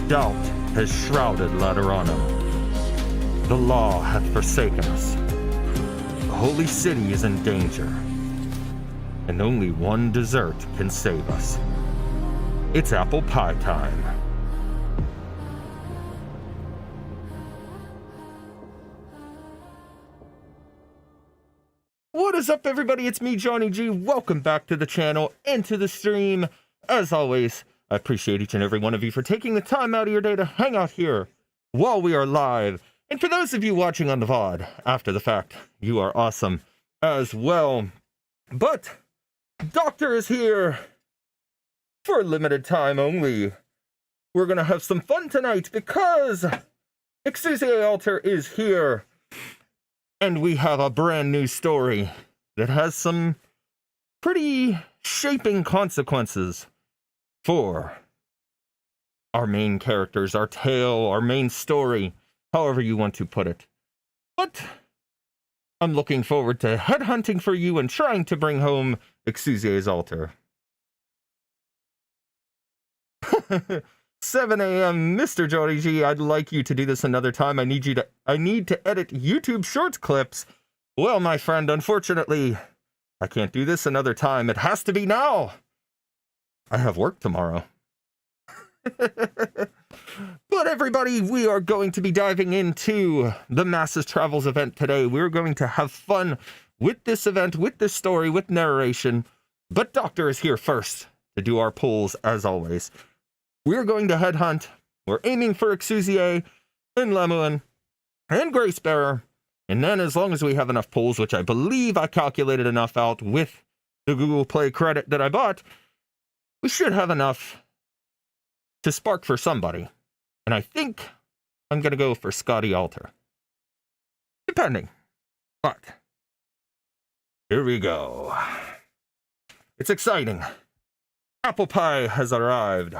Doubt has shrouded Laterano. The law hath forsaken us. The holy city is in danger. And only one dessert can save us. It's apple pie time. What is up, everybody? It's me, Johnny G. Welcome back to the channel and to the stream. As always, I appreciate each and every one of you for taking the time out of your day to hang out here while we are live. And for those of you watching on the VOD after the fact, you are awesome as well. But Doctor is here for a limited time only. We're going to have some fun tonight because Exusiai Alter is here. And we have a brand new story that has some pretty shaping consequences for our main characters, our tale, our main story, however you want to put it. But I'm looking forward to headhunting for you and trying to bring home Exusiai's Alter. 7 a.m. Mr. Johnny G, I'd like you to do this another time. I need to edit YouTube Shorts clips. Well, my friend, unfortunately, I can't do this another time. It has to be now. I have work tomorrow. But everybody, we are going to be diving into the Masses Travels event today. We're going to have fun with this event, with this story, with narration. But Doctor is here first to do our pulls, as always. We're going to headhunt. We're aiming for Exusiai and Lemuen and Gracebearer. And then as long as we have enough pulls, which I believe I calculated enough out with the Google Play credit that I bought, we should have enough to spark for somebody. And I think I'm going to go for Scotty Alter. Depending. But here we go. It's exciting. Apple pie has arrived.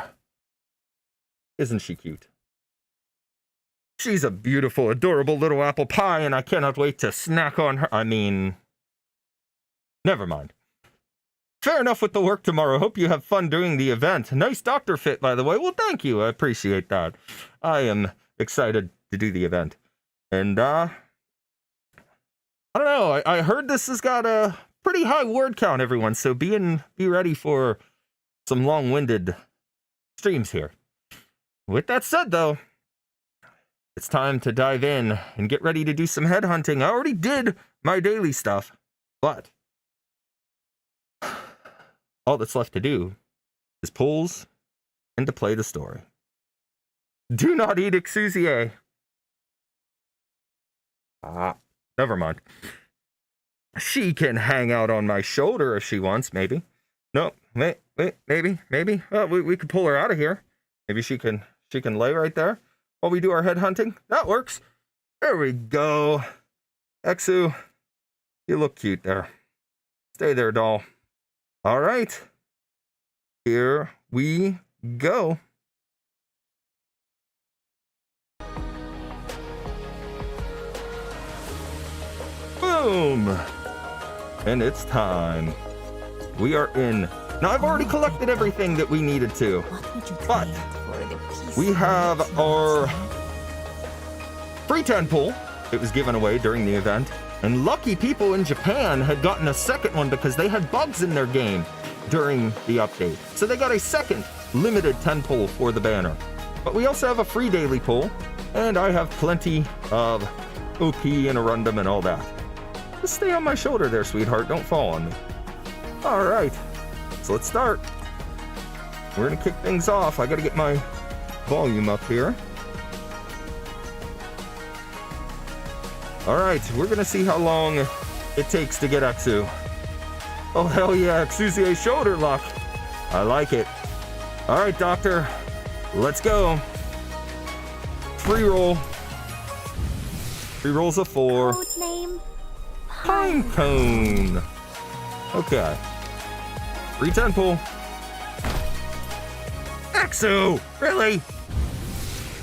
Isn't she cute? She's a beautiful, adorable little apple pie, and I cannot wait to snack on her. I mean, never mind. Fair enough with the work tomorrow. Hope you have fun doing the event. Nice doctor fit, by the way. Well, thank you. I appreciate that. I am excited to do the event. And, I don't know. I heard this has got a pretty high word count, everyone, so be ready for some long-winded streams here. With that said, though, it's time to dive in and get ready to do some headhunting. I already did my daily stuff, but all that's left to do is pulls and to play the story. Do not eat Exusiai. Never mind. She can hang out on my shoulder if she wants, maybe. No, maybe. Oh, we could pull her out of here. Maybe she can lay right there while we do our headhunting. That works. There we go. Exu, you look cute there. Stay there, doll. All right. Here we go. Boom. And it's time. We are in. Now, I've already collected everything that we needed to, but we have our free 10 pull. It was given away during the event, and lucky people in Japan had gotten a second one because they had bugs in their game during the update. So they got a second limited 10 pull for the banner. But we also have a free daily pull, and I have plenty of OP and Arundum and all that. Just stay on my shoulder there, sweetheart. Don't fall on me. All right. So let's start. We're going to kick things off. I got to get my volume up here. All right, we're going to see how long it takes to get Exu. Oh, hell yeah, Exusiai shoulder lock. I like it. All right, Doctor, let's go. Free roll. Free rolls of 4. Code name Pine Cone. Okay. Free 10 pull. Exu! Really?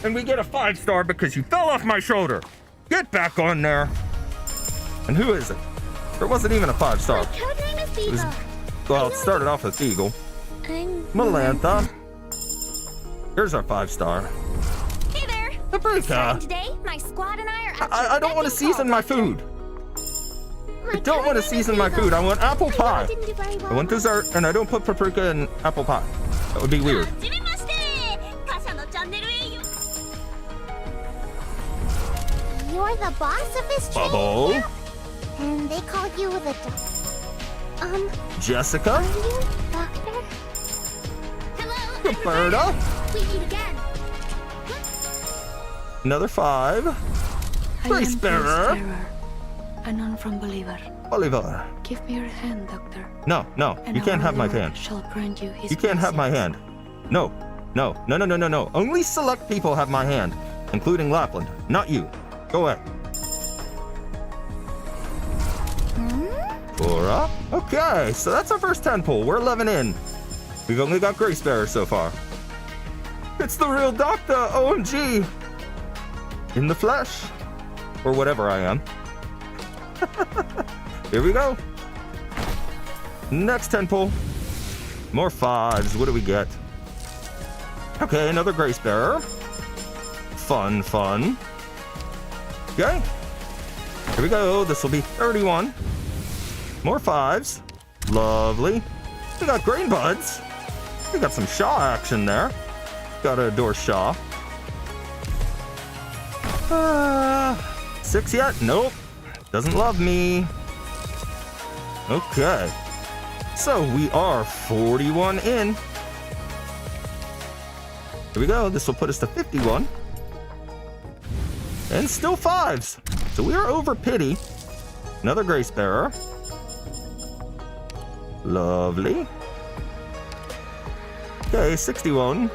And we get a 5-star because you fell off my shoulder. Get back on there. And who is it? There wasn't even a 5-star. My code name is Beagle. It was, well, it started off with Beagle. I'm Melantha. Here's our 5-star. Paprika. Today, my squad and I are I don't want to season my food. I don't want to season my food. I want apple pie. I want dessert, and I don't put paprika in apple pie. That would be weird. You're the boss of this train Bubble. now? And they call you the Jessica. are you Doctor? Hello, Roberta. we meet again. Another 5. Grace bearer. A non-from-believer. Oliver. Give me your hand, Doctor. No, And you can't our have my Lord hand. shall grant you his You can't have my blessings. hand. No. Only select people have my hand, including Lapland. Not you. Go away. Cora. Okay, so that's our first 10 pull. We're 11 in. We've only got Grace Bearer so far. It's the real Doctor, OMG. In the flesh. Or whatever I am. Here we go. Next 10 pull. More 5s. What do we get? Okay, another Grace Bearer. Fun. Okay. Here we go. This will be 31. More 5s. Lovely. We got Grain Buds. We got some Shaw action there. Gotta adore Shaw. 6 yet? Nope. Doesn't love me. Okay. So we are 41 in. Here we go. This will put us to 51. And still 5s. So we are over pity. Another Grace Bearer. Lovely. Okay, 61.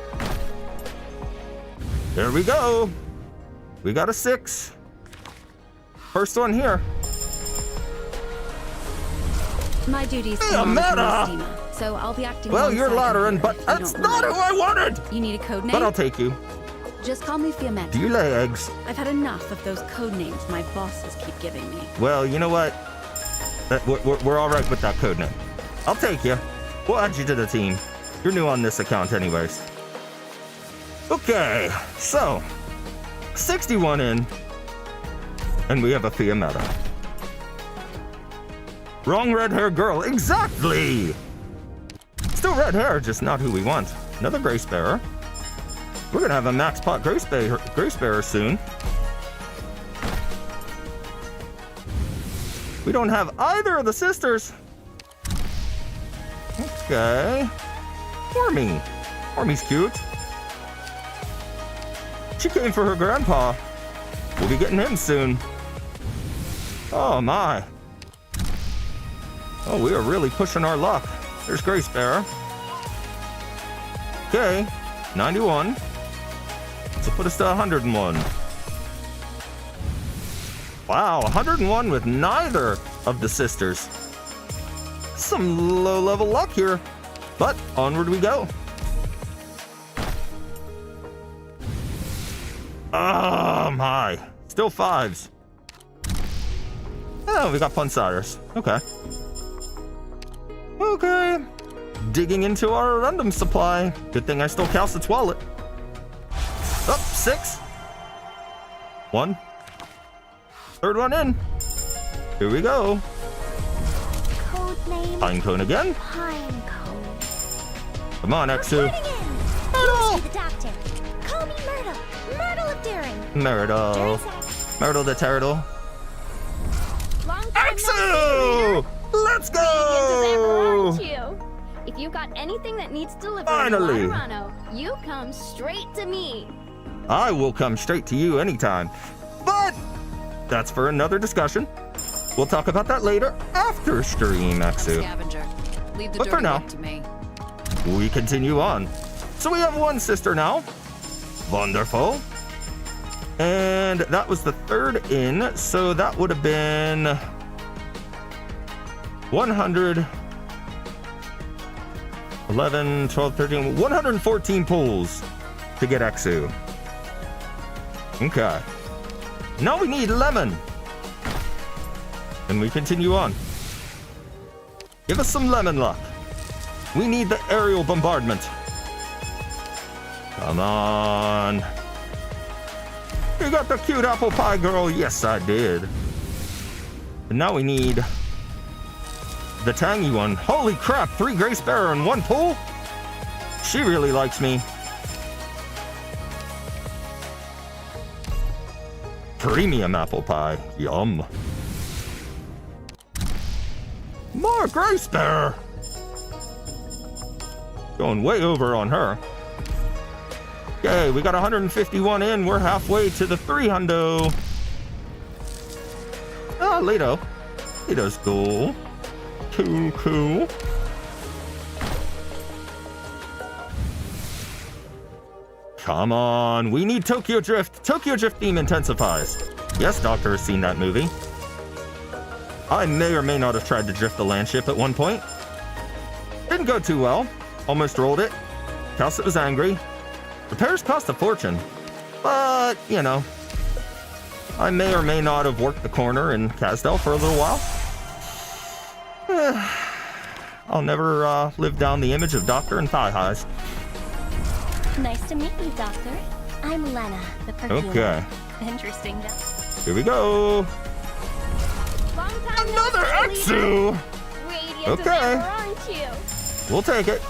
There we go. We got a 6. First one here. My duties Hey, belong to Amanda! Miss Dima, so I'll be acting Well, you're alongside her Lateran, here but if you that's don't not mind. who I wanted! You need a code name? But I'll take you. Just call me Fiametta. Do you lay eggs? I've had enough of those code names my bosses keep giving me. Well, you know what? We're all right with that code name. I'll take you. We'll add you to the team. You're new on this account anyways. Okay, so 61 in, and we have a Fiametta. Wrong red hair girl, exactly! Still red hair, just not who we want. Another Grace Bearer. We're gonna have a max pot Grace Bearer soon. We don't have either of the sisters. Okay. Ormy. Ormy's cute. She came for her grandpa. We'll be getting him soon. Oh my. Oh, we are really pushing our luck. There's Grace Bearer. Okay, 91. So put us to 101. Wow, 101 with neither of the sisters. Some low-level luck here, but onward we go. Oh my, still 5s. Oh, we got Punsiris. Okay. Okay. Digging into our random supply. Good thing I stole Calcit's wallet. Up, 6. 1. Third one in. Here we go. Code name Pinecone again. Pinecone. Come on, Exu. Reporting in. Myrtle! The doctor. Call me Myrtle. Myrtle of Durin. Myrtle. Myrtle the turtle. Long time Exu! Let's go! If you got anything that needs delivered Finally. in Laterano, you come straight to me. I will come straight to you anytime. But that's for another discussion. We'll talk about that later after stream, Exu. Scavenger. Leave the But for dirty now- work to me. We continue on. So we have one sister now. Wonderful. And that was the third in, so that would have been 100, 11, 12, 13, 114 pulls to get Exu. Okay. Now we need Lemon. And we continue on. Give us some lemon luck. We need the aerial bombardment. Come on. You got the cute apple pie girl. Yes, I did. And now we need the tangy one. Holy crap, 3 Grace Bearer and 1 pool? She really likes me. Premium apple pie. Yum. More Grace Bearer. Going way over on her. Okay, we got 151 in. We're halfway to the 300. Ah, Leto. Leto's cool. Cool. Come on. We need Tokyo Drift. Tokyo Drift theme intensifies. Yes, Doctor has seen that movie. I may or may not have tried to drift the land ship at one point. Didn't go too well. Almost rolled it. Calcit was angry. Repairs cost a fortune. But, you know, I may or may not have worked the corner in Kazdel for a little while. I'll never live down the image of Doctor and thigh highs. Nice to meet you, Doctor. I'm Lena, the perfumer. Okay. Interesting, Doc. Here we go. Another Exu! Okay. We'll take it.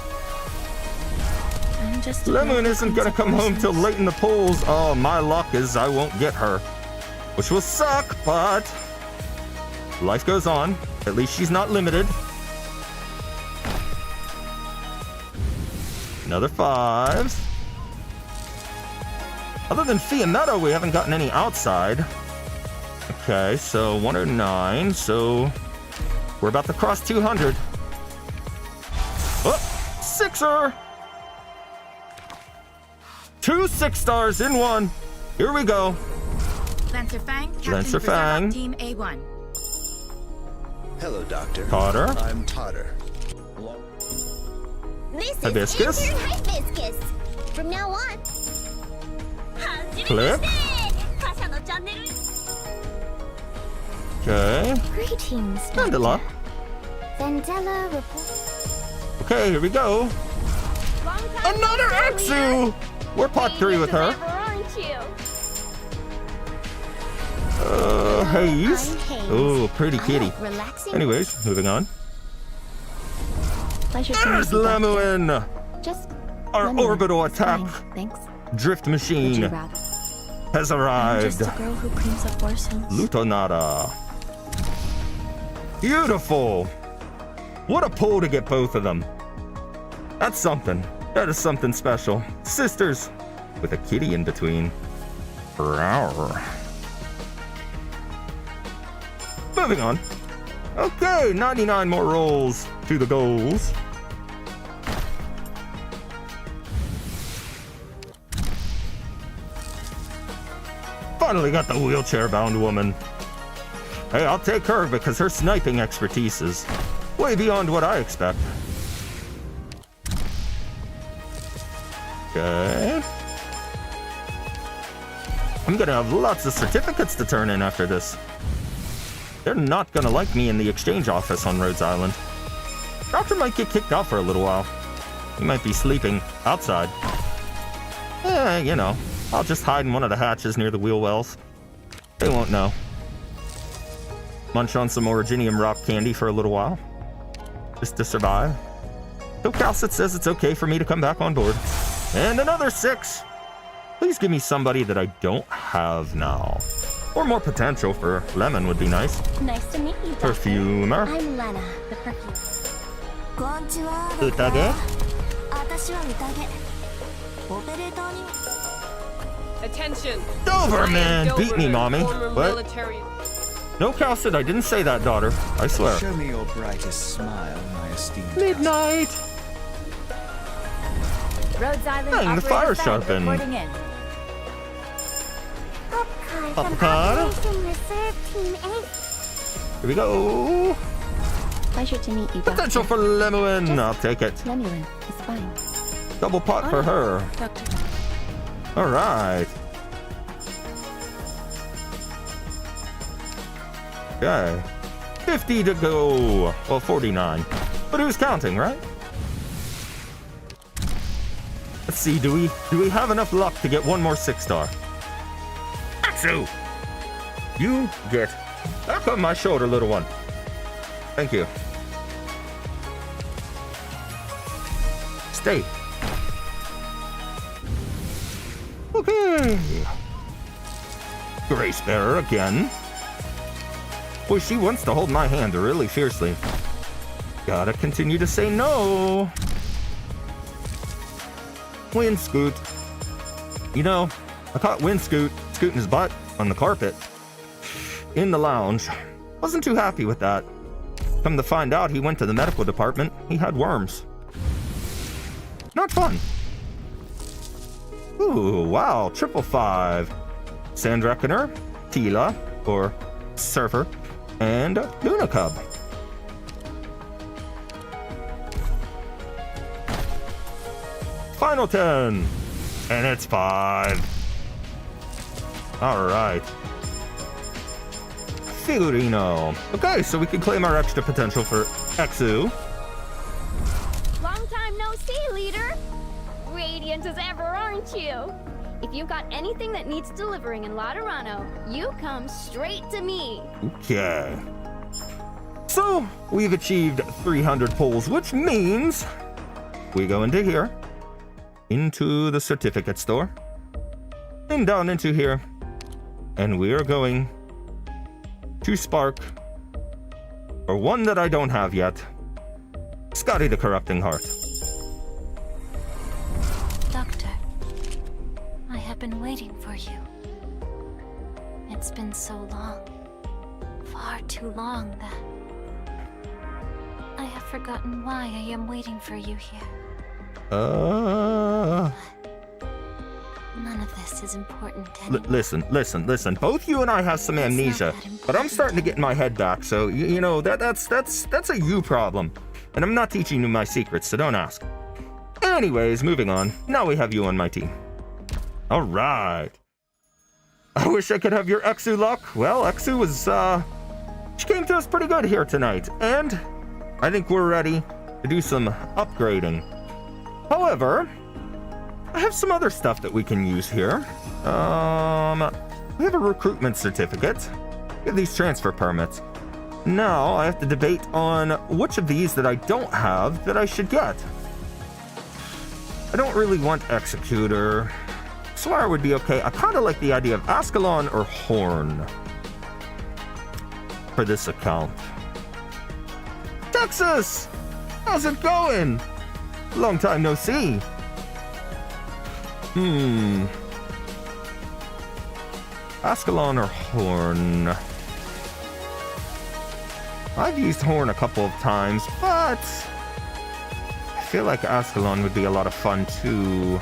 Lemuen isn't gonna come home till late in the polls. Oh, my luck is I won't get her. Which will suck, but life goes on. At least she's not limited. Another 5s. Other than Fiametto, we haven't gotten any outside. Okay, so 109. So we're about to cross 200. Oh, 6er! 2 6-stars in one. Here we go. Lancer Fang, Lancer Fang. Team A1. Hello, Doctor. Totter. I'm Totter. This Hibiscus. is Intern Hibiscus. From now on. Clip. Okay. Greetings, Mandela. Vandella report. Okay, here we go. Another Exu! We're pot 3 with her. Haze. Oh, pretty kitty. Relaxing. Anyways, moving on. Pleasure to There's meet you, Doctor. Lemuen. Just Our Lemuen. orbital It's attack fine, thanks. drift Would you machine rather? has I'm arrived. just a girl who cleans up horses. Lutonada. Beautiful. What a pull to get both of them. That's something. That is something special. Sisters with a kitty in between. Rawr. Moving on. Okay, 99 more rolls to the goals. Finally got the wheelchair-bound woman. Hey, I'll take her because her sniping expertise is way beyond what I expect. Okay. I'm gonna have lots of certificates to turn in after this. They're not gonna like me in the exchange office on Rhodes Island. Doctor might get kicked out for a little while. He might be sleeping outside. You know, I'll just hide in one of the hatches near the wheel wells. They won't know. Munch on some Originium rock candy for a little while. Just to survive. So Calcit says it's okay for me to come back on board. And another 6! Please give me somebody that I don't have now. Or more potential for Lemon would be nice. Nice to meet you, Doctor. Perfumer. I'm Lena, the perfumer. Utage. Attention! Doberman! Beat me, mommy. Former What? military. No, Calcit, I didn't say that, daughter. I swear. Show me your brightest smile, my esteemed Midnight! Rhodes Island Hang the Operator fire Fang sharpen. reporting in. From Uppercut. Operation Reserve Team A. Here we go. Pleasure to meet you, Doctor. Potential for Lemuen. I'll take it. Lemuen is fine. Double pot for her. Doctor. All right. Okay. 50 to go. Well, 49. But who's counting, right? Let's see. Do we have enough luck to get one more 6-star? Exu! You get back on my shoulder, little one. Thank you. Stay. Okay. Grace Bearer again. Boy, she wants to hold my hand really fiercely. Gotta continue to say no. Wind Scoot. You know, I caught Wind scooting his butt on the carpet in the lounge. Wasn't too happy with that. Come to find out, he went to the medical department. He had worms. Not fun. Ooh, wow, 555. Sand Reckoner, Tila, or Surfer, and Luna Cub. Final 10. And it's 5. Alright. Figurino. Okay, so we can claim our extra potential for Exu. Long time no see, leader. Radiant as ever, aren't you? If you've got anything that needs delivering in Laterano, you come straight to me. Okay. So, we've achieved 300 pulls, which means we go into here, into the certificate store, and down into here, and we are going to spark, or one that I don't have yet, Scotty the Corrupting Heart. Doctor, I have been waiting for you. It's been so long, far too long that I have forgotten why I am waiting for you here. None of this is important anymore. Listen. Both you and I have some amnesia, but I'm starting to get my head back. So you know that's a you problem, and I'm not teaching you my secrets, so don't ask. Anyways, moving on. Now we have you on my team. All right. I wish I could have your Exu luck. Well, Exu was she came to us pretty good here tonight, and I think we're ready to do some upgrading. However, I have some other stuff that we can use here. We have a recruitment certificate. We have these transfer permits. Now I have to debate on which of these that I don't have that I should get. I don't really want Executor. Swear would be okay. I kind of like the idea of Ascalon or Horn for this account. Texas! How's it going? Long time no see. Ascalon or Horn? I've used Horn a couple of times, but I feel like Ascalon would be a lot of fun too.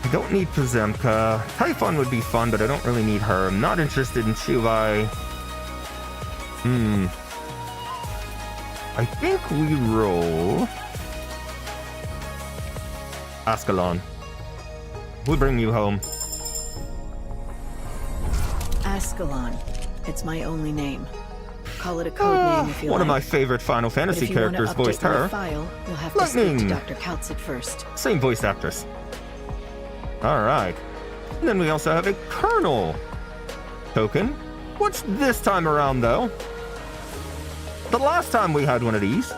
I don't need Pazemka. Typhon would be fun, but I don't really need her. I'm not interested in Chuvai. I think we roll Ascalon. We'll bring you home. Ascalon. It's my only name. Call it a code name if you like. One of my favorite Final Fantasy characters voiced her. File, you'll have to speak to Dr. Kaltzit first. Same voice actress. Alright. And then we also have a Colonel token. What's this time around, though? The last time we had one of these,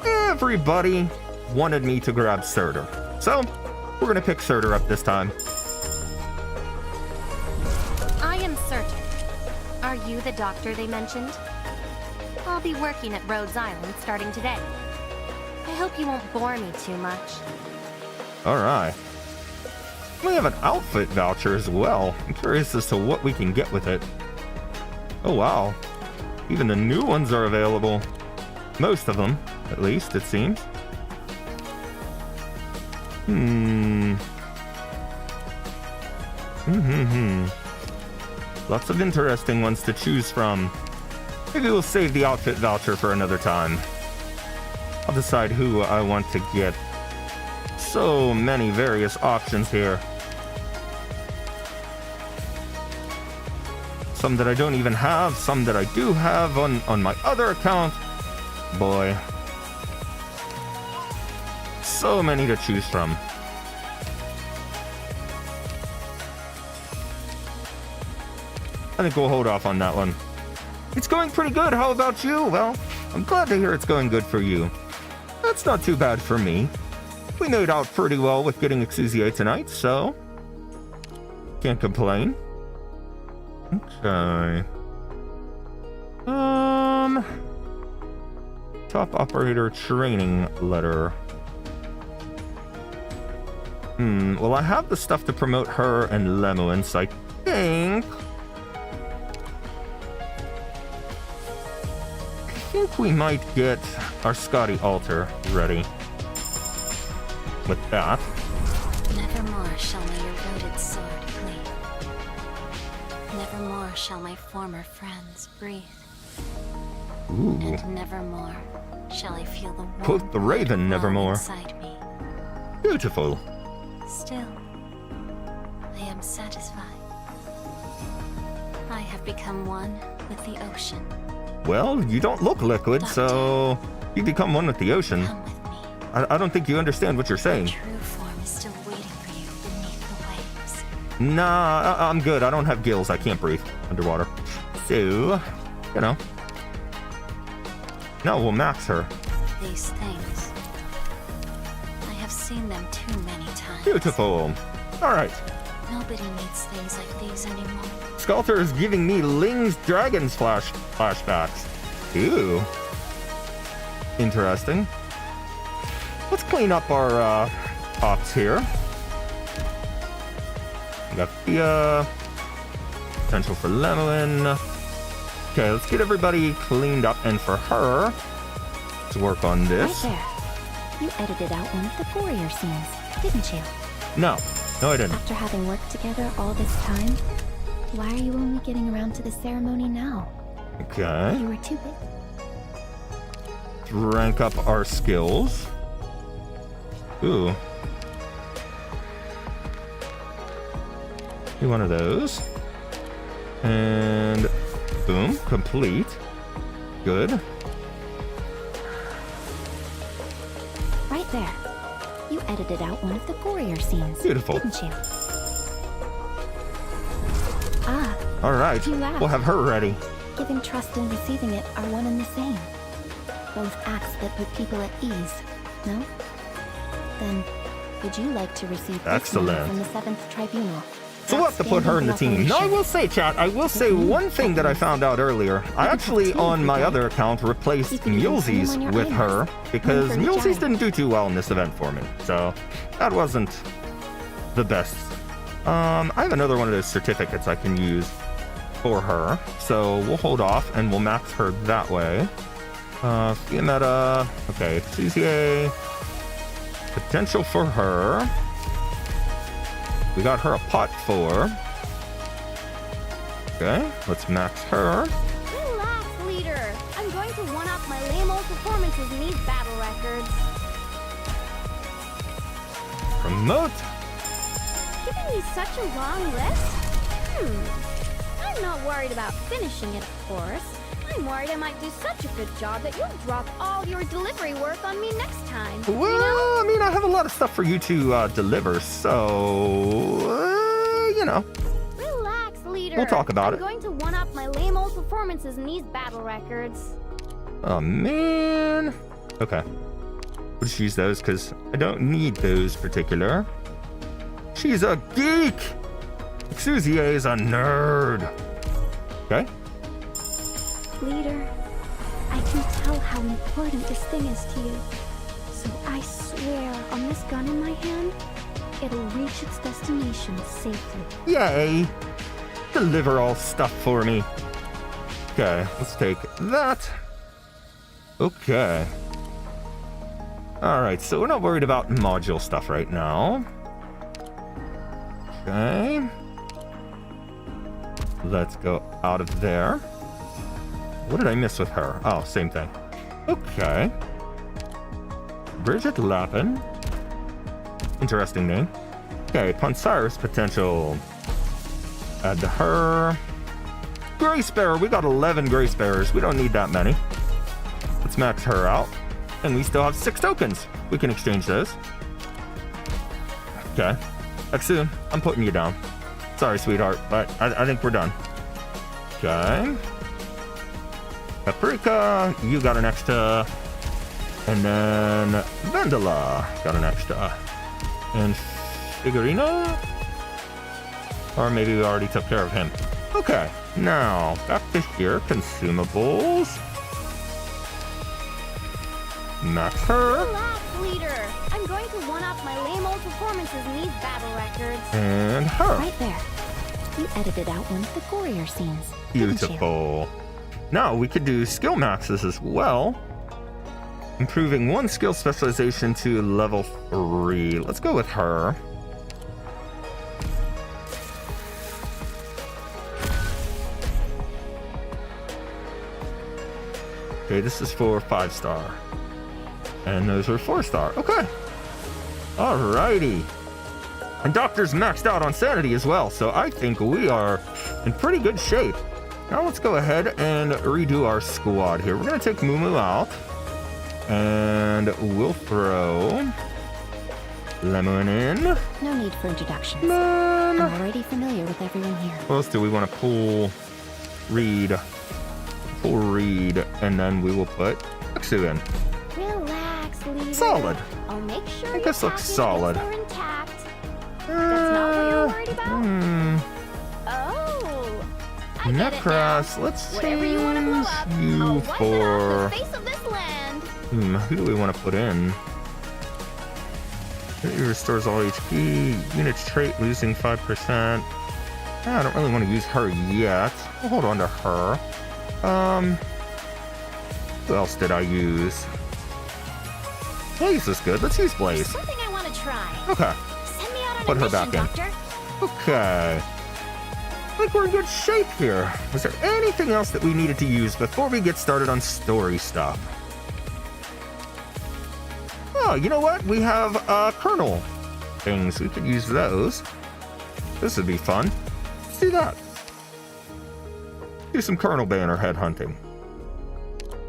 everybody wanted me to grab Surtur. So, we're gonna pick Surtur up this time. I am certain. Are you the doctor they mentioned? I'll be working at Rhodes Island starting today. I hope you won't bore me too much. Alright. We have an outfit voucher as well. I'm curious as to what we can get with it. Oh wow. Even the new ones are available. Most of them, at least, it seems. Lots of interesting ones to choose from. Maybe we'll save the outfit voucher for another time. I'll decide who I want to get. So many various options here. Some that I don't even have, some that I do have on my other account. Boy. So many to choose from. I think we'll hold off on that one. It's going pretty good. How about you? Well, I'm glad to hear it's going good for you. That's not too bad for me. We made out pretty well with getting Exusiai tonight, so can't complain. Okay. Top operator training letter. Well, I have the stuff to promote her and Lemuen, so I think we might get our Scotty altar ready with that. Nevermore shall my eroded sword cleave. Nevermore shall my former friends breathe. Ooh. And nevermore shall I feel the warmth Quote the Raven, nevermore. inside me. Beautiful. Still, I am satisfied. I have become one with the ocean. Well, you don't look liquid, so you become one with the ocean. Come with me. I don't think you understand what you're saying. True form is still waiting for you beneath the waves. Nah, I'm good. I don't have gills. I can't breathe underwater. So, you know. No, we'll max her. These things, I have seen them too many times. Beautiful. All right. Nobody needs things like these anymore. Sculptor is giving me Ling's Dragons flashbacks. Ooh. Interesting. Let's clean up our pops here. We got the potential for Lemuen. Okay, let's get everybody cleaned up, and for her, let's work on this. Right there. You edited out one of the warrior scenes, didn't you? No, I didn't. After having worked together all this time, why are you only getting around to the ceremony now? Okay. You were too big. Let's rank up our skills. Ooh. Do one of those. And boom, complete. Good. Right there. You edited out one of the warrior scenes, Beautiful. didn't you? Ah, All right, You laughed. we'll have her ready. giving trust and receiving it are one and the same. Both acts that put people at ease, no? Then, would you like to receive this medal Excellent. from the 7th Tribunal? So we'll have to put her in the team. No, I will say, chat, I will say one thing that I found out earlier. I actually, on my other account, replaced Mulesies with her because Mulesies didn't do too well in this event for me. So that wasn't the best. I have another one of those certificates I can use for her. So we'll hold off and we'll max her that way. Fiametta. Okay, Exusiai. Potential for her. We got her a pot 4. Okay, let's max her. Relax, leader. I'm going to one-up my lame old performances in these battle records. Promote. Giving me such a long list? I'm not worried about finishing it, of course. I'm worried I might do such a good job that you'll drop all your delivery work on me next time. Well, I mean, I have a lot of stuff for you to deliver, so, you know. Relax, leader. We'll talk about it. I'm going to one-up my lame old performances in these battle records. Oh, man. Okay. We'll just use those because I don't need those particular. She's a geek. Exusiai is a nerd. Okay. Leader, I can tell how important this thing is to you. So I swear on this gun in my hand, it'll reach its destination safely. Yay. Deliver all stuff for me. Okay, let's take that. Okay. Alright, so we're not worried about module stuff right now. Okay. Let's go out of there. What did I miss with her? Oh, same thing. Okay. Bridget Lappin. Interesting name. Okay, Ponsaris potential. Add to her. Grace Bearer. We got 11 Grace Bearers. We don't need that many. Let's max her out. And we still have 6 tokens. We can exchange those. Okay. Exu, I'm putting you down. Sorry, sweetheart, but I think we're done. Okay. Paprika, you got an extra. And then Vendela got an extra. And Figurino? Or maybe we already took care of him. Okay, now back to here. Consumables. Max her. Relax, leader. I'm going to one-up my lame old performances in these battle records. And her. Right there. You edited out one of the gorier scenes. didn't you? Beautiful. Now we could do skill maxes as well. Improving one skill specialization to level 3. Let's go with her. Okay, this is for 5-star. And those are 4-star. Okay. Alrighty. And Doctor's maxed out on sanity as well, so I think we are in pretty good shape. Now let's go ahead and redo our squad here. We're going to take Mumu out. And we'll throw Lemuen in. No need for introductions. Man. I'm already familiar with everyone here. What else do we want to pull? Reed. Pull Reed, and then we will put Exu in. Relax, leader. Solid. I'll make sure I think your this looks packing solid. are intact. That's not what you're worried about? Oh, I get it now. Necras, let's Whatever you want to blow change up, you I'll wipe it off for... the face of this land. Who do we want to put in? It restores all HP. Units trait losing 5%. I don't really want to use her yet. We'll hold on to her. Who else did I use? Blaze is good. Let's use Blaze. Something I want to try. Okay. Send me out on Put a her mission, back in. Doctor. Okay. I think we're in good shape here. Was there anything else that we needed to use before we get started on story stuff? Oh, you know what? We have Colonel things. We could use those. This would be fun. Let's do that. Do some Colonel Banner headhunting.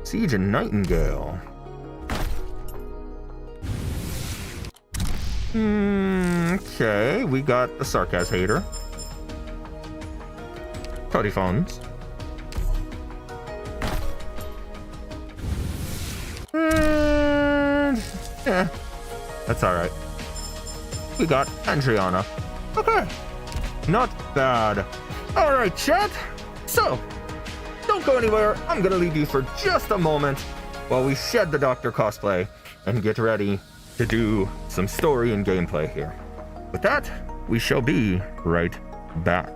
Siege and Nightingale. Okay, we got the Sarkaz Hater. Cody Phones. And yeah, that's all right. We got Andriana. Okay, not bad. All right, chat. So, don't go anywhere. I'm gonna leave you for just a moment while we shed the Doctor cosplay and get ready to do some story and gameplay here. With that, we shall be right back.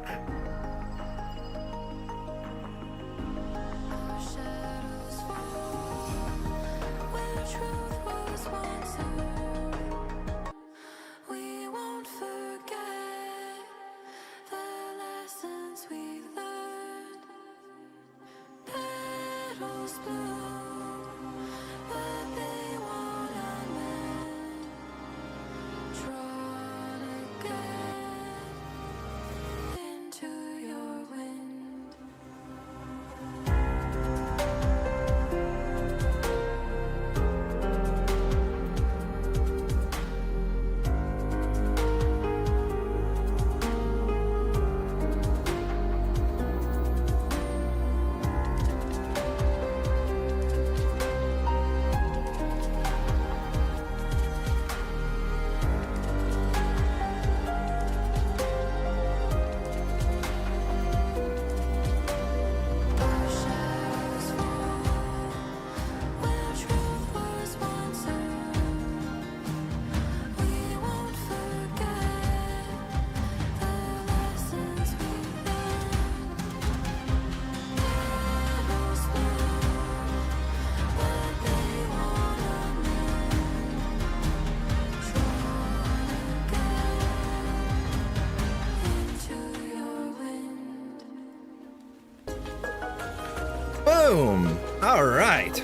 Boom! All right.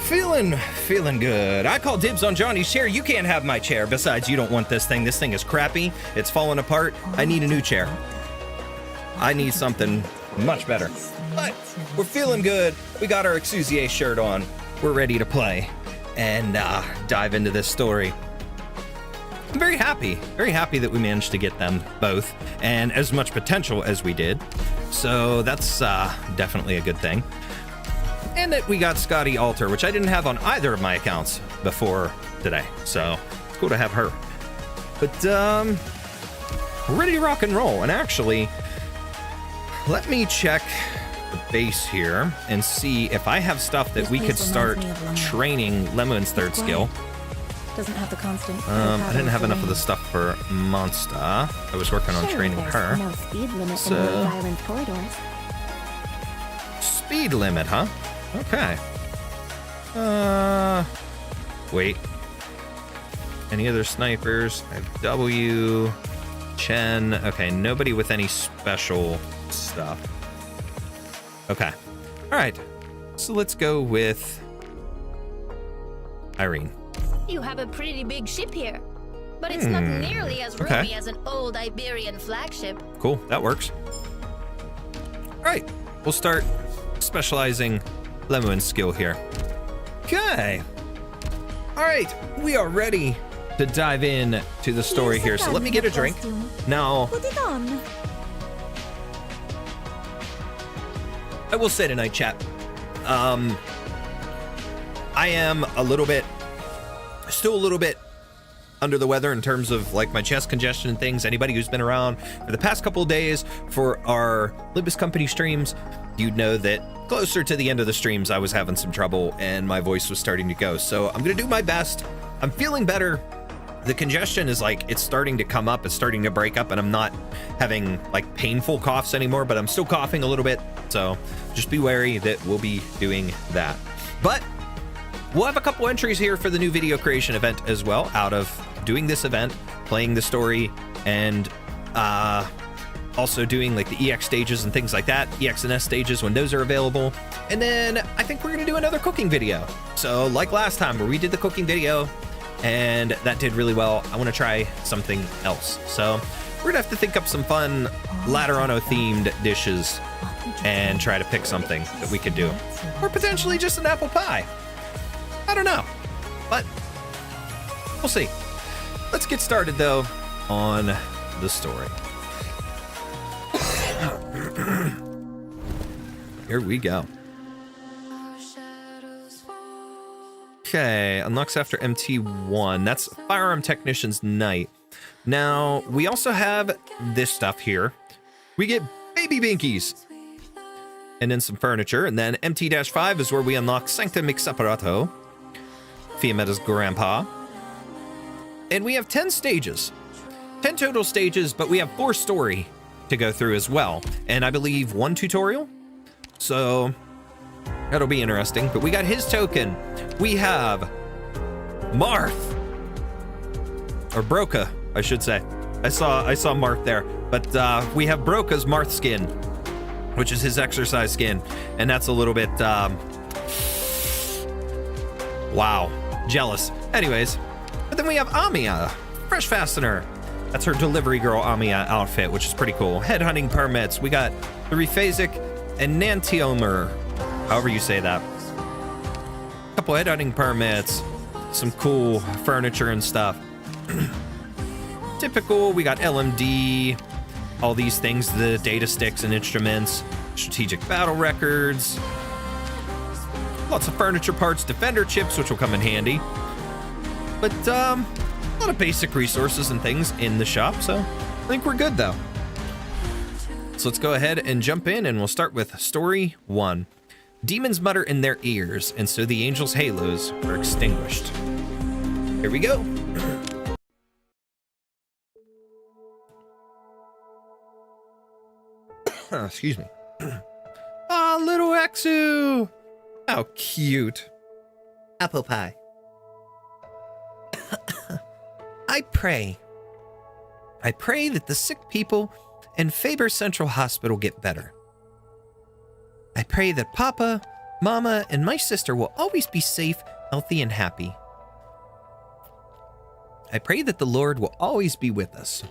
Feeling good. I call dibs on Johnny's chair. You can't have my chair. Besides, you don't want this thing. This thing is crappy. It's falling apart. I need a new chair. I need something much better. But we're feeling good. We got our Exusiai shirt on. We're ready to play and dive into this story. I'm very happy that we managed to get them both and as much potential as we did. So that's definitely a good thing. And that we got Scotty Alter, which I didn't have on either of my accounts before today. So it's cool to have her. But we're ready to rock and roll. And actually, let me check the base here and see if I have stuff that we could start training Lemuen's third skill. Doesn't have the constant. I didn't have enough of the stuff for Monster. I was working on training her. No speed limit So- in Rhode Island corridors. Speed limit, huh? Okay. Wait. Any other snipers? I have W, Chen. Okay, nobody with any special stuff. Okay. All right. So let's go with Irene. You have a pretty big ship here, but it's not nearly as roomy Okay. as an old Iberian flagship. Cool, that works. All right, we'll start specializing Lemuen's skill here. Okay. All right, we are ready to dive in to the story here. So let me get a drink. Now, Put it on. I will say tonight, chat, I am still a little bit under the weather in terms of like my chest congestion and things. Anybody who's been around for the past couple of days for our Libus Company streams, you'd know that closer to the end of the streams, I was having some trouble and my voice was starting to go. So I'm going to do my best. I'm feeling better. The congestion is like, it's starting to come up, it's starting to break up, and I'm not having like painful coughs anymore, but I'm still coughing a little bit. So just be wary that we'll be doing that. But we'll have a couple entries here for the new video creation event as well, out of doing this event, playing the story, and also doing like the EX stages and things like that, EX and S stages when those are available. And then I think we're gonna do another cooking video. So like last time where we did the cooking video and that did really well, I wanna try something else. So we're gonna have to think up some fun Laterano themed dishes and try to pick something that we could do. Or potentially just an apple pie. I don't know, but we'll see. Let's get started though on the story. Here we go. Okay, unlocks after MT1. That's Firearm Technician's Night. Now, we also have this stuff here. We get baby binkies. And then some furniture. And then MT-5 is where we unlock Sankta Miksaparato, Fiametta's grandpa. And we have 10 stages. 10 total stages, but we have 4 story to go through as well. And I believe 1 tutorial. So that'll be interesting. But we got his token. We have Marth. Or Broca, I should say. I saw Marth there. But we have Broca's Marth skin, which is his exercise skin. And that's a little bit, wow, jealous. Anyways, but then we have Amiya, Fresh Fastener. That's her delivery girl Amiya outfit, which is pretty cool. Headhunting permits. We got the Rephasic and Nantiomer, however you say that. A couple headhunting permits, some cool furniture and stuff. Typical, we got LMD, all these things, the data sticks and instruments, strategic battle records, lots of furniture parts, defender chips, which will come in handy. But a lot of basic resources and things in the shop, so I think we're good though. So let's go ahead and jump in, and we'll start with Story 1. Demons mutter in their ears, and so the angels' halos are extinguished. Here we go. Excuse me. Ah, little Exu! How cute. Apple pie. I pray that the sick people in Faber Central Hospital get better. I pray that Papa, Mama, and my sister will always be safe, healthy, and happy. I pray that the Lord will always be with us.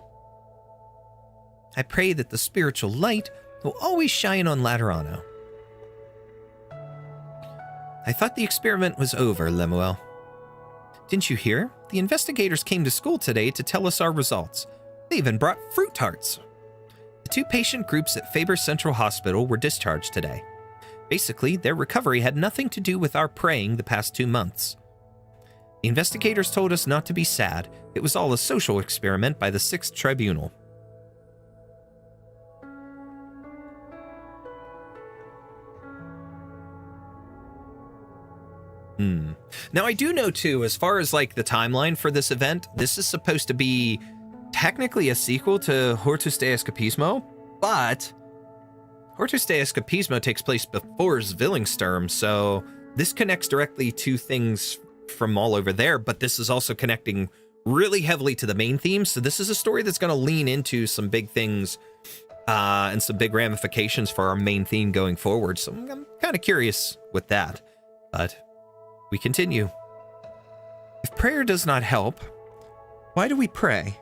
I pray that the spiritual light will always shine on Laterano. I thought the experiment was over, Lemuel. Didn't you hear? The investigators came to school today to tell us our results. They even brought fruit tarts. The 2 patient groups at Faber Central Hospital were discharged today. Basically, their recovery had nothing to do with our praying the past 2 months. The investigators told us not to be sad. It was all a social experiment by the 6th Tribunal. Now, I do know, too, as far as, like, the timeline for this event, this is supposed to be technically a sequel to Hortus de Escapismo, but Hortus de Escapismo takes place before Zwillingssturm, so this connects directly to things from all over there, but this is also connecting really heavily to the main theme, so this is a story that's going to lean into some big things and some big ramifications for our main theme going forward, so I'm kind of curious with that, but we continue. If prayer does not help, why do we pray?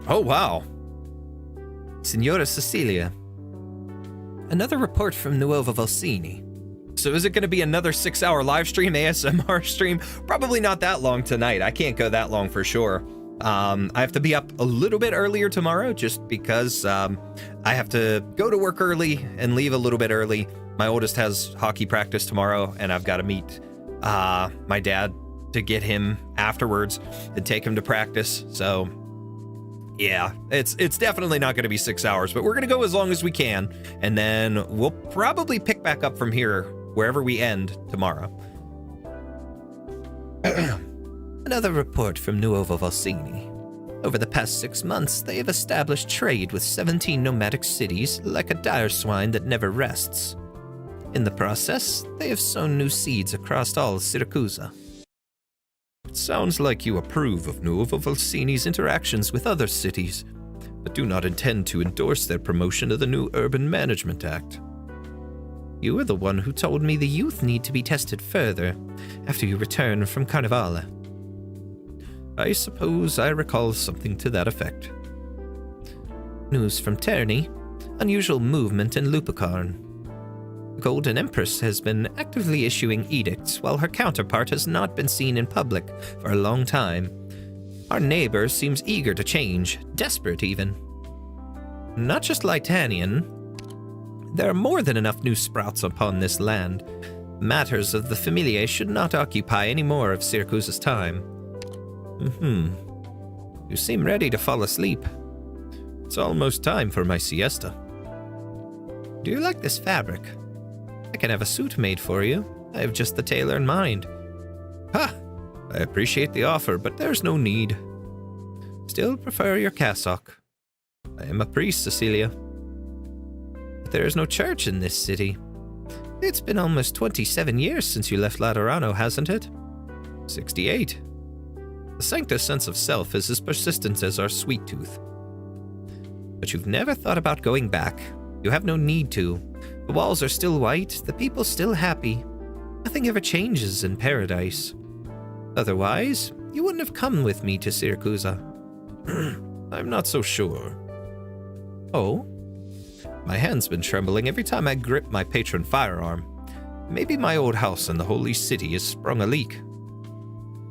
Oh, wow. Signora Cecilia. Another report from Nuova Volsini. So is it going to be another 6-hour live stream, ASMR stream? Probably not that long tonight. I can't go that long for sure. I have to be up a little bit earlier tomorrow just because I have to go to work early and leave a little bit early. My oldest has hockey practice tomorrow, and I've got to meet my dad to get him afterwards and take him to practice. So yeah, it's definitely not going to be 6 hours, but we're going to go as long as we can, and then we'll probably pick back up from here wherever we end tomorrow. Another report from Nuova Volsini. Over the past 6 months, they have established trade with 17 nomadic cities like a dire swine that never rests. In the process, they have sown new seeds across all Syracusa. It sounds like you approve of Nuova Volsini's interactions with other cities, but do not intend to endorse their promotion of the new Urban Management Act. You are the one who told me the youth need to be tested further after you return from Carnivale. I suppose I recall something to that effect. News from Terni. Unusual movement in Lupicarn. The Golden Empress has been actively issuing edicts while her counterpart has not been seen in public for a long time. Our neighbor seems eager to change, desperate even. Not just Lytanian. There are more than enough new sprouts upon this land. Matters of the Familiae should not occupy any more of Syracusa's time. You seem ready to fall asleep. It's almost time for my siesta. Do you like this fabric? I can have a suit made for you. I have just the tailor in mind. Ha! I appreciate the offer, but there's no need. Still prefer your cassock. I am a priest, Cecilia. But there is no church in this city. It's been almost 27 years since you left Laterano, hasn't it? 68. The Sankta's sense of self is as persistent as our sweet tooth. But you've never thought about going back. You have no need to. The walls are still white, the people still happy. Nothing ever changes in paradise. Otherwise, you wouldn't have come with me to Syracusa. I'm not so sure. Oh? My hand's been trembling every time I grip my patron firearm. Maybe my old house in the Holy City has sprung a leak.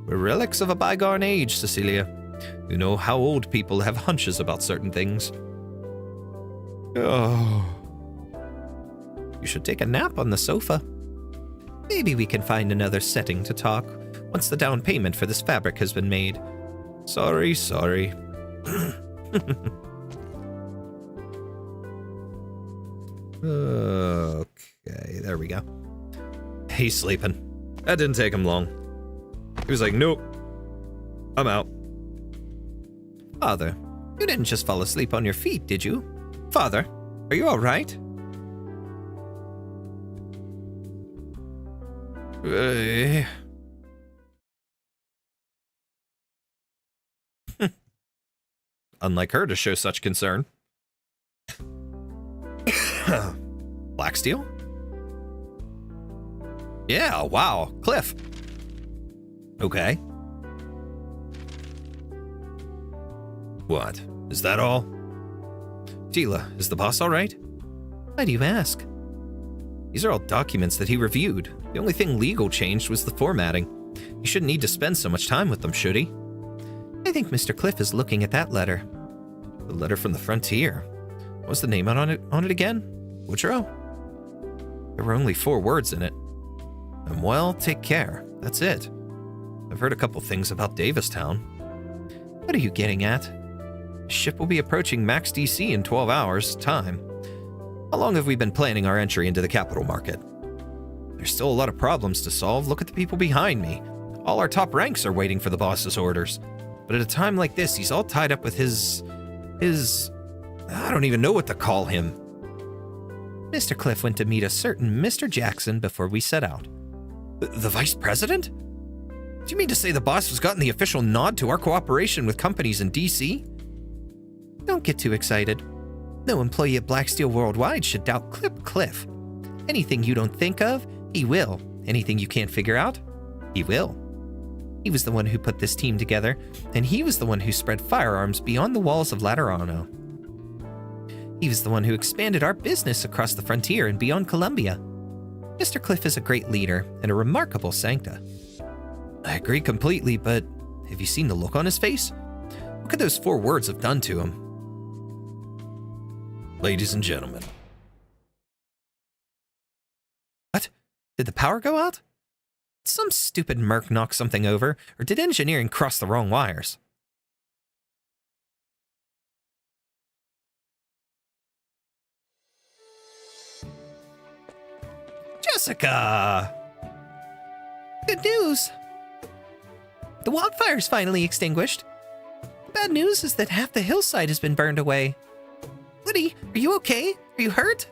We're relics of a bygone age, Cecilia. You know how old people have hunches about certain things. Oh. You should take a nap on the sofa. Maybe we can find another setting to talk once the down payment for this fabric has been made. Sorry. Okay, there we go. He's sleeping. That didn't take him long. He was like, nope. I'm out. Father, you didn't just fall asleep on your feet, did you? Father, are you all right? Unlike her to show such concern. Blacksteel? Yeah, wow. Cliff. What? Is that all? Tila, is the boss all right? Why do you ask? These are all documents that he reviewed. The only thing legal changed was the formatting. He shouldn't need to spend so much time with them, should he? I think Mr. Cliff is looking at that letter. The letter from the frontier. What was the name on it again? Woodrow? There were only 4 words in it. And well, take care. That's it. I've heard a couple things about Davistown. What are you getting at? The ship will be approaching max DC in 12 hours' time. How long have we been planning our entry into the capital market? There's still a lot of problems to solve. Look at the people behind me. All our top ranks are waiting for the boss's orders. But at a time like this, he's all tied up with his... I don't even know what to call him. Mr. Cliff went to meet a certain Mr. Jackson before we set out. The vice president? Do you mean to say the boss has gotten the official nod to our cooperation with companies in DC? Don't get too excited. No employee at Black Steel Worldwide should doubt Cliff. Anything you don't think of, he will. Anything you can't figure out, he will. He was the one who put this team together, and he was the one who spread firearms beyond the walls of Laterano. He was the one who expanded our business across the frontier and beyond Colombia. Mr. Cliff is a great leader and a remarkable Sankta. I agree completely, but have you seen the look on his face? What could those 4 words have done to him? Ladies and gentlemen. What? Did the power go out? Did some stupid merc knock something over, or did engineering cross the wrong wires? Jessica! Good news! The wildfire's finally extinguished. The bad news is that half the hillside has been burned away. Woody, are you okay? Are you hurt?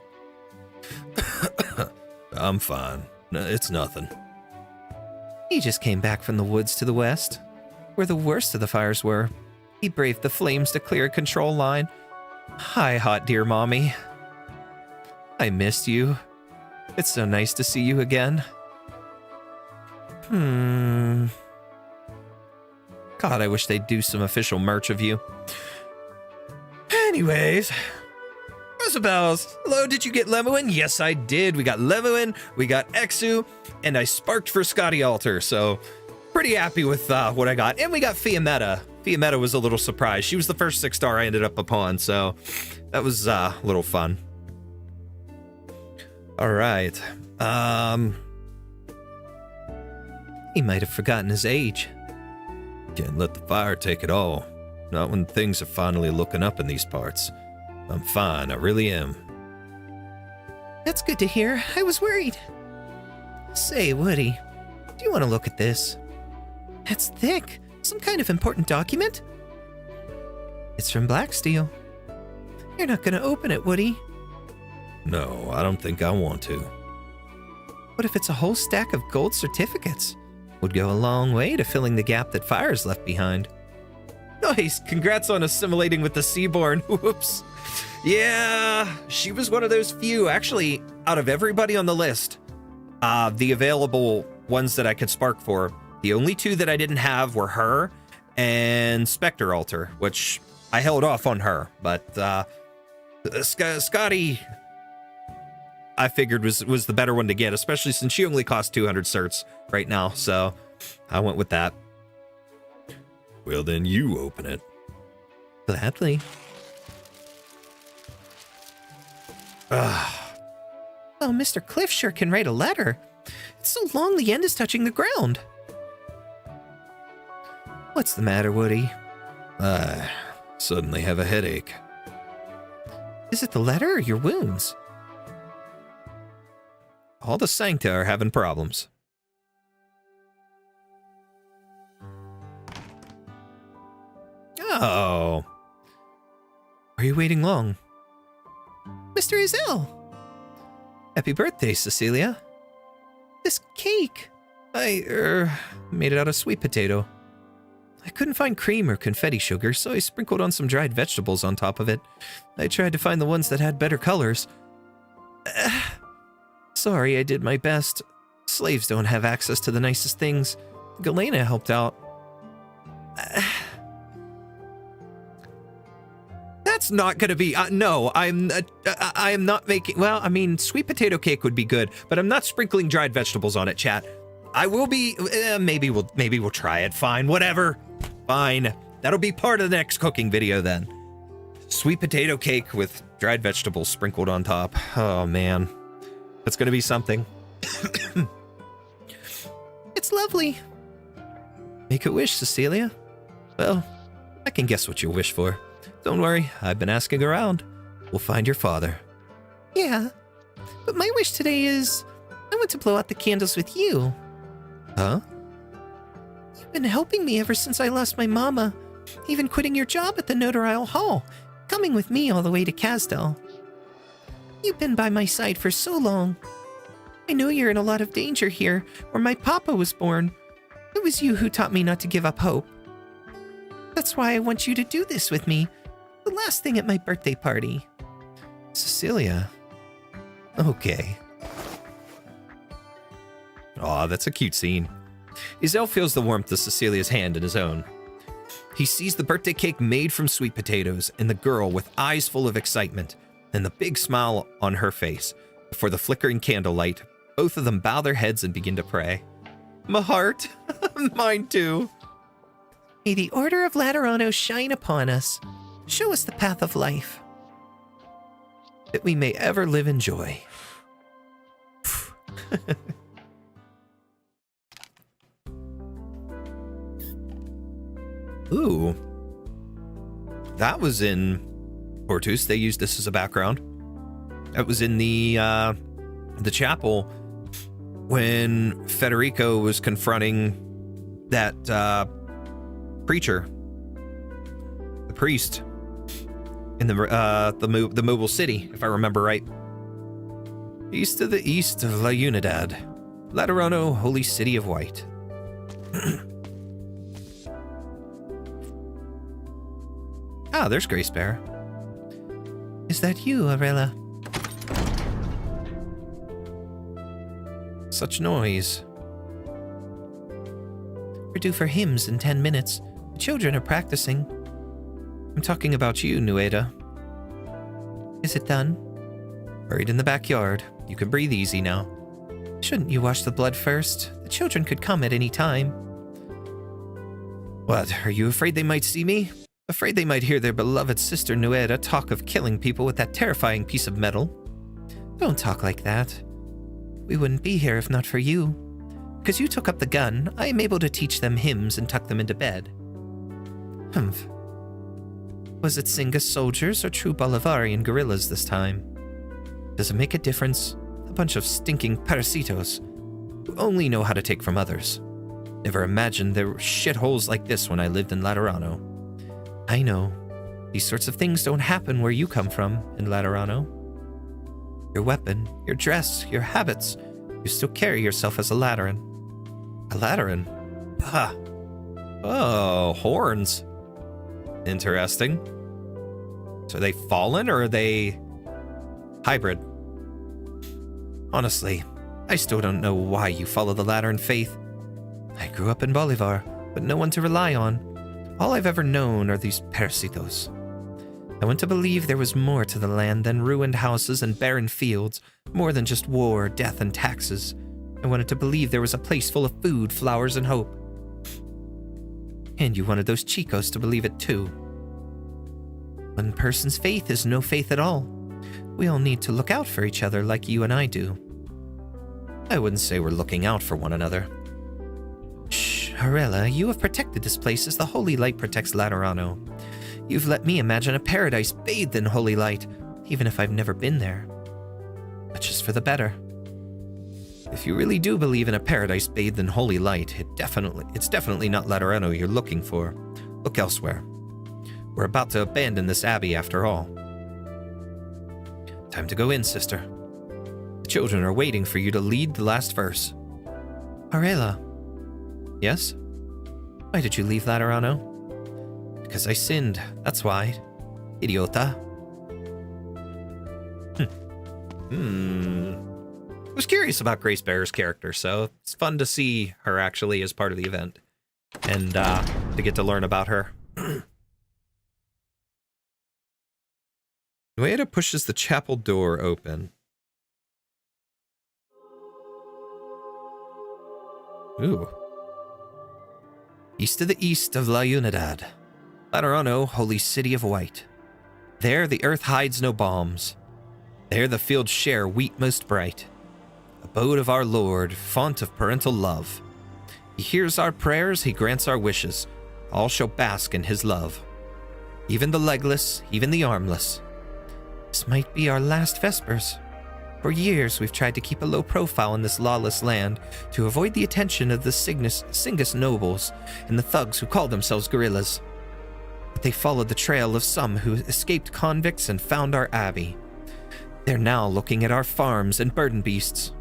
I'm fine. No, it's nothing. He just came back from the woods to the west, where the worst of the fires were. He braved the flames to clear a control line. Hi, hot dear mommy. I missed you. It's so nice to see you again. God, I wish they'd do some official merch of you. Anyways, Rosabels, hello, did you get Lemuen? Yes, I did. We got Lemuen, we got Exu, and I sparked for Scotty Alter, so pretty happy with what I got. And we got Fiametta. Fiametta was a little surprised. She was the first 6-star I ended up upon, so that was a little fun. All right. He might have forgotten his age. Can't let the fire take it all. Not when things are finally looking up in these parts. I'm fine, I really am. That's good to hear. I was worried. Say, Woody, do you want to look at this? That's thick. Some kind of important document? It's from Black Steel. You're not going to open it, Woody. No, I don't think I want to. What if it's a whole stack of gold certificates? Would go a long way to filling the gap that Fire's left behind. Nice, congrats on assimilating with the Seaborn. Whoops. Yeah, she was one of those few, actually, out of everybody on the list, the available ones that I could spark for. The only 2 that I didn't have were her and Spectre Alter, which I held off on her, but Scotty, I figured was the better one to get, especially since she only costs 200 certs right now, so I went with that. Well, then you open it. Gladly. Oh, Mr. Cliff sure can write a letter. It's so long the end is touching the ground. What's the matter, Woody? I suddenly have a headache. Is it the letter or your wounds? All the Sankta are having problems. Oh. Are you waiting long? Mr. Isel! Happy birthday, Cecilia. This cake. I, made it out of sweet potato. I couldn't find cream or confetti sugar, so I sprinkled on some dried vegetables on top of it. I tried to find the ones that had better colors. Sorry, I did my best. Slaves don't have access to the nicest things. Galena helped out. not going to be... no, I am not making... Well, I mean, sweet potato cake would be good, but I'm not sprinkling dried vegetables on it, chat. I will be... maybe we'll try it. Fine, whatever. Fine. That'll be part of the next cooking video then. Sweet potato cake with dried vegetables sprinkled on top. Oh, man. That's going to be something. It's lovely. Make a wish, Cecilia. Well, I can guess what you'll wish for. Don't worry, I've been asking around. We'll find your father. Yeah, but my wish today is... I want to blow out the candles with you. Huh? You've been helping me ever since I lost my mama. Even quitting your job at the Notarial Hall. Coming with me all the way to Casdell. You've been by my side for so long. I know you're in a lot of danger here, where my papa was born. It was you who taught me not to give up hope. That's why I want you to do this with me. The last thing at my birthday party. Cecilia. Okay. Aw, that's a cute scene. Izel feels the warmth of Cecilia's hand in his own. He sees the birthday cake made from sweet potatoes and the girl with eyes full of excitement and the big smile on her face. Before the flickering candlelight, both of them bow their heads and begin to pray. My heart. Mine too. May the Order of Laterano shine upon us. Show us the path of life. That we may ever live in joy. Ooh. That was in Portus. They used this as a background. That was in the chapel when Federico was confronting that preacher, the priest, in the mobile city, if I remember right. East of the east of La Unidad, Laterano, holy city of white. Ah, there's Grace Bear. Is that you, Arella? Such noise. We're due for hymns in 10 minutes. The children are practicing. I'm talking about you, Nueda. Is it done? Buried in the backyard. You can breathe easy now. Shouldn't you wash the blood first? The children could come at any time. What, are you afraid they might see me? Afraid they might hear their beloved sister Nueda talk of killing people with that terrifying piece of metal? Don't talk like that. We wouldn't be here if not for you. Because you took up the gun, I am able to teach them hymns and tuck them into bed. Humph. Was it Singa soldiers or true Bolivarian guerrillas this time? Does it make a difference? A bunch of stinking parasitos who only know how to take from others. Never imagined there were shitholes like this when I lived in Laterano. I know. These sorts of things don't happen where you come from, in Laterano. Your weapon, your dress, your habits, you still carry yourself as a Lateran. A Lateran? Ah. Oh, horns. Interesting. So are they fallen or are they hybrid? Honestly, I still don't know why you follow the Lateran faith. I grew up in Bolivar, but no one to rely on. All I've ever known are these parasitos. I want to believe there was more to the land than ruined houses and barren fields, more than just war, death, and taxes. I wanted to believe there was a place full of food, flowers, and hope. And you wanted those chicos to believe it too. One person's faith is no faith at all. We all need to look out for each other like you and I do. I wouldn't say we're looking out for one another. Shh, Arella, you have protected this place as the holy light protects Laterano. You've let me imagine a paradise bathed in holy light, even if I've never been there. But just for the better. If you really do believe in a paradise bathed in holy light, it's definitely not Laterano you're looking for. Look elsewhere. We're about to abandon this abbey after all. Time to go in, sister. The children are waiting for you to lead the last verse. Arella. Yes? Why did you leave Laterano? Because I sinned, that's why. Idiota. I was curious about Grace Bear's character, so it's fun to see her actually as part of the event. And to get to learn about her. Nueda pushes the chapel door open. Ooh. East to the east of La Unidad, Laterano, holy city of white. There the earth hides no bombs. There the fields share wheat most bright. Abode of our Lord, font of parental love. He hears our prayers, he grants our wishes. All shall bask in his love. Even the legless, even the armless. This might be our last Vespers. For years we've tried to keep a low profile in this lawless land to avoid the attention of the Singus nobles and the thugs who call themselves guerrillas. But they followed the trail of some who escaped convicts and found our abbey. They're now looking at our farms and burden beasts.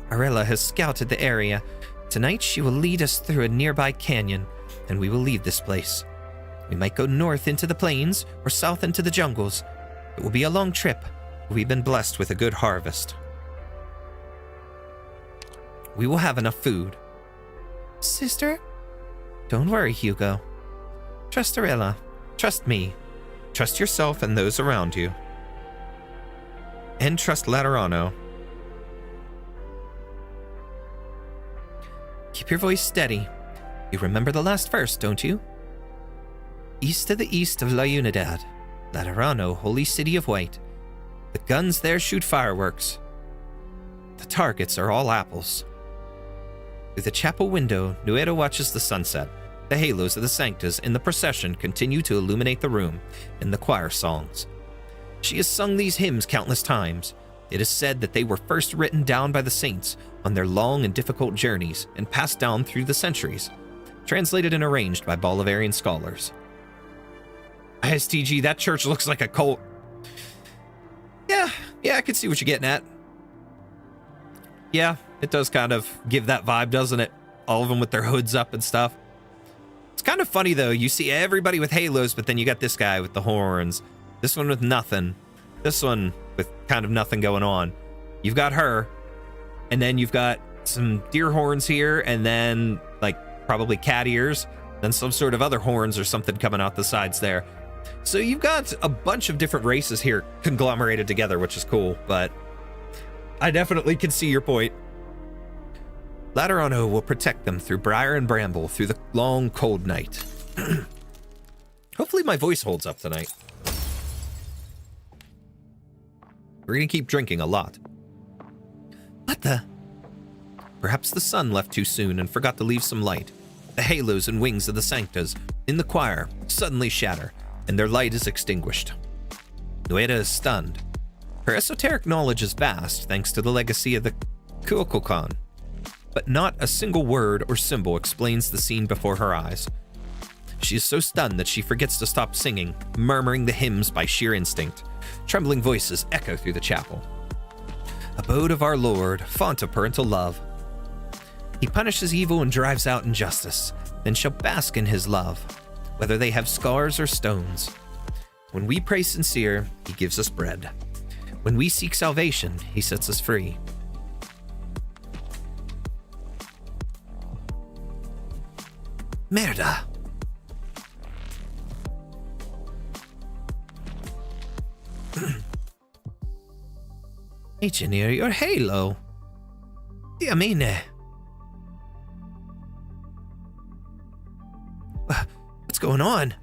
Arella has scouted the area. Tonight she will lead us through a nearby canyon, and we will leave this place. We might go north into the plains or south into the jungles. It will be a long trip. We've been blessed with a good harvest. We will have enough food. Sister? Don't worry, Hugo. Trust Arella. Trust me. Trust yourself and those around you. And trust Laterano. Keep your voice steady. You remember the last verse, don't you? East to the east of La Unidad, Laterano, holy city of white. The guns there shoot fireworks. The targets are all apples. Through the chapel window, Nueda watches the sunset. The halos of the Sanctas in the procession continue to illuminate the room, and the choir songs. She has sung these hymns countless times. It is said that they were first written down by the saints on their long and difficult journeys and passed down through the centuries, translated and arranged by Bolivarian scholars. ISTG, that church looks like a cult. Yeah, I can see what you're getting at. Yeah, it does kind of give that vibe, doesn't it? All of them with their hoods up and stuff. It's kind of funny, though. You see everybody with halos, but then you got this guy with the horns. This one with nothing. This one with kind of nothing going on. You've got her, and then you've got some deer horns here, and then, like, probably cat ears, then some sort of other horns or something coming out the sides there. So you've got a bunch of different races here conglomerated together, which is cool, but I definitely can see your point. Laterano will protect them through briar and bramble through the long, cold night. Hopefully my voice holds up tonight. We're gonna keep drinking a lot. What the? Perhaps the sun left too soon and forgot to leave some light. The halos and wings of the Sanctas in the choir suddenly shatter, and their light is extinguished. Nueda is stunned. Her esoteric knowledge is vast thanks to the legacy of the Kuokokan, but not a single word or symbol explains the scene before her eyes. She is so stunned that she forgets to stop singing, murmuring the hymns by sheer instinct. Trembling voices echo through the chapel. Abode of our Lord, font of parental love. He punishes evil and drives out injustice, then shall bask in his love, whether they have scars or stones. When we pray sincere, he gives us bread. When we seek salvation, he sets us free. Merda! Engineer your halo. Diamine. What's going on?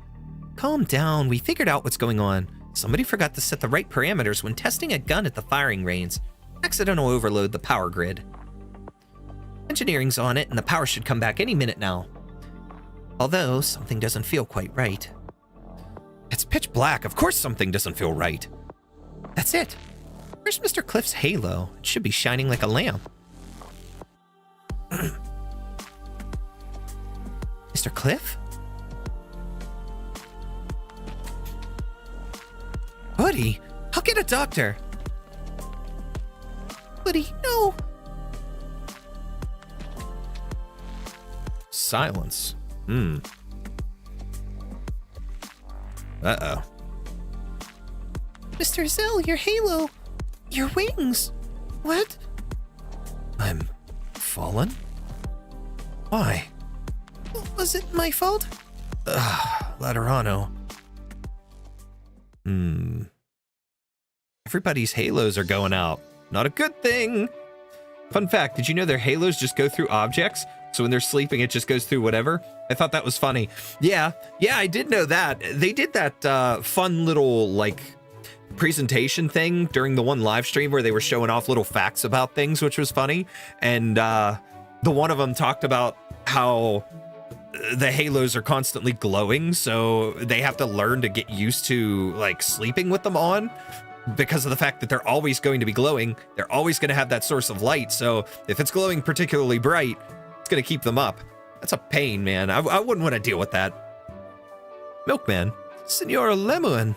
Calm down. We figured out what's going on. Somebody forgot to set the right parameters when testing a gun at the firing range. Accidental overload the power grid. Engineering's on it, and the power should come back any minute now. Although, something doesn't feel quite right. It's pitch black. Of course something doesn't feel right. That's it. Where's Mr. Cliff's halo? It should be shining like a lamp. Mr. Cliff? Woody, I'll get a doctor. Woody, no. Silence. Uh-oh. Mr. Zell, your halo. Your wings. What? I'm fallen? Why? Was it my fault? Laterano. Everybody's halos are going out. Not a good thing. Fun fact, did you know their halos just go through objects? So when they're sleeping, it just goes through whatever? I thought that was funny. Yeah, I did know that. They did that fun little, like, presentation thing during the one live stream where they were showing off little facts about things, which was funny. And the one of them talked about how the halos are constantly glowing, so they have to learn to get used to, like, sleeping with them on. Because of the fact that they're always going to be glowing, they're always going to have that source of light. So if it's glowing particularly bright, it's going to keep them up. That's a pain, man. I wouldn't want to deal with that. Milkman, Senor Lemuen.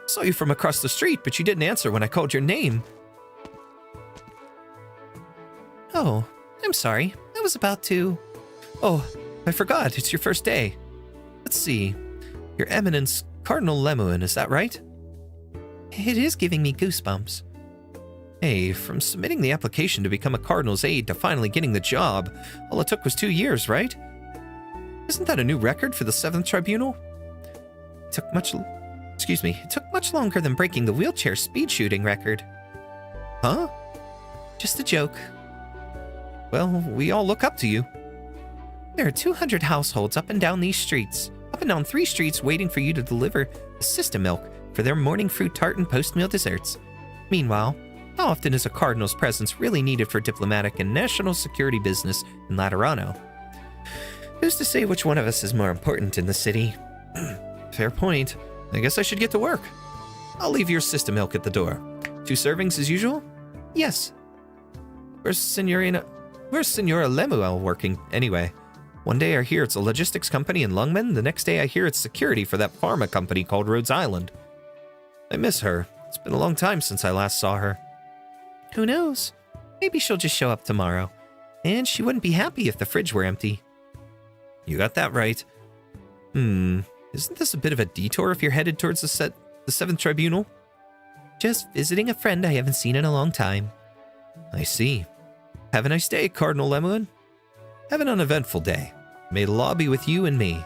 Saw you from across the street, but you didn't answer when I called your name. Oh, I'm sorry. I was about to... Oh, I forgot. It's your first day. Let's see. Your Eminence, Cardinal Lemuen, is that right? It is giving me goosebumps. Hey, from submitting the application to become a Cardinal's aide to finally getting the job, all it took was 2 years, right? Isn't that a new record for the 7th Tribunal? It took much longer than breaking the wheelchair speed shooting record. Huh? Just a joke. Well, we all look up to you. There are 200 households up and down these streets, up and down 3 streets waiting for you to deliver the system milk for their morning fruit tart and post-meal desserts. Meanwhile, how often is a Cardinal's presence really needed for diplomatic and national security business in Laterano? Who's to say which one of us is more important in the city? Fair point. I guess I should get to work. I'll leave your system milk at the door. 2 servings as usual? Yes. Where's Senora Lemuel working, anyway? One day I hear it's a logistics company in Lungmen, the next day I hear it's security for that pharma company called Rhodes Island. I miss her. It's been a long time since I last saw her. Who knows? Maybe she'll just show up tomorrow. And she wouldn't be happy if the fridge were empty. You got that right. Isn't this a bit of a detour if you're headed towards the 7th Tribunal? Just visiting a friend I haven't seen in a long time. I see. Have a nice day, Cardinal Lemuen. Have an uneventful day. May the law be with you and me.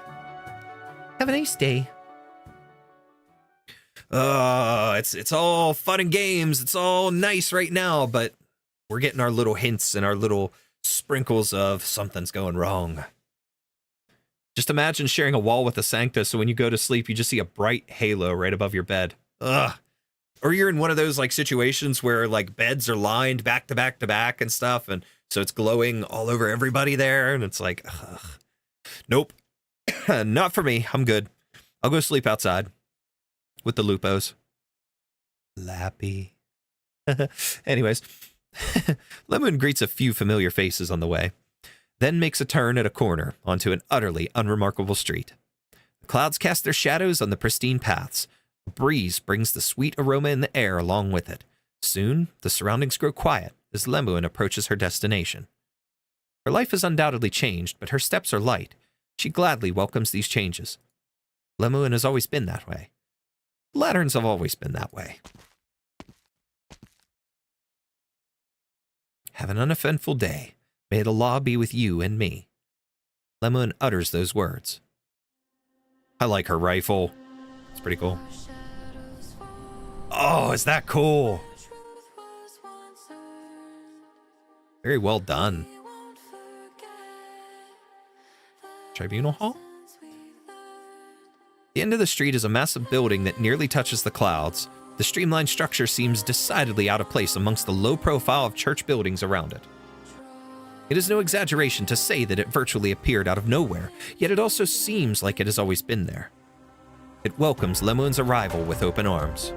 Have a nice day. It's all fun and games. It's all nice right now, but we're getting our little hints and our little sprinkles of something's going wrong. Just imagine sharing a wall with a Sankta, so when you go to sleep, you just see a bright halo right above your bed. Ugh. Or you're in one of those, like, situations where, like, beds are lined back to back to back and stuff, and so it's glowing all over everybody there, and it's like, ugh. Nope. Not for me. I'm good. I'll go sleep outside with the Lupos. Lappy. Anyways, Lemuen greets a few familiar faces on the way, then makes a turn at a corner onto an utterly unremarkable street. The clouds cast their shadows on the pristine paths. A breeze brings the sweet aroma in the air along with it. Soon, the surroundings grow quiet as Lemuen approaches her destination. Her life has undoubtedly changed, but her steps are light. She gladly welcomes these changes. Lemuen has always been that way. Laterns have always been that way. Have an uneventful day. May the law be with you and me. Lemuen utters those words. I like her rifle. It's pretty cool. Oh, is that cool? Very well done. Tribunal Hall? The end of the street is a massive building that nearly touches the clouds. The streamlined structure seems decidedly out of place amongst the low profile of church buildings around it. It is no exaggeration to say that it virtually appeared out of nowhere, yet it also seems like it has always been there. It welcomes Lemuen's arrival with open arms.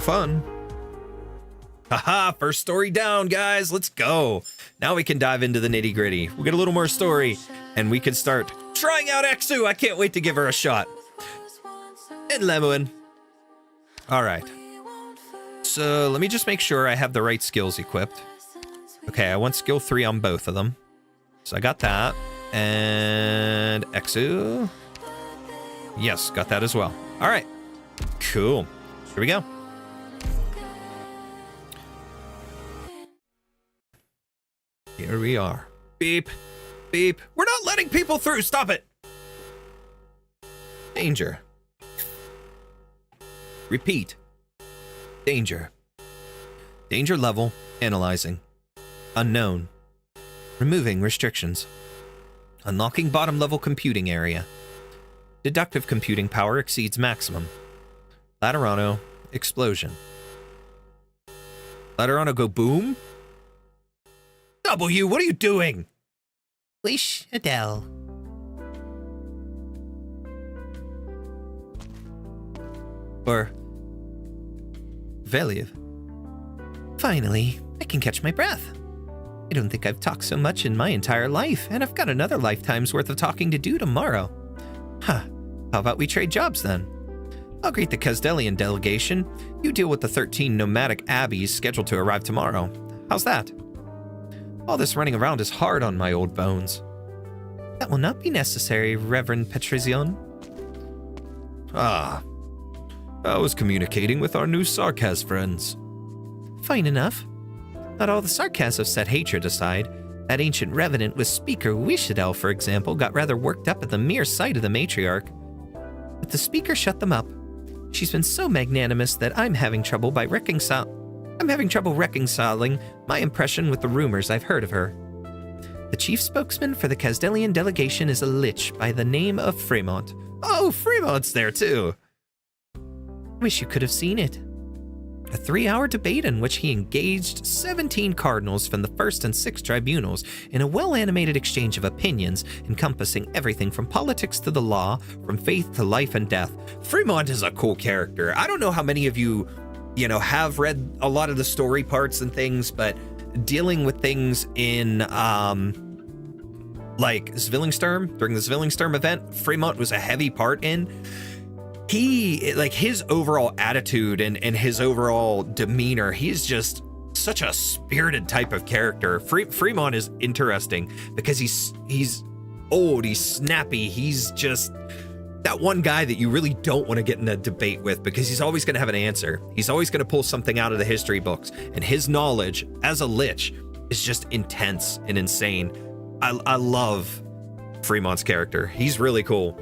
Fun. Haha, first story down, guys. Let's go. Now we can dive into the nitty gritty. We'll get a little more story, and we can start trying out Exu. I can't wait to give her a shot. And Lemuen. All right. So let me just make sure I have the right skills equipped. Okay, I want skill 3 on both of them. So I got that. And Exu. Yes, got that as well. All right. Cool. Here we go. Here we are. Beep. Beep. We're not letting people through. Stop it. Danger. Repeat. Danger. Danger level, analyzing. Unknown. Removing restrictions. Unlocking bottom level computing area. Deductive computing power exceeds maximum. Laterano, explosion. Laterano go boom? W, what are you doing? Leash Adele. Or Veliv. Finally, I can catch my breath. I don't think I've talked so much in my entire life, and I've got another lifetime's worth of talking to do tomorrow. Huh, how about we trade jobs then? I'll greet the Kasdelian delegation. You deal with the 13 nomadic abbeys scheduled to arrive tomorrow. How's that? All this running around is hard on my old bones. That will not be necessary, Reverend Patrician. Ah, I was communicating with our new Sarkaz friends. Fine enough. Not all the Sarkaz have set hatred aside. That ancient revenant with Speaker Wishadel, for example, got rather worked up at the mere sight of the matriarch. But the Speaker shut them up. She's been so magnanimous that I'm having trouble reconciling my impression with the rumors I've heard of her. The chief spokesman for the Kasdelian delegation is a lich by the name of Fremont. Oh, Fremont's there too! Wish you could have seen it. A 3-hour debate in which he engaged 17 cardinals from the 1st and 6th tribunals in a well-animated exchange of opinions encompassing everything from politics to the law, from faith to life and death. Fremont is a cool character. I don't know how many of you have read a lot of the story parts and things, but dealing with things in, like Zwillingssturm, during the Zwillingssturm event, Fremont was a heavy part in. His overall attitude and his overall demeanor, he's just such a spirited type of character. Fremont is interesting because he's old, he's snappy, he's just that one guy that you really don't want to get in a debate with because he's always going to have an answer. He's always going to pull something out of the history books, and his knowledge as a lich is just intense and insane. I love Fremont's character. He's really cool.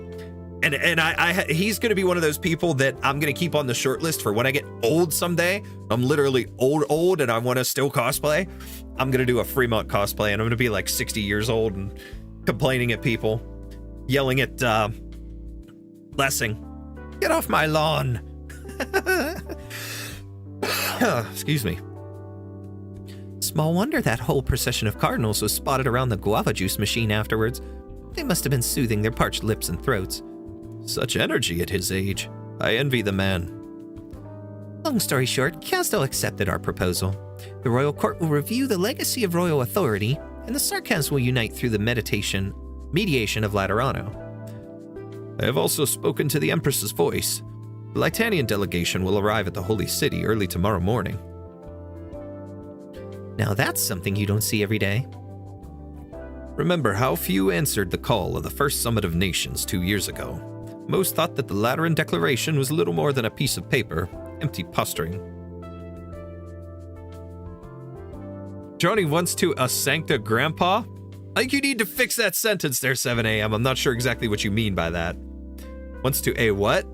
And he's going to be one of those people that I'm going to keep on the short list for when I get old someday. I'm literally old and I want to still cosplay. I'm going to do a Fremont cosplay, and I'm going to be like 60 years old and complaining at people, yelling at Lessing, get off my lawn. Excuse me. Small wonder that whole procession of cardinals was spotted around the guava juice machine afterwards. They must have been soothing their parched lips and throats. Such energy at his age. I envy the man. Long story short, Kasdel accepted our proposal. The royal court will review the legacy of royal authority, and the Sarkaz will unite through the mediation of Laterano. I have also spoken to the Empress's voice. The Litanian delegation will arrive at the Holy City early tomorrow morning. Now that's something you don't see every day. Remember how few answered the call of the First Summit of Nations 2 years ago. Most thought that the Lateran Declaration was little more than a piece of paper, empty posturing. Johnny wants to a Sankta grandpa? I think you need to fix that sentence there, 7am. I'm not sure exactly what you mean by that. Wants to a what?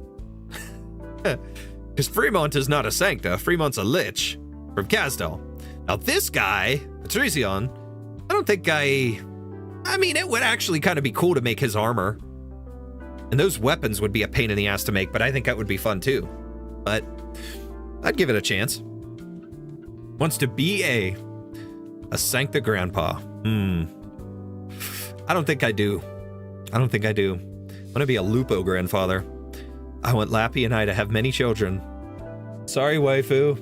Because Fremont is not a Sankta. Fremont's a lich from Kasdel. Now this guy, Patrician, I don't think I mean, it would actually kind of be cool to make his armor. And those weapons would be a pain in the ass to make, but I think that would be fun too. But I'd give it a chance. Wants to be a Sankta grandpa. I don't think I do. I want to be a Lupo grandfather. I want Lappy and I to have many children. Sorry, waifu.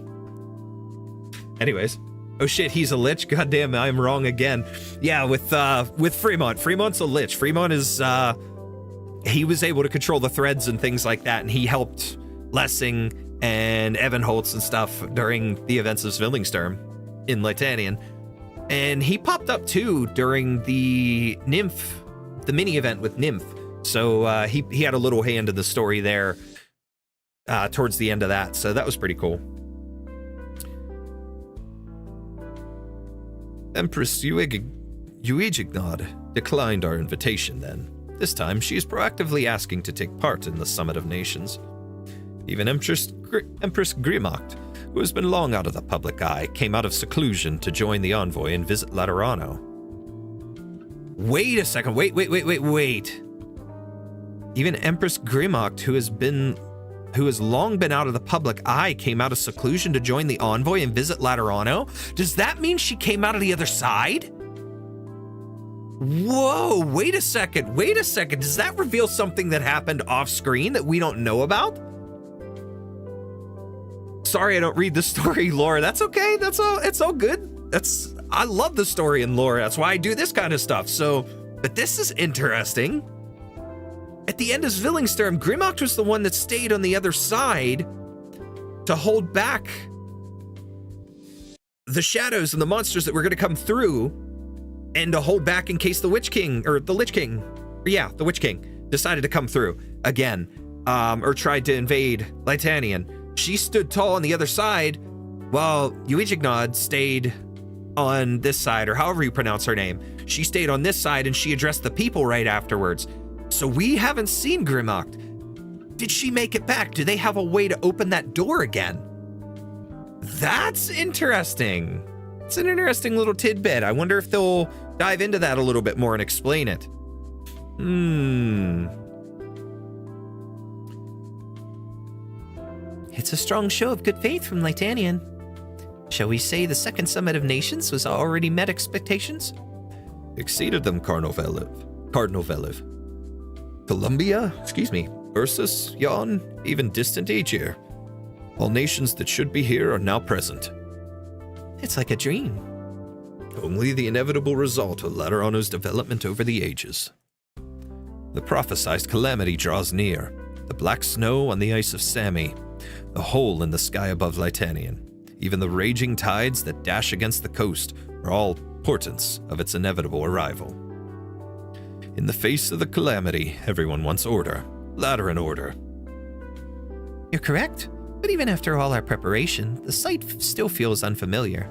Anyways. Oh shit, he's a lich? Goddamn, I'm wrong again. Yeah, with Fremont. Fremont's a lich. Fremont is, he was able to control the threads and things like that, and he helped Lessing and Evan Holtz and stuff during the events of Zwillingssturm in Litanian. And he popped up too during the mini event with Nymph. So he had a little hand in the story there towards the end of that. So that was pretty cool. Empress Uigignod declined our invitation then. This time, she is proactively asking to take part in the Summit of Nations. Even Empress Grimacht, who has been long out of the public eye, came out of seclusion to join the envoy and visit Laterano. Wait a second, wait. Even Empress Grimacht, who has long been out of the public eye, came out of seclusion to join the envoy and visit Laterano? Does that mean she came out of the other side? Whoa, wait a second. Does that reveal something that happened off screen that we don't know about? Sorry, I don't read the story lore. That's okay. It's all good. I love the story and lore. That's why I do this kind of stuff. But this is interesting. At the end of Zwillingssturm, Grimacht was the one that stayed on the other side to hold back the shadows and the monsters that were going to come through, and to hold back in case the Lich King decided to come through again, or tried to invade Lytanian. She stood tall on the other side, while Yuichignod stayed on this side, or however you pronounce her name. She stayed on this side, and she addressed the people right afterwards. So we haven't seen Grimacht. Did she make it back? Do they have a way to open that door again? That's interesting. It's an interesting little tidbit. I wonder if they'll dive into that a little bit more and explain it. It's a strong show of good faith from Lytanian. Shall we say the second Summit of Nations was already met expectations? Exceeded them, Cardinal Veliv. Columbia, Ursus, Yon, even distant Aegir. All nations that should be here are now present. It's like a dream. Only the inevitable result of Laterano's development over the ages. The prophesized calamity draws near. The black snow on the ice of Sami, the hole in the sky above Lytanian, even the raging tides that dash against the coast are all portents of its inevitable arrival. In the face of the calamity, everyone wants order. Lateran order. You're correct, but even after all our preparation, the sight still feels unfamiliar.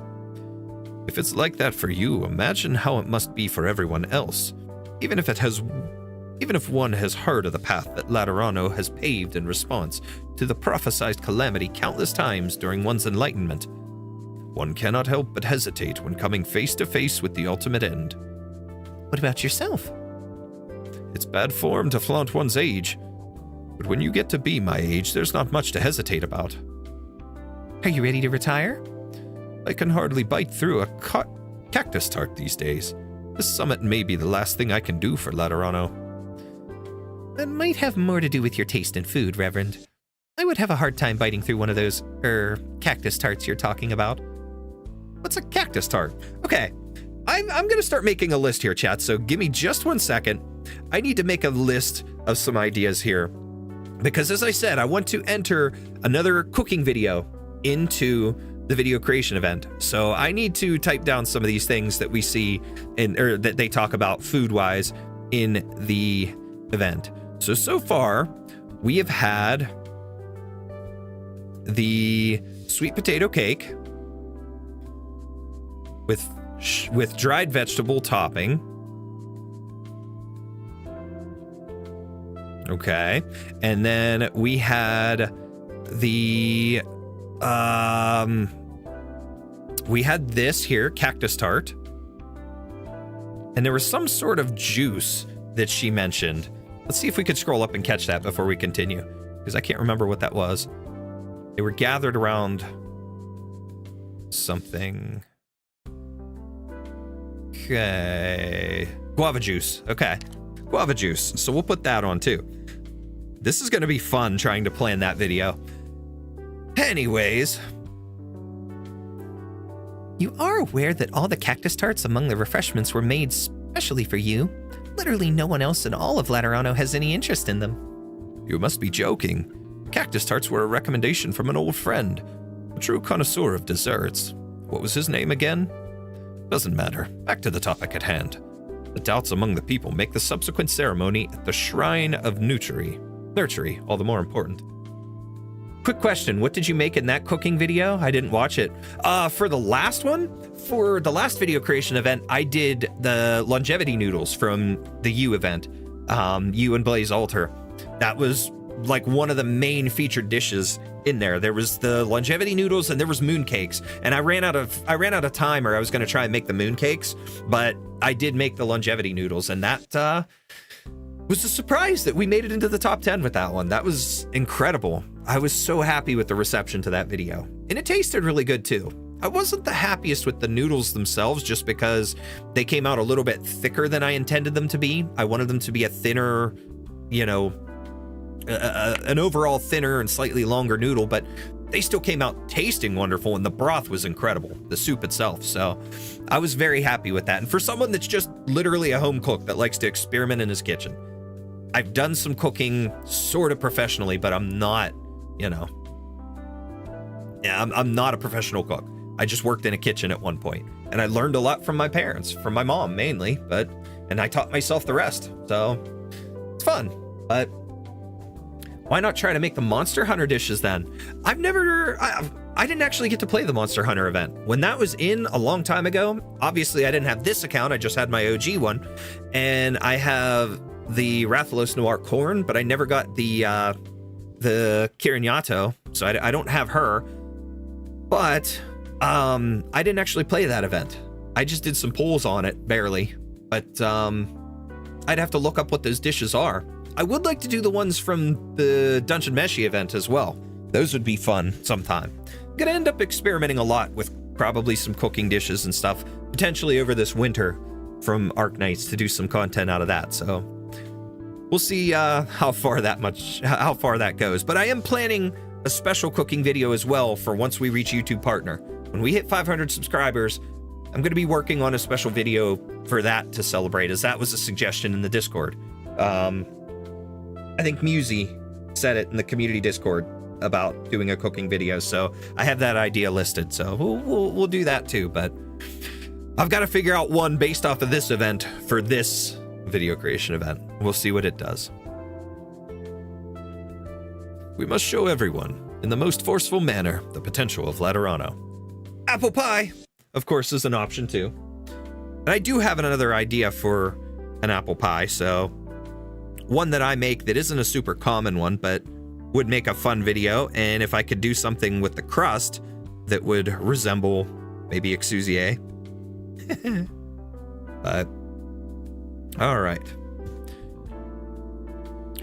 If it's like that for you, imagine how it must be for everyone else, even if one has heard of the path that Laterano has paved in response to the prophesied calamity countless times during one's enlightenment. One cannot help but hesitate when coming face to face with the ultimate end. What about yourself? It's bad form to flaunt one's age, but when you get to be my age, there's not much to hesitate about. Are you ready to retire? I can hardly bite through a cactus tart these days. This summit may be the last thing I can do for Laterano. That might have more to do with your taste in food, Reverend. I would have a hard time biting through one of those, cactus tarts you're talking about. What's a cactus tart? Okay, I'm gonna start making a list here, chat, so give me just 1 second. I need to make a list of some ideas here, because as I said, I want to enter another cooking video into the video creation event. So I need to type down some of these things that we see or that they talk about food-wise in the event. So far, we have had the sweet potato cake with dried vegetable topping. Okay. And then we had the we had this here, cactus tart. And there was some sort of juice that she mentioned. Let's see if we could scroll up and catch that before we continue, because I can't remember what that was. They were gathered around something. Okay. Guava juice. Okay. Guava juice. So we'll put that on too. This is going to be fun trying to plan that video. Anyways. You are aware that all the cactus tarts among the refreshments were made specially for you. Literally no one else in all of Laterano has any interest in them. You must be joking. Cactus tarts were a recommendation from an old friend, a true connoisseur of desserts. What was his name again? Doesn't matter. Back to the topic at hand. The doubts among the people make the subsequent ceremony at the Shrine of Nurtury all the more important. Quick question, what did you make in that cooking video? I didn't watch it. For the last video creation event, I did the longevity noodles from the U event. you and Blaze Alter. That was like one of the main featured dishes in there. There was the longevity noodles and there was mooncakes. And I ran out of time, or I was going to try and make the mooncakes, but I did make the longevity noodles, and that was a surprise that we made it into the top 10 with that one. That was incredible. I was so happy with the reception to that video, and it tasted really good too. I wasn't the happiest with the noodles themselves, just because they came out a little bit thicker than I intended them to be. I wanted them to be a thinner, you know, an overall thinner and slightly longer noodle, but they still came out tasting wonderful, and the broth was incredible, the soup itself. So I was very happy with that. And for someone that's just literally a home cook that likes to experiment in his kitchen, I've done some cooking sort of professionally, but I'm not, you know, I'm not a professional cook. I just worked in a kitchen at one point, and I learned a lot from my parents, from my mom mainly, and I taught myself the rest. So it's fun, but why not try to make the Monster Hunter dishes then? I didn't actually get to play the Monster Hunter event. When that was in a long time ago, obviously I didn't have this account, I just had my OG one, and I have the Rathalos Noir Corn, but I never got the Kirinyato, so I don't have her. But I didn't actually play that event. I just did some polls on it, barely. But I'd have to look up what those dishes are. I would like to do the ones from the Dungeon Meshi event as well. Those would be fun sometime. I'm gonna end up experimenting a lot with probably some cooking dishes and stuff, potentially over this winter from Arknights, to do some content out of that. So we'll see how far that goes. But I am planning a special cooking video as well for once we reach YouTube Partner. When we hit 500 subscribers, I'm going to be working on a special video for that to celebrate, as that was a suggestion in the Discord. I think Musy said it in the community Discord about doing a cooking video, so I have that idea listed. So we'll do that too. But I've got to figure out one based off of this event for this video creation event. We'll see what it does. We must show everyone, in the most forceful manner, the potential of Laterano. Apple pie, of course, is an option too. And I do have another idea for an apple pie, so one that I make that isn't a super common one, but would make a fun video. And if I could do something with the crust that would resemble maybe Exusiai. But all right.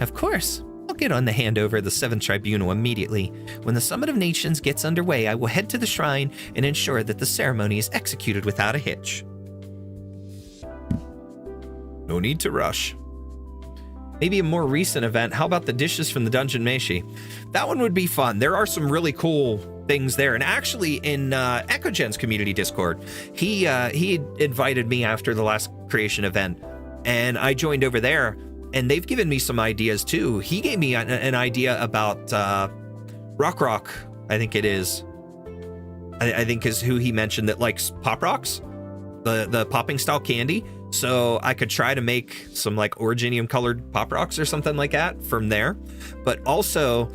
Of course, I'll get on the handover of the 7th Tribunal immediately. When the Summit of Nations gets underway, I will head to the shrine and ensure that the ceremony is executed without a hitch. No need to rush. Maybe a more recent event. How about the dishes from the Dungeon Meshi? That one would be fun. There are some really cool things there. And actually, in EchoGen's community Discord, he invited me after the last creation event, and I joined over there, and they've given me some ideas too. He gave me an idea about Rock, I think it is. I think is who he mentioned that likes Pop Rocks, the popping style candy. So I could try to make some like Originium colored Pop Rocks or something like that from there. But also,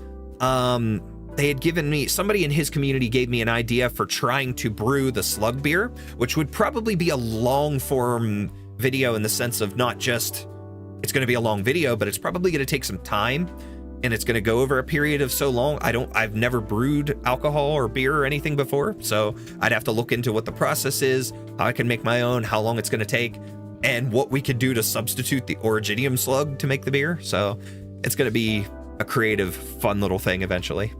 they had given me, somebody in his community gave me an idea for trying to brew the slug beer, which would probably be a long form video in the sense of not just, it's going to be a long video, but it's probably going to take some time, and it's going to go over a period of so long. I've never brewed alcohol or beer or anything before, so I'd have to look into what the process is, how I can make my own, how long it's going to take, and what we could do to substitute the Originium slug to make the beer. So it's going to be a creative, fun little thing eventually.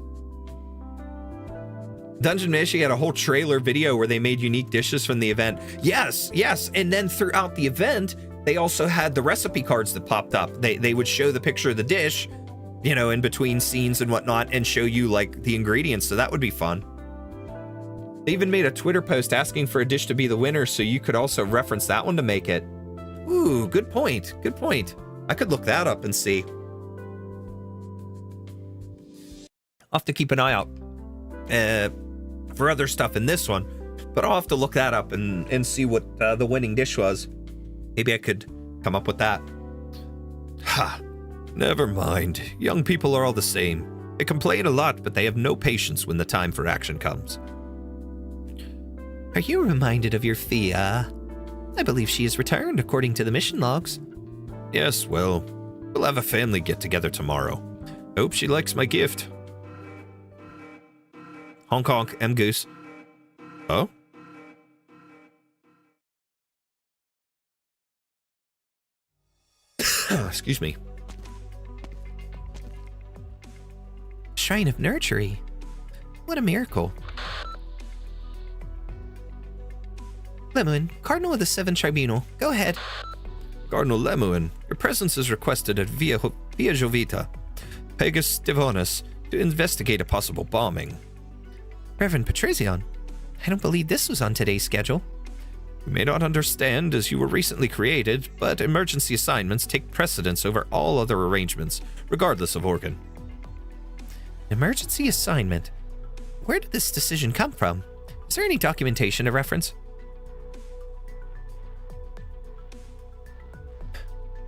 Dungeon Meshi had a whole trailer video where they made unique dishes from the event. Yes. And then throughout the event, they also had the recipe cards that popped up. They would show the picture of the dish, you know, in between scenes and whatnot, and show you like the ingredients. So that would be fun. They even made a Twitter post asking for a dish to be the winner, so you could also reference that one to make it. Ooh, good point. Good point. I could look that up and see. I'll have to keep an eye out for other stuff in this one, but I'll have to look that up and see what the winning dish was. Maybe I could come up with that. Ha! Never mind. Young people are all the same. They complain a lot, but they have no patience when the time for action comes. Are you reminded of your Fia? I believe she is returned according to the mission logs. Yes, well, We'll have a family get-together tomorrow. Hope she likes my gift. Honk honk, Goose. Oh? Excuse me. Shrine of Nurtury. What a miracle. Lemuen, Cardinal of the Seven Tribunal. Go ahead. Cardinal Lemuen, your presence is requested at Via Jovita, Pegas Divonis, to investigate a possible bombing. Reverend Patrizion, I don't believe this was on today's schedule. You may not understand as you were recently created, but emergency assignments take precedence over all other arrangements, regardless of organ. Emergency assignment? Where did this decision come from? Is there any documentation to reference?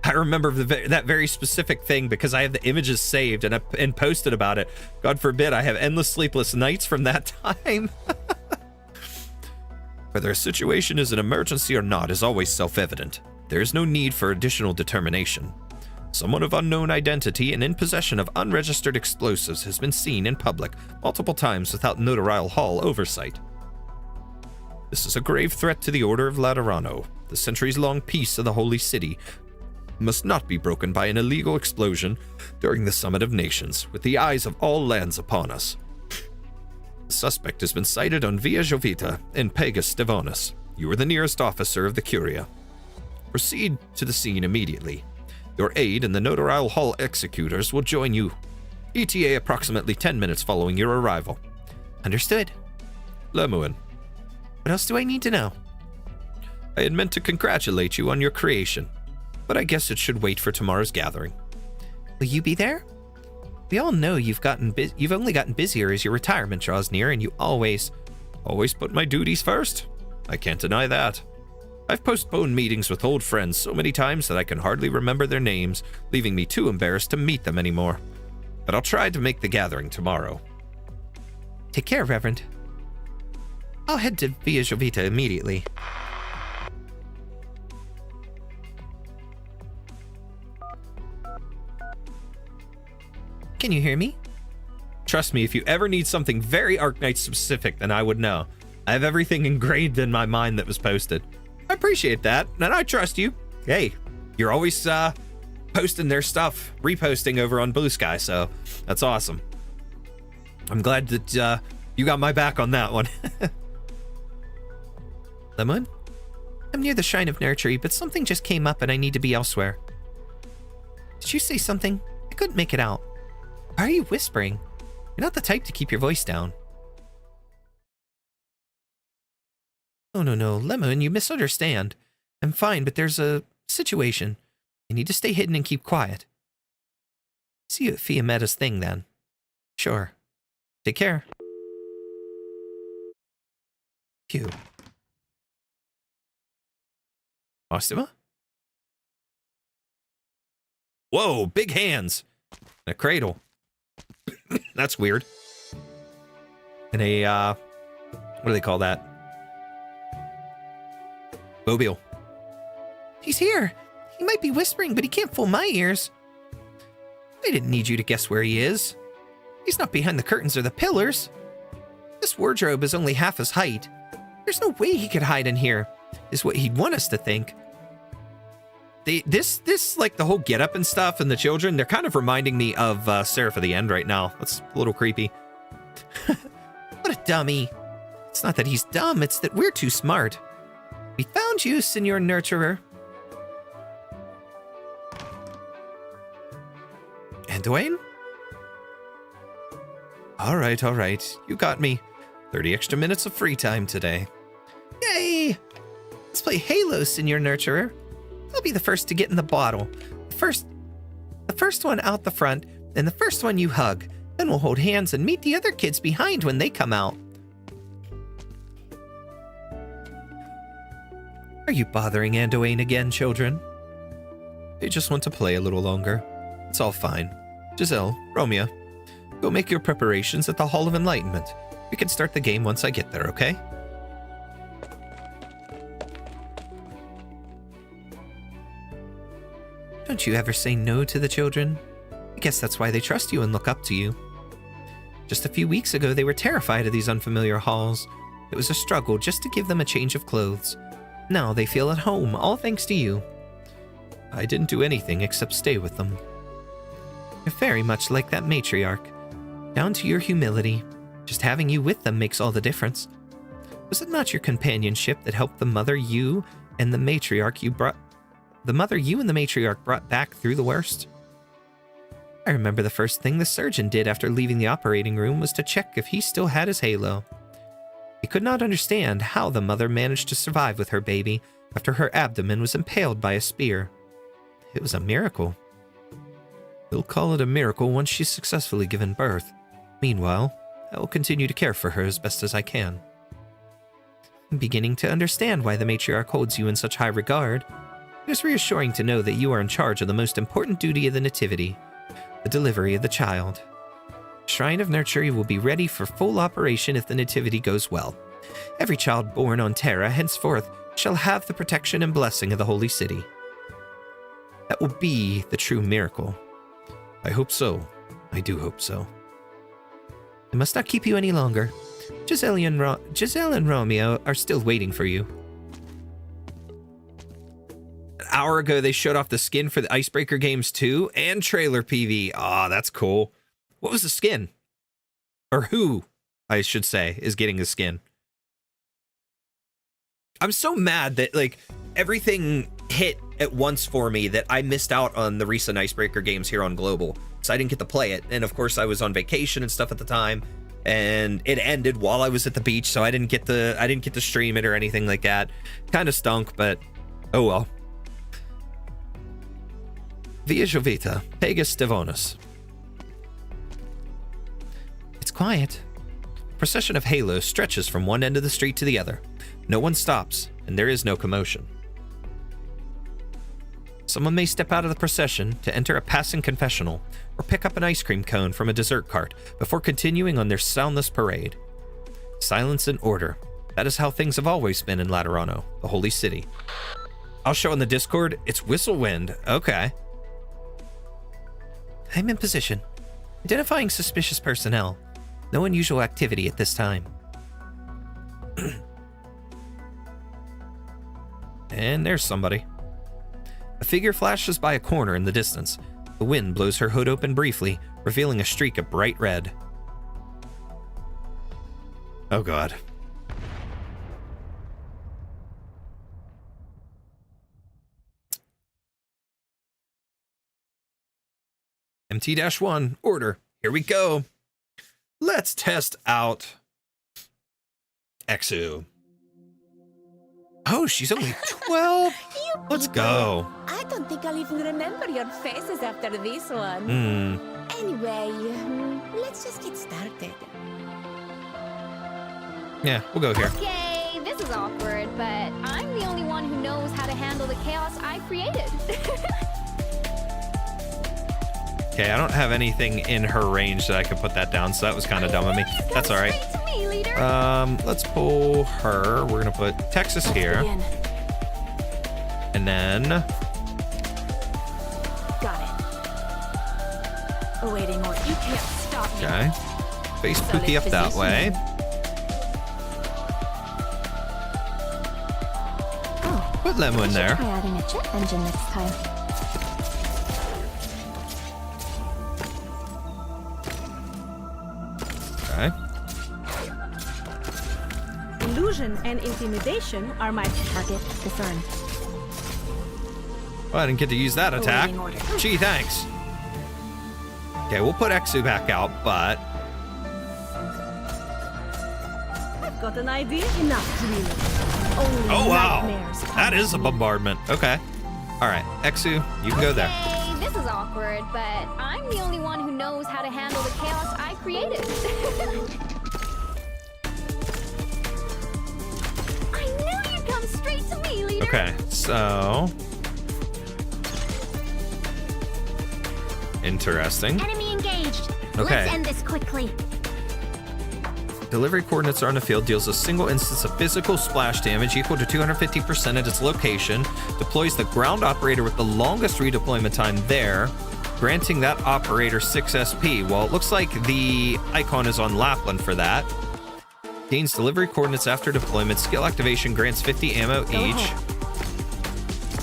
I remember that very specific thing because I have the images saved and posted about it. God forbid I have endless sleepless nights from that time. Whether a situation is an emergency or not is always self-evident. There is no need for additional determination. Someone of unknown identity and in possession of unregistered explosives has been seen in public multiple times without notarial hall oversight. This is a grave threat to the Order of Laterano. The centuries-long peace of the Holy City must not be broken by an illegal explosion during the Summit of Nations, with the eyes of all lands upon us. The suspect has been sighted on Via Jovita in Pegas Divonis. You are the nearest officer of the Curia. Proceed to the scene immediately. Your aide and the notarial hall executors will join you. ETA approximately 10 minutes following your arrival. Understood. Lemuen. What else do I need to know? I had meant to congratulate you on your creation, but I guess it should wait for tomorrow's gathering. Will you be there? We all know you've only gotten busier as your retirement draws near, and you always put my duties first. I can't deny that. I've postponed meetings with old friends so many times that I can hardly remember their names, leaving me too embarrassed to meet them anymore. But I'll try to make the gathering tomorrow. Take care, Reverend. I'll head to Via Jovita immediately. Can you hear me? Trust me, if you ever need something very Arknights specific, then I would know. I have everything engraved in my mind that was posted. I appreciate that, and I trust you. Hey, you're always posting their stuff, reposting over on Blue Sky, so that's awesome. I'm glad that you got my back on that one. Lemuen? I'm near the Shrine of Nurtury, but something just came up and I need to be elsewhere. Did you say something? I couldn't make it out. Why are you whispering? You're not the type to keep your voice down. Oh, no, Lemuen, you misunderstand. I'm fine, but there's a situation. You need to stay hidden and keep quiet. See you at Fiametta's thing, then. Sure. Take care. Phew. Ostima? Whoa, big hands. And a cradle. That's weird. And a, what do they call that? Mobile. He's here. He might be whispering, but he can't fool my ears. I didn't need you to guess where he is. He's not behind the curtains or the pillars. This wardrobe is only half his height. There's no way he could hide in here, is what he'd want us to think. This like the whole getup and stuff and the children, they're kind of reminding me of Seraph of the End right now. That's a little creepy. What a dummy. It's not that he's dumb, it's that we're too smart. We found you, Senor Nurturer. And Dwayne? All right. You got me. 30 extra minutes of free time today. Yay! Let's play Halo, Senor Nurturer. I'll be the first to get in the bottle. The first one out the front, and the first one you hug. Then we'll hold hands and meet the other kids behind when they come out. Are you bothering Anduane again, children? They just want to play a little longer. It's all fine. Giselle, Romeo, go make your preparations at the Hall of Enlightenment. We can start the game once I get there, okay? Don't you ever say no to the children? I guess that's why they trust you and look up to you. Just a few weeks ago, they were terrified of these unfamiliar halls. It was a struggle just to give them a change of clothes. Now they feel at home, all thanks to you. I didn't do anything except stay with them. You're very much like that matriarch. Down to your humility. Just having you with them makes all the difference. Was it not your companionship that helped the mother you and the matriarch brought back through the worst? I remember the first thing the surgeon did after leaving the operating room was to check if he still had his halo. He could not understand how the mother managed to survive with her baby after her abdomen was impaled by a spear. It was a miracle. We'll call it a miracle once she's successfully given birth. Meanwhile, I will continue to care for her as best as I can. I'm beginning to understand why the matriarch holds you in such high regard. It is reassuring to know that you are in charge of the most important duty of the Nativity, the delivery of the child. Shrine of Nurture will be ready for full operation if the Nativity goes well. Every child born on Terra henceforth shall have the protection and blessing of the Holy City. That will be the true miracle. I hope so. I do hope so. I must not keep you any longer. Giselle and Romeo are still waiting for you. An hour ago, they showed off the skin for the Icebreaker Games 2 and trailer PV. Ah, that's cool. What was the skin? Or who, I should say, is getting the skin? I'm so mad that, like, everything hit at once for me that I missed out on the recent Icebreaker Games here on Global. So I didn't get to play it. And of course, I was on vacation and stuff at the time. And it ended while I was at the beach, so I didn't get to stream it or anything like that. Kind of stunk, but oh well. Via Jovita, Pegas Devonis. It's quiet. A procession of halos stretches from one end of the street to the other. No one stops, and there is no commotion. Someone may step out of the procession to enter a passing confessional, or pick up an ice cream cone from a dessert cart before continuing on their soundless parade. Silence and order. That is how things have always been in Laterano, the Holy City. I'll show in the Discord, it's Whistlewind. Okay. I'm in position. Identifying suspicious personnel. No unusual activity at this time. And there's somebody. A figure flashes by a corner in the distance. The wind blows her hood open briefly, revealing a streak of bright red. Oh god. MT-1, order. Here we go. Let's test out Exu. Oh, she's only 12? Let's go. I don't think I'll even remember your faces after this one. Anyway, let's just get started. Yeah, we'll go here. Okay, this is awkward, but I'm the only one who knows how to handle the chaos I created. Okay, I don't have anything in her range that I could put that down, so that was kind of dumb of me. That's all right. Let's pull her. We're gonna put Texas here, and then got it. Awaiting order. You can't stop me. okay, face Pookie up that way. Oh, put Lemuen there. Try adding a jet engine next time. Okay. Illusion and intimidation are my target. Discern. Well, I didn't get to use that attack. Gee, thanks. Okay, we'll put Exu back out, but I've got an idea. Enough dreaming. Only oh wow, nightmares that is a bombardment. Okay. All right, Exu, you can go there. Okay, this is awkward, but I'm the only one who knows how to handle the chaos I created. I knew you'd come straight to me, leader. Okay, so interesting. Enemy engaged. Okay. Let's end this quickly. Delivery coordinates are on the field, deals a single instance of physical splash damage equal to 250% at its location, deploys the ground operator with the longest redeployment time there, granting that operator 6 SP. Well, it looks like the icon is on Lapland for that. Gains delivery coordinates after deployment. Skill activation grants 50 ammo each.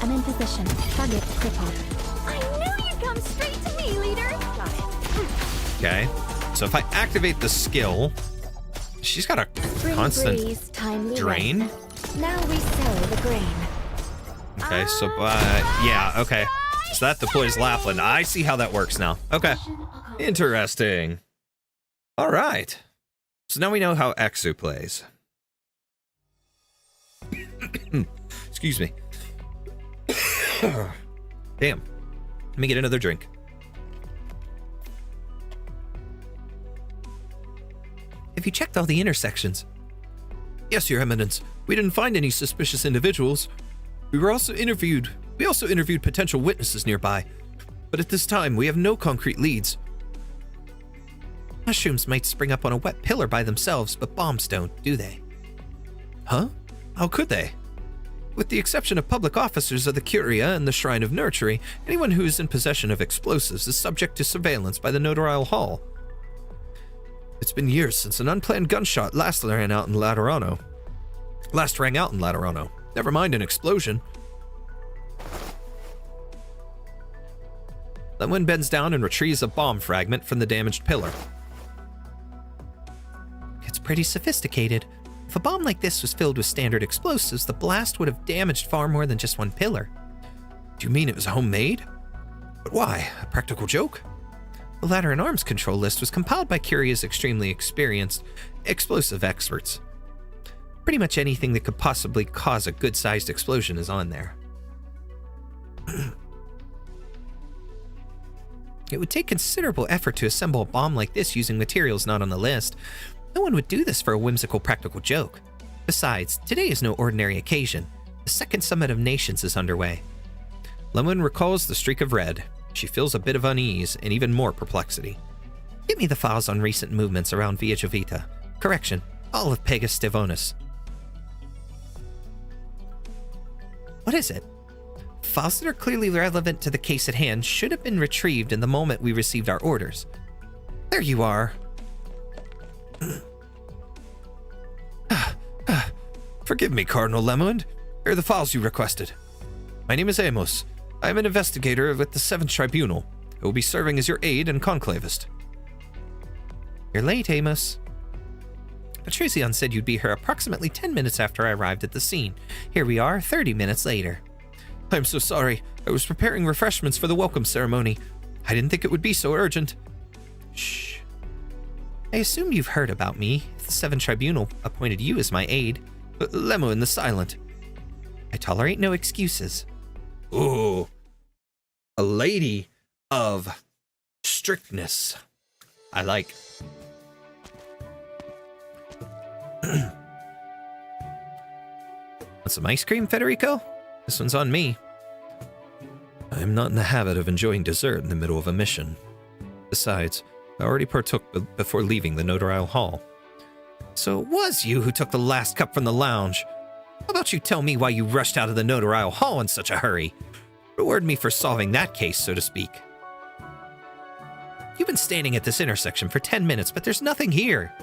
I'm in position. Target crippled. I knew you'd come straight to me, leader. Got it. Okay. So if I activate the skill, she's got a constant drain. Now we sow the grain. Okay, so yeah, okay. So that deploys Lapland. I see how that works now. Okay. Interesting. All right. So now we know how Exu plays. Excuse me. Damn. Let me get another drink. Have you checked all the intersections? Yes, Your Eminence. We didn't find any suspicious individuals. We also interviewed potential witnesses nearby. But at this time, we have no concrete leads. Mushrooms might spring up on a wet pillar by themselves, but bombs don't, do they? Huh? How could they? With the exception of public officers of the Curia and the Shrine of Nurtury, anyone who is in possession of explosives is subject to surveillance by the Notarial Hall. It's been years since an unplanned gunshot last rang out in Laterano. Never mind an explosion. Lemuen bends down and retrieves a bomb fragment from the damaged pillar. It's pretty sophisticated. If a bomb like this was filled with standard explosives, the blast would have damaged far more than just one pillar. Do you mean it was homemade? But why? A practical joke? The Lateran Arms Control list was compiled by Curia's extremely experienced explosive experts. Pretty much anything that could possibly cause a good-sized explosion is on there. It would take considerable effort to assemble a bomb like this using materials not on the list. No one would do this for a whimsical practical joke. Besides, today is no ordinary occasion. The Second Summit of Nations is underway. Lemuen recalls the streak of red. She feels a bit of unease and even more perplexity. Get me the files on recent movements around Via Jovita. Correction, all of Pegasus Stevonus. What is it? Files that are clearly relevant to the case at hand should have been retrieved in the moment we received our orders. There you are. Forgive me, Cardinal Lemuen. Here are the files you requested. My name is Amos. I am an investigator with the 7th Tribunal. I will be serving as your aide and conclavist. You're late, Amos. Patrician said you'd be here approximately 10 minutes after I arrived at the scene. Here we are, 30 minutes later. I'm so sorry. I was preparing refreshments for the welcome ceremony. I didn't think it would be so urgent. Shh. I assume you've heard about me. The 7th Tribunal appointed you as my aide. Lemuen the Silent. I tolerate no excuses. Ooh. A lady of strictness. I like. Want some ice cream, Federico? This one's on me. I'm not in the habit of enjoying dessert in the middle of a mission. Besides, I already partook before leaving the Notarial Hall. So it was you who took the last cup from the lounge. How about you tell me why you rushed out of the Notarial Hall in such a hurry? Reward me for solving that case, so to speak. You've been standing at this intersection for 10 minutes, but there's nothing here.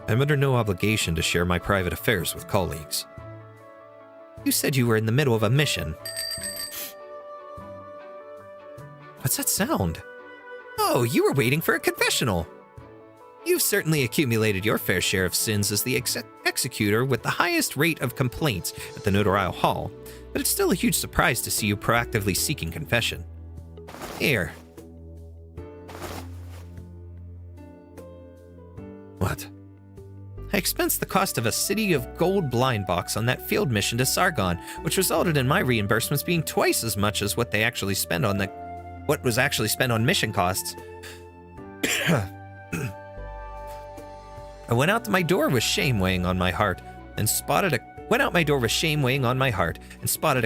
I'm under no obligation to share my private affairs with colleagues. You said you were in the middle of a mission. What's that sound? Oh, you were waiting for a confessional. You've certainly accumulated your fair share of sins as the executor with the highest rate of complaints at the Notarial Hall, but it's still a huge surprise to see you proactively seeking confession. Here. What? I expensed the cost of a City of Gold blind box on that field mission to Sargon, which resulted in my reimbursements being twice as much as what was actually spent on mission costs. I went out my door with shame weighing on my heart and spotted a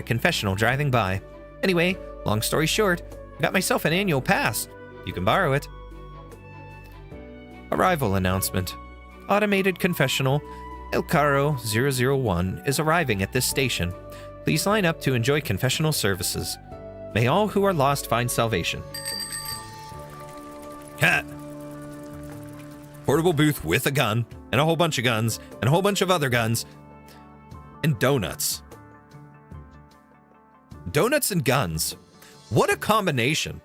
confessional driving by. Anyway, long story short, I got myself an annual pass. You can borrow it. Arrival announcement. automated confessional El Caro 001 is arriving at this station. Please line up to enjoy confessional services. May all who are lost find salvation. Ha! Portable booth with a gun, and a whole bunch of guns, and a whole bunch of other guns, and donuts. Donuts and guns. What a combination.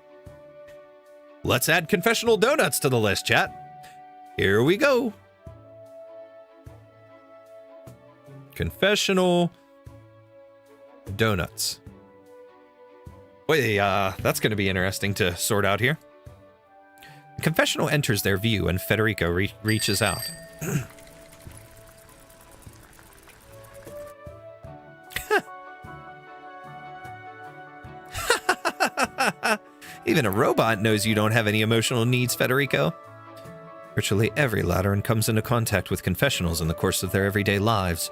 Let's add confessional donuts to the list, chat. Here we go. Confessional donuts. Wait, that's going to be interesting to sort out here. The confessional enters their view and Federico reaches out. Even a robot knows you don't have any emotional needs, Federico. Virtually every Lateran comes into contact with confessionals in the course of their everyday lives.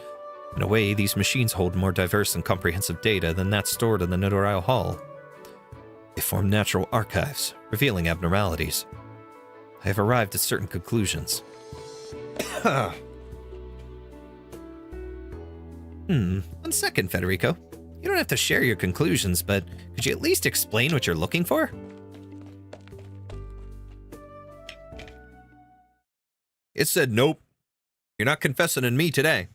In a way, these machines hold more diverse and comprehensive data than that stored in the notarial hall. They form natural archives, revealing abnormalities. I have arrived at certain conclusions. 1 second, Federico. You don't have to share your conclusions, but could you at least explain what you're looking for? It said, nope. You're not confessing in me today.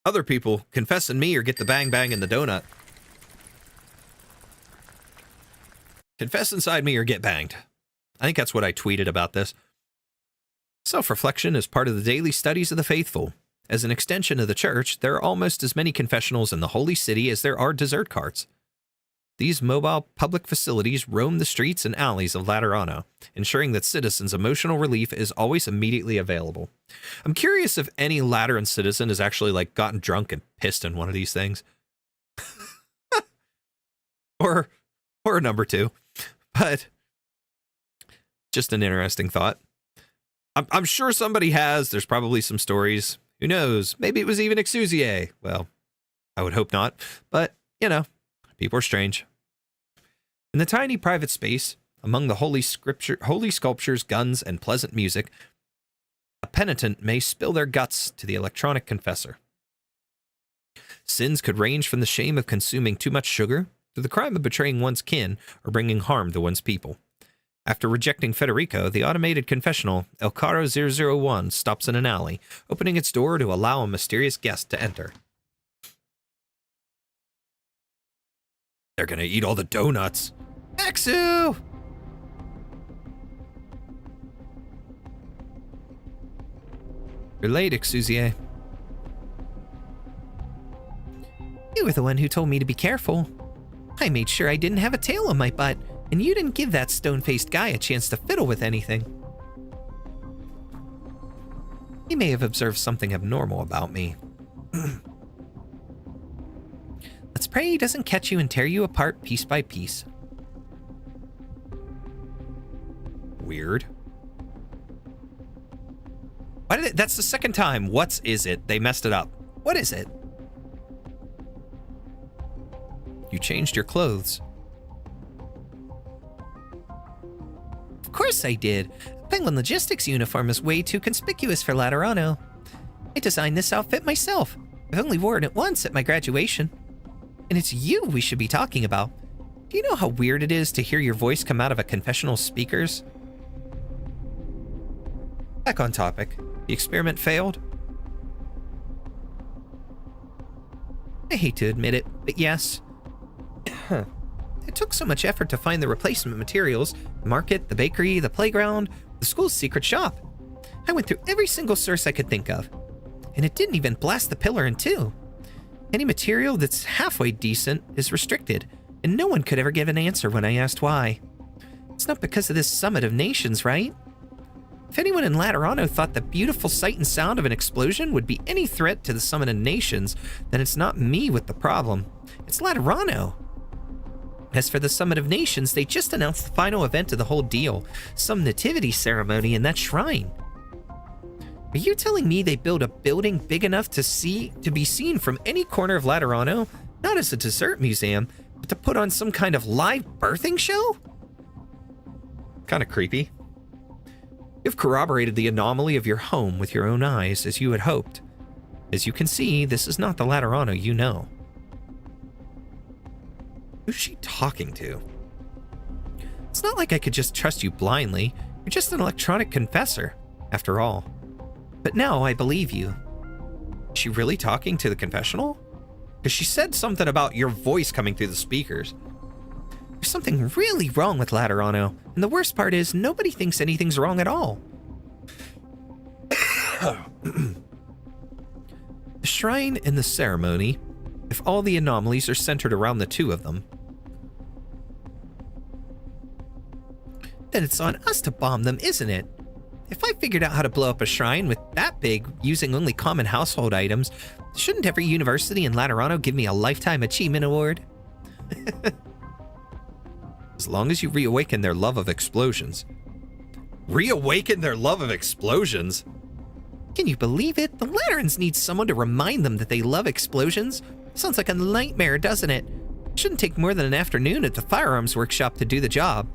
Other people confess in me or get the bang bang in the donut. Confess inside me or get banged. I think that's what I tweeted about this. Self-reflection is part of the daily studies of the faithful. As an extension of the church, there are almost as many confessionals in the holy city as there are dessert carts. These mobile public facilities roam the streets and alleys of Laterano, ensuring that citizens' emotional relief is always immediately available. I'm curious if any Lateran citizen has actually gotten drunk and pissed in one of these things. or number 2. But just an interesting thought. I'm sure somebody has. There's probably some stories. Who knows? Maybe it was even Exusiai. Well, I would hope not. But, people are strange. In the tiny private space, among the holy sculptures, guns, and pleasant music, a penitent may spill their guts to the electronic confessor. Sins could range from the shame of consuming too much sugar to the crime of betraying one's kin or bringing harm to one's people. After rejecting Federico, the automated confessional El Caro 001 stops in an alley, opening its door to allow a mysterious guest to enter. They're gonna eat all the donuts. Exu! You're late, Exusiai. You were the one who told me to be careful. I made sure I didn't have a tail on my butt, and you didn't give that stone-faced guy a chance to fiddle with anything. He may have observed something abnormal about me. Let's pray he doesn't catch you and tear you apart piece by piece. Weird. Why did that's the second time. What is it? They messed it up. What is it? You changed your clothes. Of course I did. Penguin Logistics uniform is way too conspicuous for Laterano. I designed this outfit myself. I've only worn it once at my graduation. And it's you we should be talking about. Do you know how weird it is to hear your voice come out of a confessional speakers? Back on topic. The experiment failed? I hate to admit it, but yes. It took so much effort to find the replacement materials, the market, the bakery, the playground, the school's secret shop. I went through every single source I could think of. And it didn't even blast the pillar in two. Any material that's halfway decent is restricted, and no one could ever give an answer when I asked why. It's not because of this Summit of Nations, right? If anyone in Laterano thought the beautiful sight and sound of an explosion would be any threat to the Summit of Nations, then it's not me with the problem. It's Laterano. As for the Summit of Nations, they just announced the final event of the whole deal, some nativity ceremony in that shrine. Are you telling me they built a building big enough to be seen from any corner of Laterano, not as a dessert museum, but to put on some kind of live birthing show? Kind of creepy. You've corroborated the anomaly of your home with your own eyes, as you had hoped. As you can see, this is not the Laterano you know. Who's she talking to? It's not like I could just trust you blindly. You're just an electronic confessor, after all. But now I believe you. Is she really talking to the confessional? Because she said something about your voice coming through the speakers. There's something really wrong with Laterano, and the worst part is nobody thinks anything's wrong at all. The shrine and the ceremony, if all the anomalies are centered around the two of them, then it's on us to bomb them, isn't it? If I figured out how to blow up a shrine with that big using only common household items, shouldn't every university in Laterano give me a Lifetime Achievement Award? As long as you reawaken their love of explosions. Reawaken their love of explosions? Can you believe it? The Laterans need someone to remind them that they love explosions. Sounds like a nightmare, doesn't it? Shouldn't take more than an afternoon at the firearms workshop to do the job.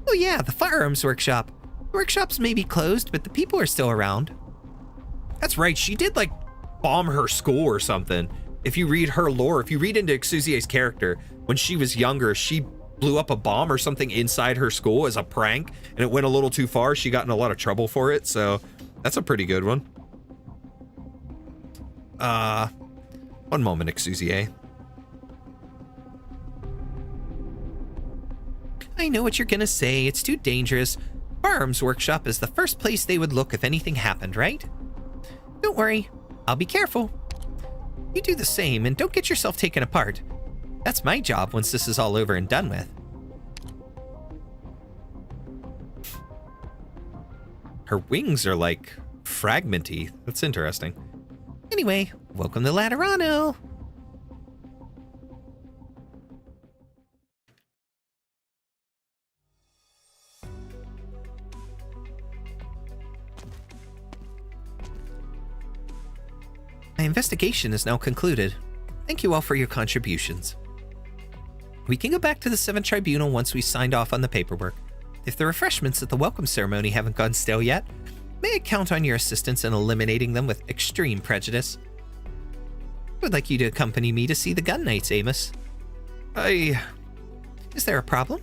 Oh yeah, the firearms workshop. The workshops may be closed, but the people are still around. That's right, she did like bomb her school or something. If you read her lore, if you read into Exusiai's character, when she was younger, she blew up a bomb or something inside her school as a prank, and it went a little too far. She got in a lot of trouble for it, so that's a pretty good one. One moment, Exusiai. I know what you're gonna say. It's too dangerous. Firearms workshop is the first place they would look if anything happened, right? Don't worry. I'll be careful. You do the same and don't get yourself taken apart. That's my job once this is all over and done with. Her wings are like fragmenty. That's interesting. Anyway, welcome to Laterano. My investigation is now concluded. Thank you all for your contributions. We can go back to the 7th Tribunal once we signed off on the paperwork. If the refreshments at the welcome ceremony haven't gone stale yet, may I count on your assistance in eliminating them with extreme prejudice? I would like you to accompany me to see the Gun Knights, Amos. Is there a problem?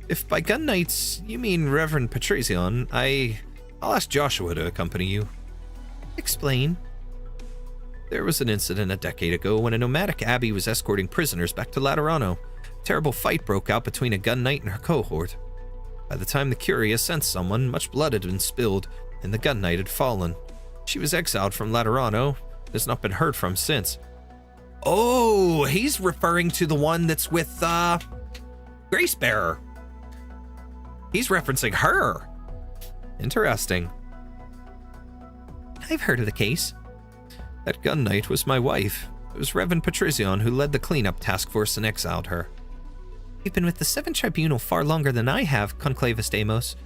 If by Gun Knights you mean Reverend Patricion, I'll ask Joshua to accompany you. Explain. There was an incident a decade ago when a nomadic abbey was escorting prisoners back to Laterano. A terrible fight broke out between a gun knight and her cohort. By the time the Curia sent someone, much blood had been spilled, and the gun knight had fallen. She was exiled from Laterano, has not been heard from since. Oh, he's referring to the one that's with, Gracebearer. He's referencing her. Interesting. I've heard of the case. That gun knight was my wife. It was Reverend Patricion who led the cleanup task force and exiled her. You've been with the 7th Tribunal far longer than I have, Conclavus Amos.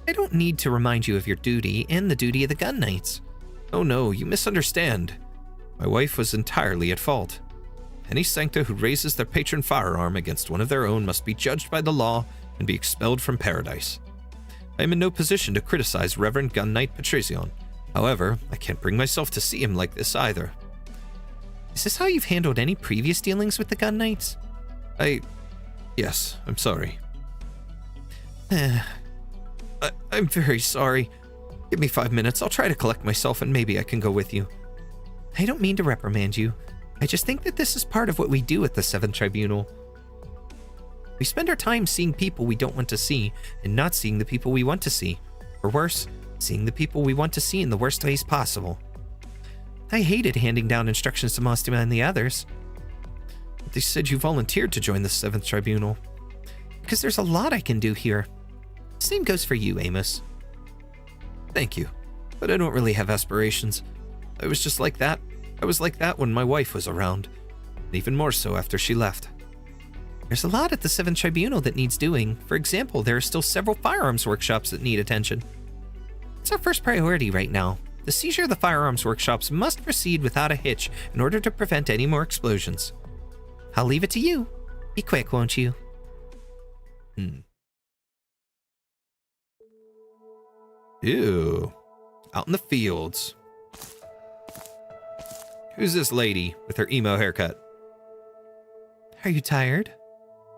I don't need to remind you of your duty and the duty of the gun knights. Oh no, you misunderstand. My wife was entirely at fault. Any Sankta who raises their patron firearm against one of their own must be judged by the law and be expelled from paradise. I am in no position to criticize Reverend Gun Knight Patricion. However, I can't bring myself to see him like this either. Is this how you've handled any previous dealings with the Gun Knights? Yes, I'm sorry. I'm very sorry. Give me 5 minutes, I'll try to collect myself and maybe I can go with you. I don't mean to reprimand you. I just think that this is part of what we do at the 7th Tribunal. We spend our time seeing people we don't want to see and not seeing the people we want to see. Or worse, seeing the people we want to see in the worst ways possible. I hated handing down instructions to Mostima and the others. But they said you volunteered to join the 7th Tribunal. Because there's a lot I can do here. Same goes for you, Amos. Thank you, but I don't really have aspirations. I was just like that. I was like that when my wife was around, and even more so after she left. There's a lot at the 7th Tribunal that needs doing. For example, there are still several firearms workshops that need attention. It's our first priority right now. The seizure of the firearms workshops must proceed without a hitch in order to prevent any more explosions. I'll leave it to you. Be quick, won't you? Ew. Out in the fields. Who's this lady with her emo haircut? Are you tired?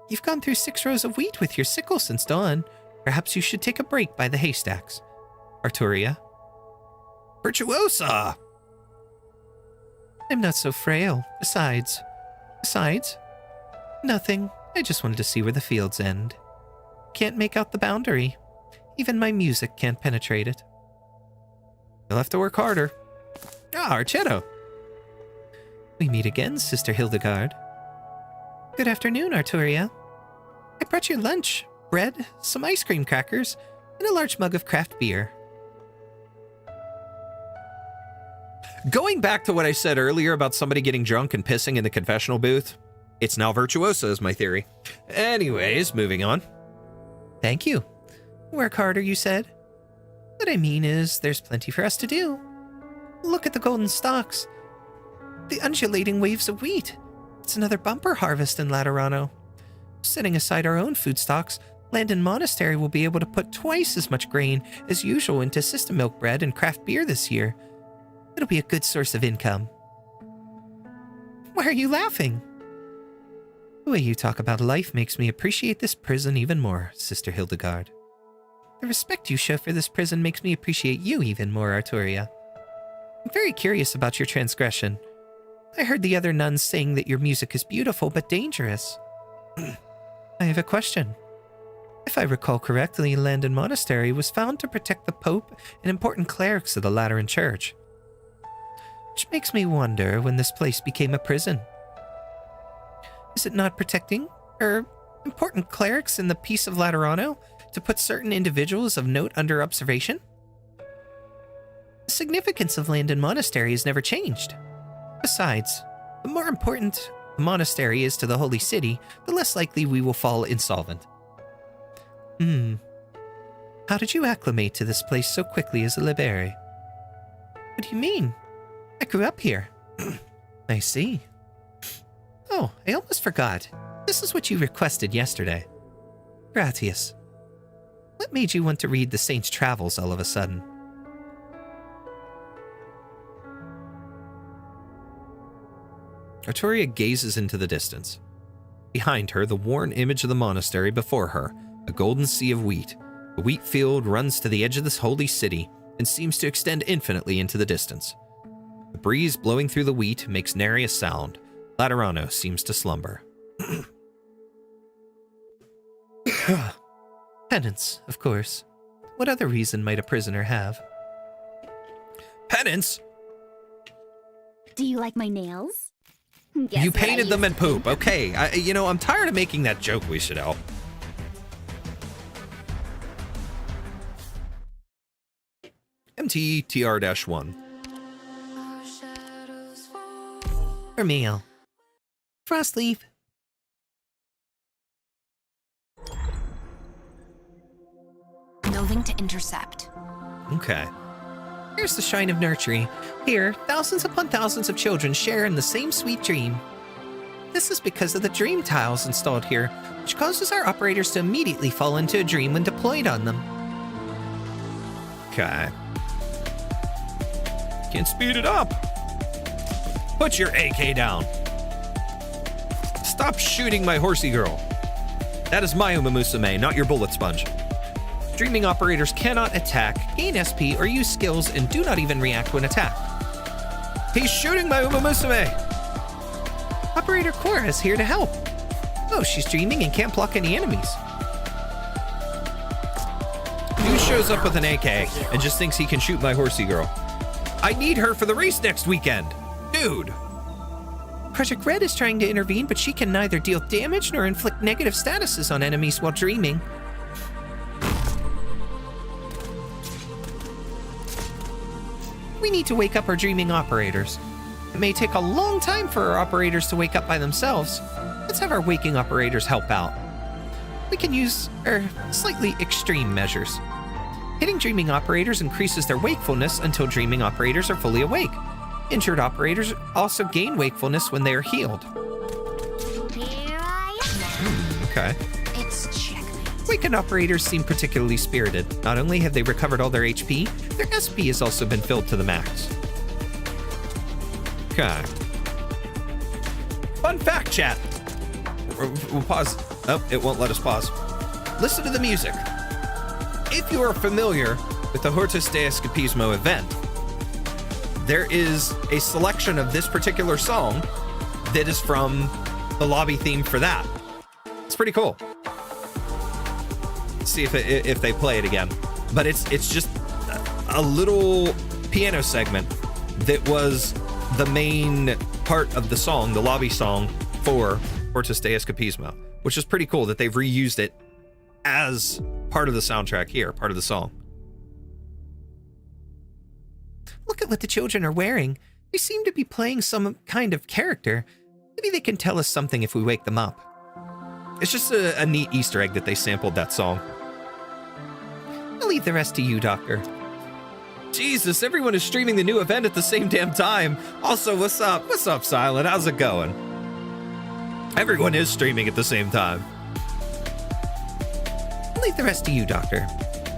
You've gone through 6 rows of wheat with your sickle since dawn. Perhaps you should take a break by the haystacks. Arturia. Virtuosa! I'm not so frail. Besides, nothing. I just wanted to see where the fields end. Can't make out the boundary. Even my music can't penetrate it. You'll have to work harder. Ah, Archetto. We meet again, Sister Hildegard. Good afternoon, Arturia. I brought you lunch, bread, some ice cream crackers, and a large mug of craft beer. Going back to what I said earlier about somebody getting drunk and pissing in the confessional booth, it's now Virtuosa is my theory. Anyways, moving on. Thank you. Work harder, you said. What I mean is, there's plenty for us to do. Look at the golden stalks. The undulating waves of wheat. It's another bumper harvest in Laterano. Setting aside our own food stocks, Landon Monastery will be able to put twice as much grain as usual into system milk bread and craft beer this year. It'll be a good source of income. Why are you laughing? The way you talk about life makes me appreciate this prison even more, Sister Hildegard. The respect you show for this prison makes me appreciate you even more, Arturia. I'm very curious about your transgression. I heard the other nuns saying that your music is beautiful but dangerous. I have a question. If I recall correctly, Landon Monastery was found to protect the Pope and important clerics of the Lateran Church. Which makes me wonder when this place became a prison. Is it not protecting, important clerics in the peace of Laterano to put certain individuals of note under observation? The significance of Landon Monastery has never changed. Besides, the more important the monastery is to the Holy City, the less likely we will fall insolvent. How did you acclimate to this place so quickly as a libere? What do you mean? I grew up here. I see. Oh, I almost forgot. This is what you requested yesterday. Gratias. What made you want to read the Saint's Travels all of a sudden? Arturia gazes into the distance. Behind her, the worn image of the monastery. Before her, a golden sea of wheat. The wheat field runs to the edge of this holy city and seems to extend infinitely into the distance. The breeze blowing through the wheat makes nary a sound. Laterano seems to slumber. Penance, of course. What other reason might a prisoner have? Penance? Do you like my nails? Guess You what I painted them used in poop. Okay, I'm tired of making that joke, we should help. MTTR-1. Emil. Frostleaf. Moving to intercept. Okay. Here's the Shrine of Nurturing. Here, thousands upon thousands of children share in the same sweet dream. This is because of the dream tiles installed here, which causes our operators to immediately fall into a dream when deployed on them. Okay. Can speed it up. Put your AK down. Stop shooting my horsey girl. That is my Uma Musume, not your bullet sponge. Dreaming operators cannot attack, gain SP, or use skills, and do not even react when attacked. He's shooting my Uma Musume! Operator Cora is here to help. Oh, she's dreaming and can't block any enemies. Dude shows up with an AK and just thinks he can shoot my horsey girl. I need her for the race next weekend. Dude. Project Red is trying to intervene, but she can neither deal damage nor inflict negative statuses on enemies while dreaming. We need to wake up our dreaming operators. It may take a long time for our operators to wake up by themselves. Let's have our waking operators help out. We can use, slightly extreme measures. Hitting dreaming operators increases their wakefulness until dreaming operators are fully awake. Injured operators also gain wakefulness when they are healed. Here I am. Okay. It's checkmate. Weekend operators seem particularly spirited. Not only have they recovered all their HP, their SP has also been filled to the max. Okay. Fun fact, chat. We'll pause. Oh, it won't let us pause. Listen to the music. If you are familiar with the Hortus de Escapismo event, there is a selection of this particular song that is from the lobby theme for that. It's pretty cool. Let's see if they play it again. But it's just a little piano segment that was the main part of the song, the lobby song for Hortus de Escapismo, which is pretty cool that they've reused it as part of the soundtrack here, part of the song. Look at what the children are wearing. They seem to be playing some kind of character. Maybe they can tell us something if we wake them up. It's just a neat Easter egg that they sampled that song. I'll leave the rest to you, Doctor. Jesus, everyone is streaming the new event at the same damn time. Also, what's up? What's up, Silent? How's it going? Everyone is streaming at the same time. I'll leave the rest to you, Doctor.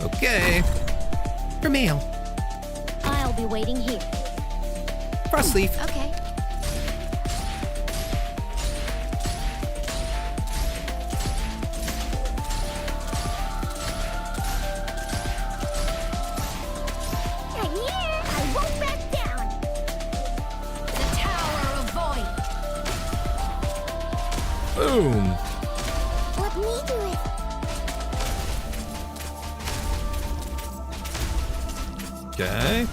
Okay. For mail. I'll be waiting here. Frostleaf. Okay. And yeah, I won't back down. The Tower of Void. Boom. Let me do it. Okay.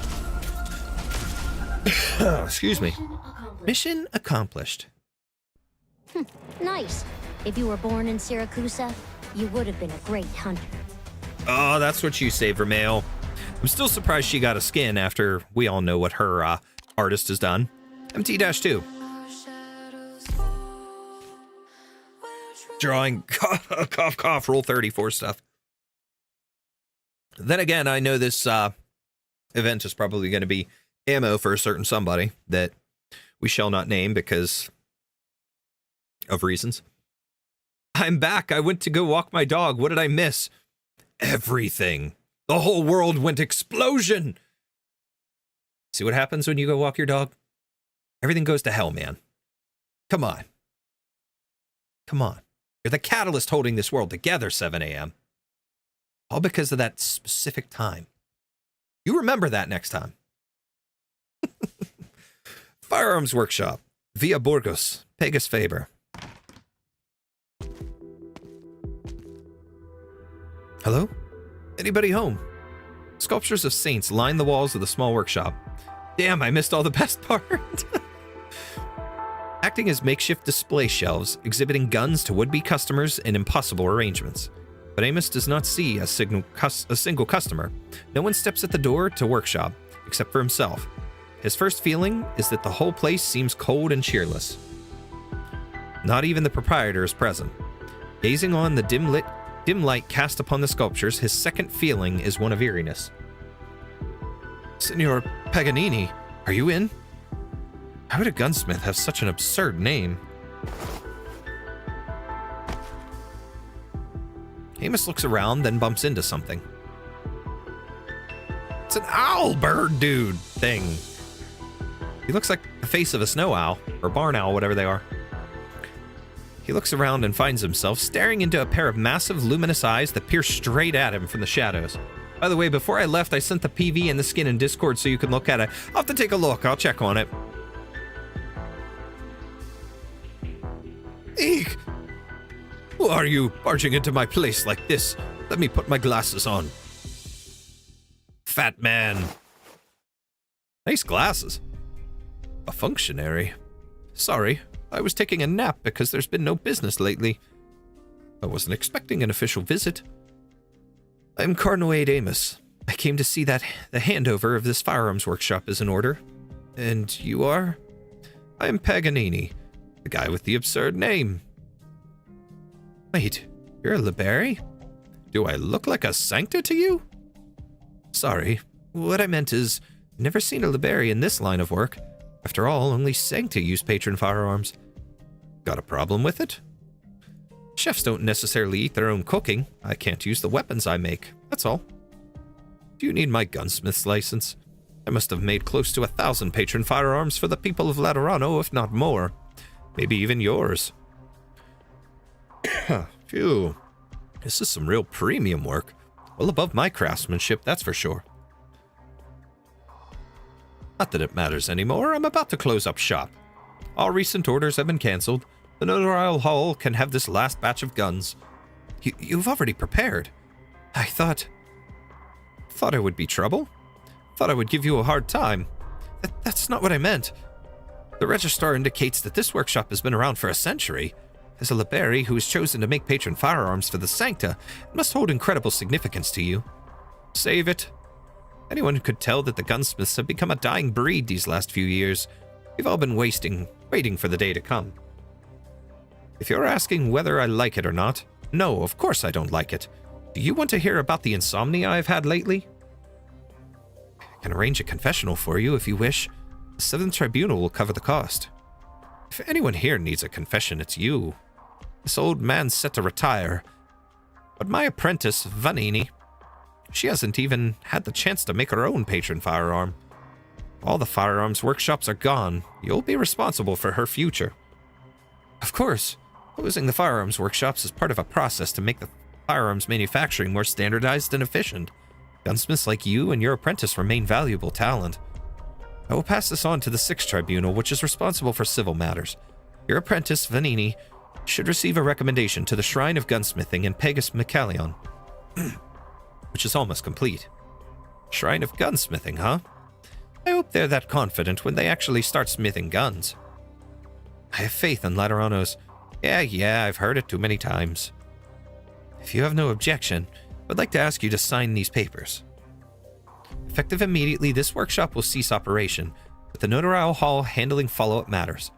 Excuse me. Mission accomplished. Nice. If you were born in Siracusa, you would have been a great hunter. Oh, that's what you say, Vermeil. I'm still surprised she got a skin after we all know what her artist has done. MT-2. Drawing, cough, cough, roll 34 stuff. Then again, I know this event is probably going to be ammo for a certain somebody that we shall not name because of reasons. I'm back. I went to go walk my dog. What did I miss? Everything. The whole world went explosion. See what happens when you go walk your dog? Everything goes to hell, man. Come on. Come on. You're the catalyst holding this world together, 7 a.m. All because of that specific time. You remember that next time. Firearms Workshop. Via Burgos. Pegas Faber. Hello? Anybody home? Sculptures of saints line the walls of the small workshop. Damn, I missed all the best part. Acting as makeshift display shelves, exhibiting guns to would-be customers in impossible arrangements. But Amos does not see a single customer. No one steps at the door to workshop, except for himself. His first feeling is that the whole place seems cold and cheerless. Not even the proprietor is present. Gazing on the dim light cast upon the sculptures, his second feeling is one of eeriness. Signor Paganini, are you in? How would a gunsmith have such an absurd name? Amos looks around, then bumps into something. It's an owl bird dude thing. He looks like the face of a snow owl, or barn owl, whatever they are. He looks around and finds himself staring into a pair of massive luminous eyes that peer straight at him from the shadows. By the way, before I left, I sent the PV and the skin in Discord so you can look at it. I'll have to take a look. I'll check on it. Eek! Who are you barging into my place like this? Let me put my glasses on. Fat man. Nice glasses. A functionary. Sorry, I was taking a nap because there's been no business lately. I wasn't expecting an official visit. I'm Carnoade Amos. I came to see that the handover of this firearms workshop is in order. And you are? I am Paganini, the guy with the absurd name. Wait, you're a Liberi? Do I look like a Sankta to you? Sorry, what I meant is, I've never seen a Liberi in this line of work. After all, only Sankta use patron firearms. Got a problem with it? Chefs don't necessarily eat their own cooking. I can't use the weapons I make, that's all. Do you need my gunsmith's license? I must have made close to 1,000 patron firearms for the people of Laterano, if not more. Maybe even yours. Phew. This is some real premium work. Well above my craftsmanship, that's for sure. Not that it matters anymore. I'm about to close up shop. All recent orders have been cancelled. The notarial hall can have this last batch of guns. You've already prepared. I thought it would be trouble. Thought I would give you a hard time. That's not what I meant. The registrar indicates that this workshop has been around for a century. As a Liberi who has chosen to make patron firearms for the Sankta, it must hold incredible significance to you. Save it. Anyone could tell that the gunsmiths have become a dying breed these last few years. We've all been waiting for the day to come. If you're asking whether I like it or not, no, of course I don't like it. Do you want to hear about the insomnia I've had lately? I can arrange a confessional for you if you wish. The 7th Tribunal will cover the cost. If anyone here needs a confession, it's you. This old man's set to retire. But my apprentice, Vanini, she hasn't even had the chance to make her own patron firearm. All the firearms workshops are gone. You'll be responsible for her future. Of course, closing the firearms workshops is part of a process to make the firearms manufacturing more standardized and efficient. Gunsmiths like you and your apprentice remain valuable talent. I will pass this on to the 6th Tribunal, which is responsible for civil matters. Your apprentice, Vanini, should receive a recommendation to the Shrine of Gunsmithing in Pegas Micalion, which is almost complete. Shrine of Gunsmithing, huh? I hope they're that confident when they actually start smithing guns. I have faith in Laterano's. Yeah, I've heard it too many times. If you have no objection, I'd like to ask you to sign these papers. Effective immediately, this workshop will cease operation, with the notarial hall handling follow-up matters.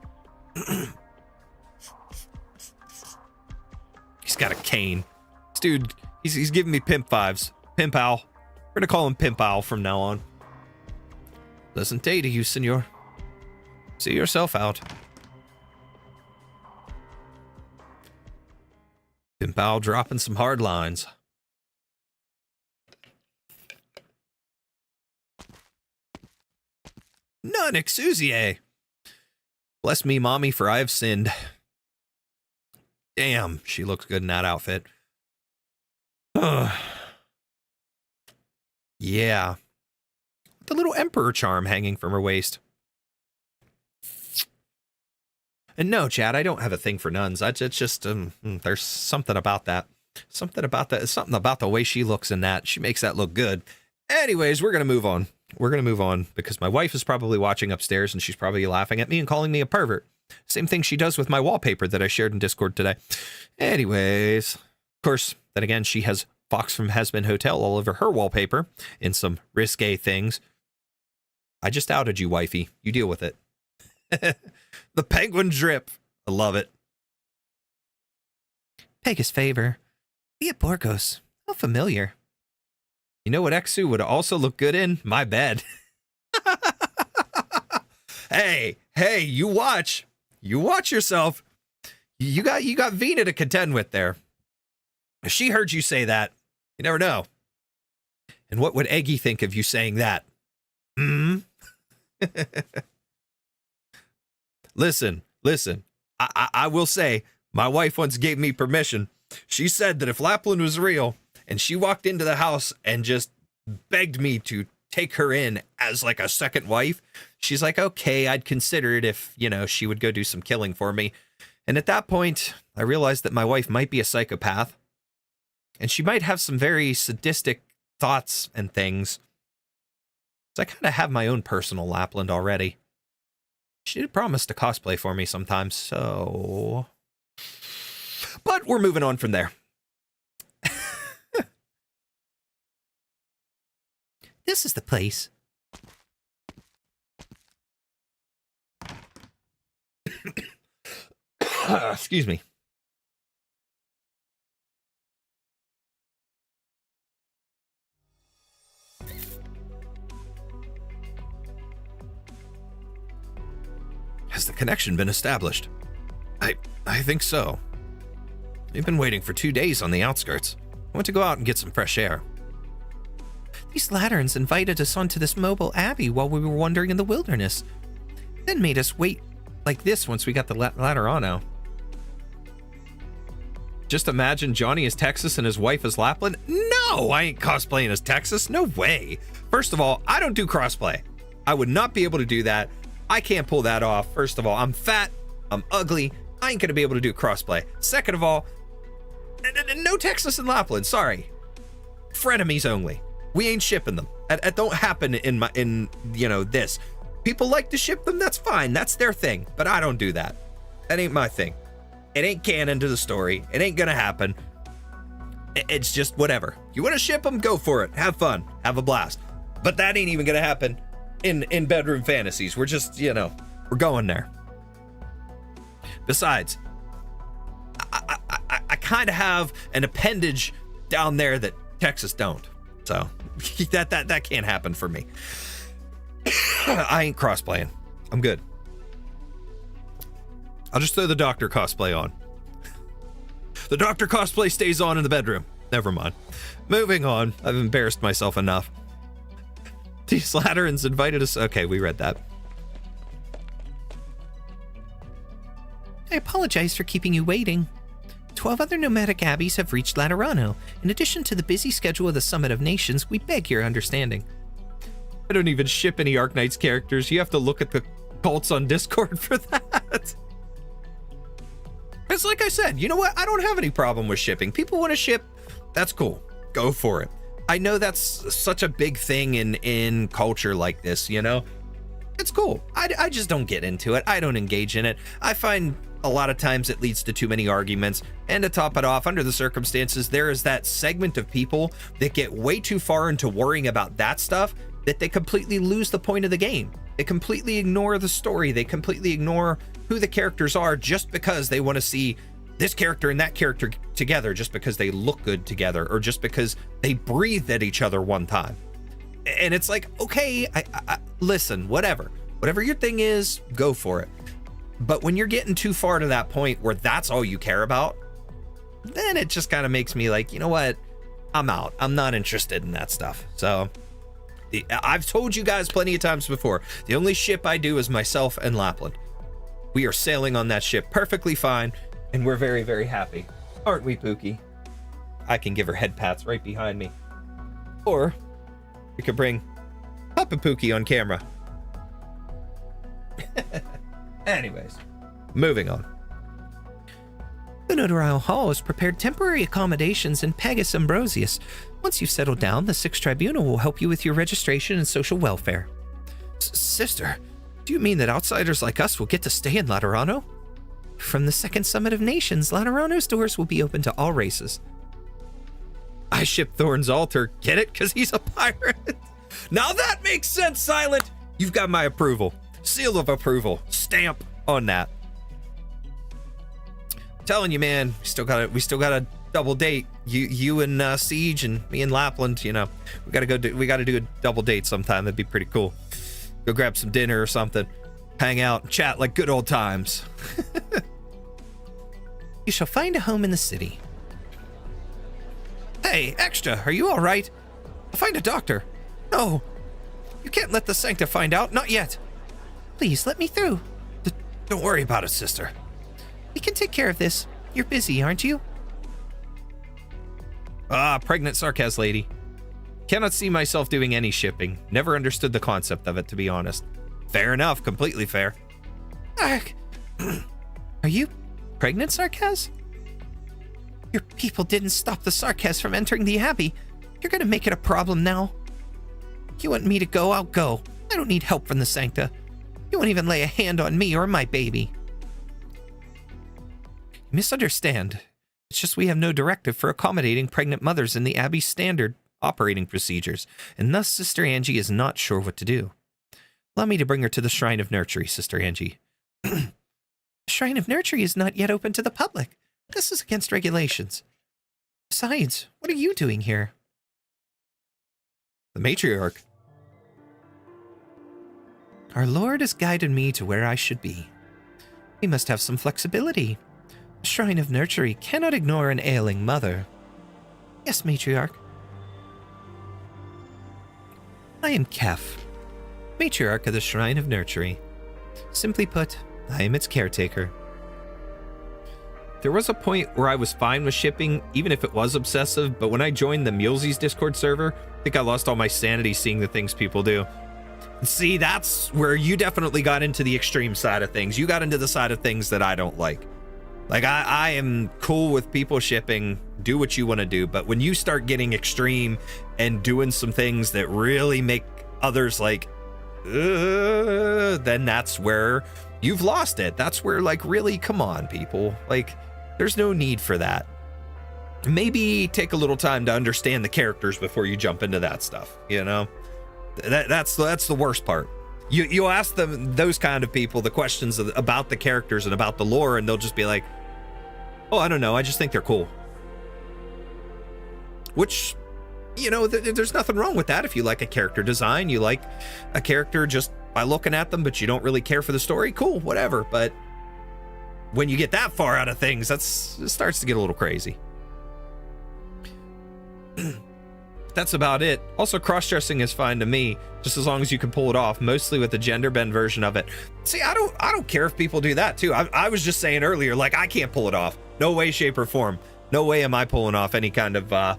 He's got a cane. This dude, he's giving me pimp vibes. Pimp Owl. We're gonna call him Pimp Owl from now on. Pleasant day to you, senor. See yourself out. Pimp Owl dropping some hard lines. None, Exusiai. Bless me, mommy, for I have sinned. Damn, she looks good in that outfit. Yeah. The little emperor charm hanging from her waist. And no, Chad, I don't have a thing for nuns. It's just, there's something about that. Something about the way she looks in that. She makes that look good. Anyways, we're going to move on. We're going to move on because my wife is probably watching upstairs and she's probably laughing at me and calling me a pervert. Same thing she does with my wallpaper that I shared in Discord today. Anyways, of course, then again, she has Fox from Hasbin Hotel all over her wallpaper in some risque things. I just outed you, wifey. You deal with it. The penguin drip. I love it. Pega's favor. Via Borgos. How familiar. You know what Exu would also look good in? My bed. Hey, you watch. You watch yourself. You got Vina to contend with there. If she heard you say that, you never know. And what would Eggy think of you saying that? Listen. I will say, my wife once gave me permission. She said that if Lapland was real, and she walked into the house and just begged me to take her in as like a second wife, she's like, okay, I'd consider it if, she would go do some killing for me. And at that point, I realized that my wife might be a psychopath. And she might have some very sadistic thoughts and things. So I kind of have my own personal Lapland already. She did promise to cosplay for me sometimes, so... But we're moving on from there. This is the place. Excuse me. Has the connection been established? I think so. We've been waiting for 2 days on the outskirts. I want to go out and get some fresh air. These Laterans invited us onto this mobile abbey while we were wandering in the wilderness. Then made us wait like this once we got the Laterano. Just imagine Johnny as Texas and his wife as Lapland. No, I ain't cosplaying as Texas. No way. First of all, I don't do crossplay. I would not be able to do that. I can't pull that off. First of all, I'm fat. I'm ugly. I ain't gonna be able to do crossplay. Second of all, no Texas and Lapland. Sorry. Frenemies only. We ain't shipping them. That don't happen in this. People like to ship them. That's fine. That's their thing. But I don't do that. That ain't my thing. It ain't canon to the story. It ain't gonna happen. It's just whatever. You want to ship them? Go for it. Have fun. Have a blast. But that ain't even gonna happen in bedroom fantasies. We're just, we're going there. Besides, I kind of have an appendage down there that Texas don't. So that can't happen for me. I ain't crosplaying. I'm good. I'll just throw the Doctor cosplay on. The Doctor cosplay stays on in the bedroom. Never mind. Moving on. I've embarrassed myself enough. These Laterans invited us. Okay, we read that. I apologize for keeping you waiting. 12 other nomadic abbeys have reached Laterano. In addition to the busy schedule of the Summit of Nations, we beg your understanding. I don't even ship any Arknights characters. You have to look at the cults on Discord for that. It's like I said, you know what? I don't have any problem with shipping. People want to ship. That's cool. Go for it. I know that's such a big thing in culture like this, It's cool. I just don't get into it. I don't engage in it. I find a lot of times it leads to too many arguments. And to top it off, under the circumstances, there is that segment of people that get way too far into worrying about that stuff that they completely lose the point of the game. They completely ignore the story. They completely ignore who the characters are just because they want to see this character and that character together, just because they look good together, or just because they breathed at each other one time. And it's like, okay, I listen, whatever your thing is, go for it. But when you're getting too far to that point where that's all you care about, then it just kind of makes me like, you know what? I'm out. I'm not interested in that stuff. So I've told you guys plenty of times before, the only ship I do is myself and Lapland. We are sailing on that ship perfectly fine, and we're very, very happy. Aren't we, Pookie? I can give her head pats right behind me. Or we could bring Papa Pookie on camera. Anyways, moving on. The Notarial Hall has prepared temporary accommodations in Pagus Ambrosius. Once you've settled down, the Sixth Tribunal will help you with your registration and social welfare. Sister, do you mean that outsiders like us will get to stay in Laterano? From the Second Summit of Nations, Laterano's doors will be open to all races. I ship Thorn's altar. Get it? Because he's a pirate. Now that makes sense, Silent. You've got my approval. Seal of approval. Stamp on that. I'm telling you, man, we still got a double date. You and Siege and me and Lapland. We got to do a double date sometime. That'd be pretty cool. Go grab some dinner or something. Hang out and chat like good old times. You shall find a home in the city. Hey, Extra, are you all right? I'll find a doctor. No, you can't let the Sankta find out. Not yet. Please, let me through. Don't worry about it, sister. We can take care of this. You're busy, aren't you? Pregnant Sarkaz lady. Cannot see myself doing any shipping. Never understood the concept of it, to be honest. Fair enough, completely fair. Are you pregnant, Sarkaz? Your people didn't stop the Sarkaz from entering the Abbey. You're gonna make it a problem now. You want me to go, I'll go. I don't need help from the Sankta. You won't even lay a hand on me or my baby. You misunderstand. It's just we have no directive for accommodating pregnant mothers in the Abbey's standard operating procedures, and thus Sister Angie is not sure what to do. Allow me to bring her to the Shrine of Nurtury, Sister Angie. The Shrine of Nurtury is not yet open to the public. This is against regulations. Besides, what are you doing here? The matriarch. Our Lord has guided me to where I should be. We must have some flexibility. The Shrine of Nurtury cannot ignore an ailing mother. Yes, Matriarch. I am Kef, Matriarch of the Shrine of Nurtury. Simply put, I am its caretaker. There was a point where I was fine with shipping, even if it was obsessive, but when I joined the Mulesies Discord server, I think I lost all my sanity seeing the things people do. See, that's where you definitely got into the extreme side of things. You got into the side of things that I don't like. Like, I am cool with people shipping, do what you want to do, but when you start getting extreme and doing some things that really make others like, then that's where you've lost it. That's where, like, really, come on, people. Like, there's no need for that. Maybe take a little time to understand the characters before you jump into that stuff, you know? That's the worst part. You'll ask them, those kind of people, the questions about the characters and about the lore, and they'll just be like, oh, I don't know, I just think they're cool. Which, you know, there's nothing wrong with that. If you like a character design, you like a character just by looking at them, but you don't really care for the story, cool, whatever. But when you get that far out of things, it starts to get a little crazy. That's about it. Also, cross-dressing is fine to me, just as long as you can pull it off, mostly with the gender bend version of it. See, I don't care if people do that too. I was just saying earlier, like, I can't pull it off. No way, shape, or form. No way am I pulling off any kind of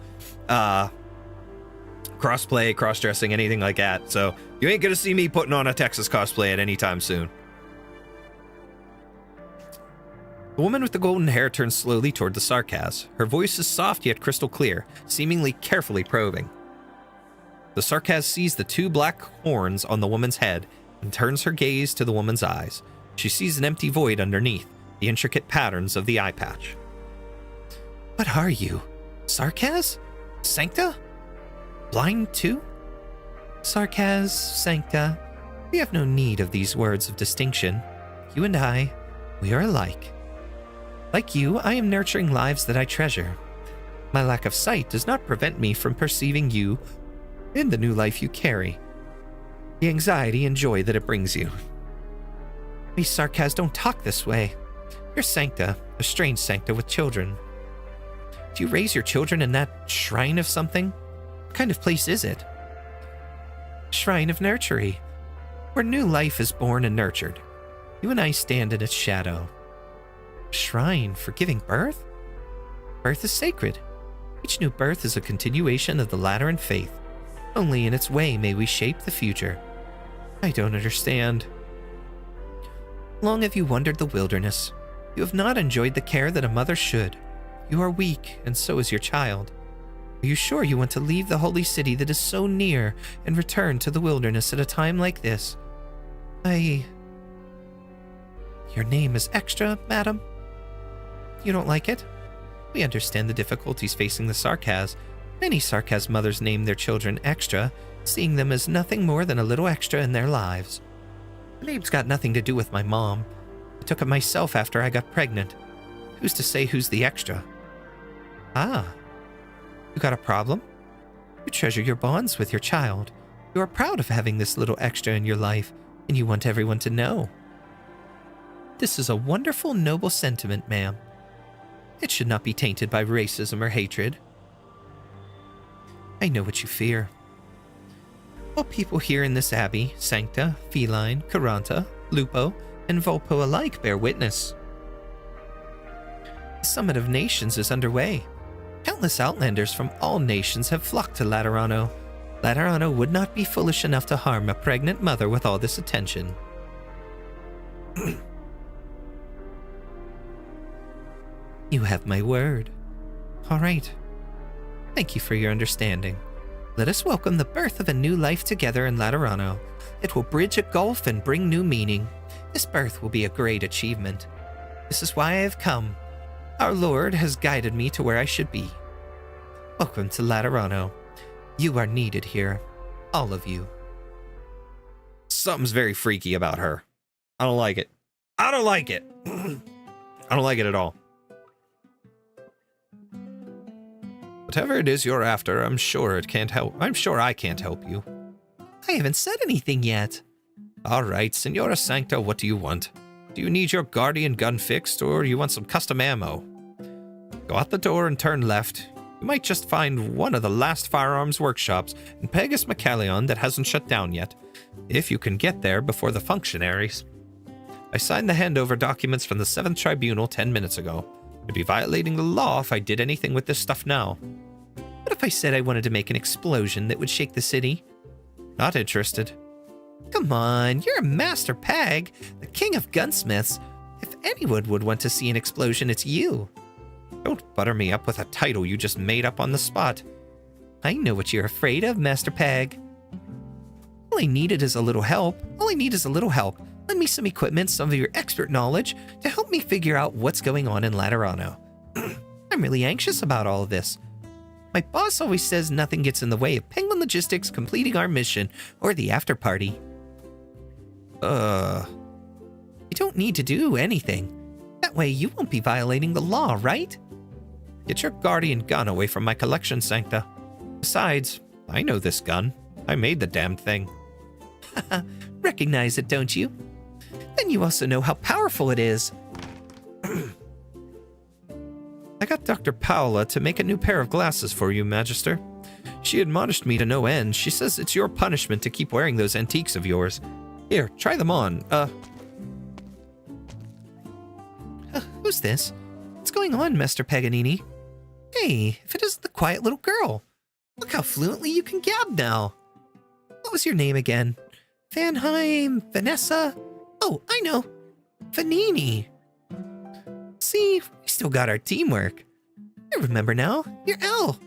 crossplay, cross-dressing, anything like that. So you ain't gonna see me putting on a Texas cosplay at any time soon. The woman with the golden hair turns slowly toward the Sarkaz. Her voice is soft yet crystal clear, seemingly carefully probing. The Sarkaz sees the two black horns on the woman's head and turns her gaze to the woman's eyes. She sees an empty void underneath, the intricate patterns of the eye patch. What are you? Sarkaz? Sankta? Blind too? Sarkaz, Sankta, we have no need of these words of distinction. You and I, we are alike. Like you, I am nurturing lives that I treasure. My lack of sight does not prevent me from perceiving you in the new life you carry, the anxiety and joy that it brings you. We Sarkaz don't talk this way. You're Sankta, a strange Sankta with children. Do you raise your children in that shrine of something? What kind of place is it? Shrine of Nurtury, where new life is born and nurtured. You and I stand in its shadow. Shrine for giving birth? Birth is sacred. Each new birth is a continuation of the Lateran faith. Only in its way may we shape the future. I don't understand. Long have you wandered the wilderness. You have not enjoyed the care that a mother should. You are weak, and so is your child. Are you sure you want to leave the holy city that is so near and return to the wilderness at a time like this? Your name is Extra, madam? You don't like it? We understand the difficulties facing the Sarkaz. Many Sarkaz mothers name their children Extra, seeing them as nothing more than a little extra in their lives. The name's got nothing to do with my mom. I took it myself after I got pregnant. Who's to say who's the extra? Ah, you got a problem? You treasure your bonds with your child. You are proud of having this little extra in your life, and you want everyone to know. This is a wonderful, noble sentiment, ma'am. It should not be tainted by racism or hatred. I know what you fear. All people here in this abbey, Sankta, Feline, Caranta, Lupo, and Volpo alike bear witness. The Summit of Nations is underway. Countless outlanders from all nations have flocked to Laterano. Laterano would not be foolish enough to harm a pregnant mother with all this attention. You have my word. All right. Thank you for your understanding. Let us welcome the birth of a new life together in Laterano. It will bridge a gulf and bring new meaning. This birth will be a great achievement. This is why I have come. Our Lord has guided me to where I should be. Welcome to Laterano. You are needed here. All of you. Something's very freaky about her. I don't like it. I don't like it. I don't like it at all. Whatever it is you're after, I'm sure I can't help you. I haven't said anything yet. All right, Senora Sankta, what do you want? Do you need your guardian gun fixed, or you want some custom ammo? Go out the door and turn left. You might just find one of the last firearms workshops in Pegas McCallion that hasn't shut down yet, if you can get there before the functionaries. I signed the handover documents from the 7th Tribunal 10 minutes ago. I'd be violating the law if I did anything with this stuff now. What if I said I wanted to make an explosion that would shake the city? Not interested. Come on, you're a master pag, the king of gunsmiths. If anyone would want to see an explosion, it's you. Don't butter me up with a title you just made up on the spot. I know what you're afraid of, Master Pag. All I need is a little help. Lend me some equipment, some of your expert knowledge, to help me figure out what's going on in Laterano. I'm really anxious about all of this. My boss always says nothing gets in the way of Penguin Logistics completing our mission or the after party. You don't need to do anything. That way you won't be violating the law, right? Get your guardian gun away from my collection, Sankta. Besides, I know this gun. I made the damn thing. Recognize it, don't you? Then you also know how powerful it is. I got Dr. Paola to make a new pair of glasses for you, Magister. She admonished me to no end. She says it's your punishment to keep wearing those antiques of yours. Here, try them on. Who's this? What's going on, Master Paganini? Hey, if it isn't the quiet little girl. Look how fluently you can gab now. What was your name again? Vanheim, Vanessa? Oh, I know. Vanini. See, we still got our teamwork. I remember now. You're Elle.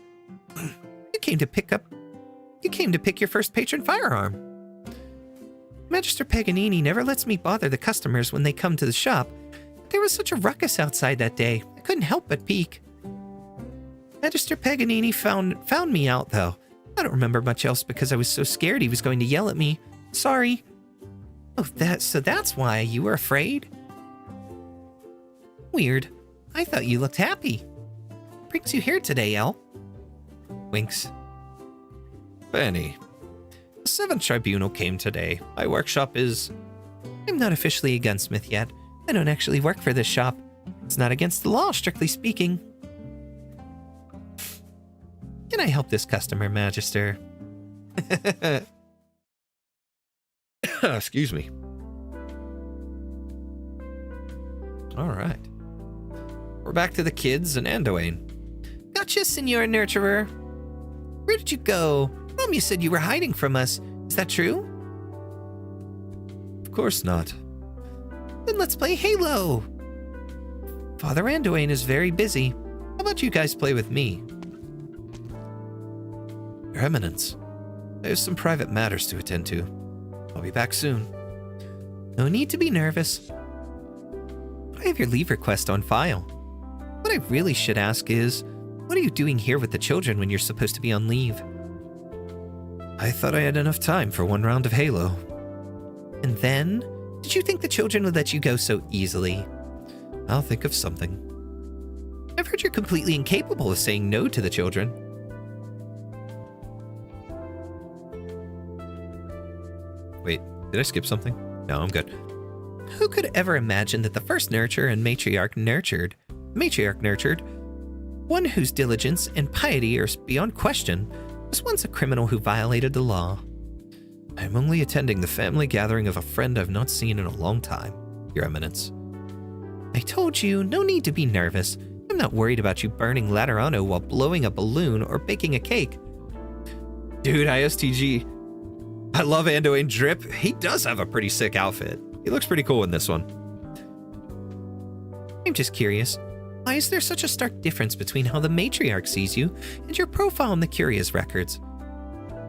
You came to pick your first patron firearm. Magister Paganini never lets me bother the customers when they come to the shop. There was such a ruckus outside that day, I couldn't help but peek. Magister Paganini found me out, though. I don't remember much else because I was so scared he was going to yell at me. Sorry. Oh, so that's why you were afraid? Weird. I thought you looked happy. What brings you here today, Elle? Winks. Fanny. The 7th Tribunal came today. My workshop is... I'm not officially a gunsmith yet. I don't actually work for this shop. It's not against the law, strictly speaking. Can I help this customer, Magister? Excuse me. All right. We're back to the kids and Anduin. Gotcha, Senor Nurturer. Where did you go? Mom, you said you were hiding from us. Is that true? Of course not. Then let's play Halo. Father Anduin is very busy. How about you guys play with me? Your Eminence, I have some private matters to attend to. I'll be back soon. No need to be nervous. I have your leave request on file. What I really should ask is, what are you doing here with the children when you're supposed to be on leave? I thought I had enough time for one round of Halo. And then? Did you think the children would let you go so easily? I'll think of something. I've heard you're completely incapable of saying no to the children. Wait, did I skip something? No, I'm good. Who could ever imagine that the first nurturer and matriarch nurtured, one whose diligence and piety are beyond question, was once a criminal who violated the law? I'm only attending the family gathering of a friend I've not seen in a long time, Your Eminence. I told you, no need to be nervous. I'm not worried about you burning Laterano while blowing a balloon or baking a cake. Dude, ISTG. I love Anduin Drip. He does have a pretty sick outfit. He looks pretty cool in this one. I'm just curious. Why is there such a stark difference between how the matriarch sees you and your profile in the Curious records?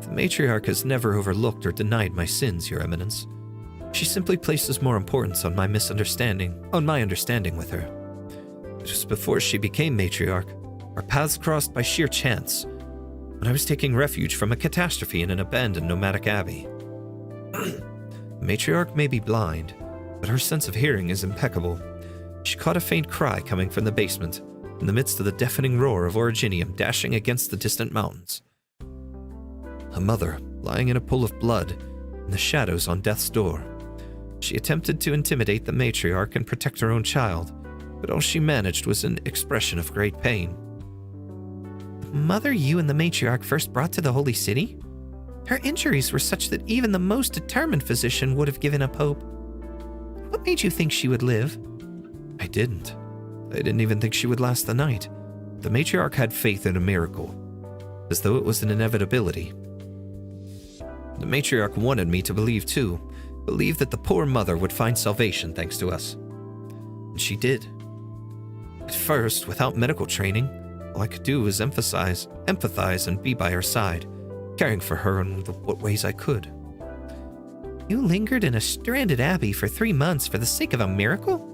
The matriarch has never overlooked or denied my sins, Your Eminence. She simply places more importance on my understanding with her. Just before she became matriarch, our paths crossed by sheer chance, when I was taking refuge from a catastrophe in an abandoned nomadic abbey. The matriarch may be blind, but her sense of hearing is impeccable. She caught a faint cry coming from the basement, in the midst of the deafening roar of Originium dashing against the distant mountains. A mother lying in a pool of blood, in the shadows on death's door. She attempted to intimidate the matriarch and protect her own child, but all she managed was an expression of great pain. The mother you and the matriarch first brought to the Holy City? Her injuries were such that even the most determined physician would have given up hope. What made you think she would live? I didn't. I didn't even think she would last the night. The matriarch had faith in a miracle, as though it was an inevitability. The matriarch wanted me to believe too, believe that the poor mother would find salvation thanks to us. And she did. At first, without medical training, all I could do was empathize, and be by her side, caring for her in what ways I could. You lingered in a stranded abbey for 3 months for the sake of a miracle?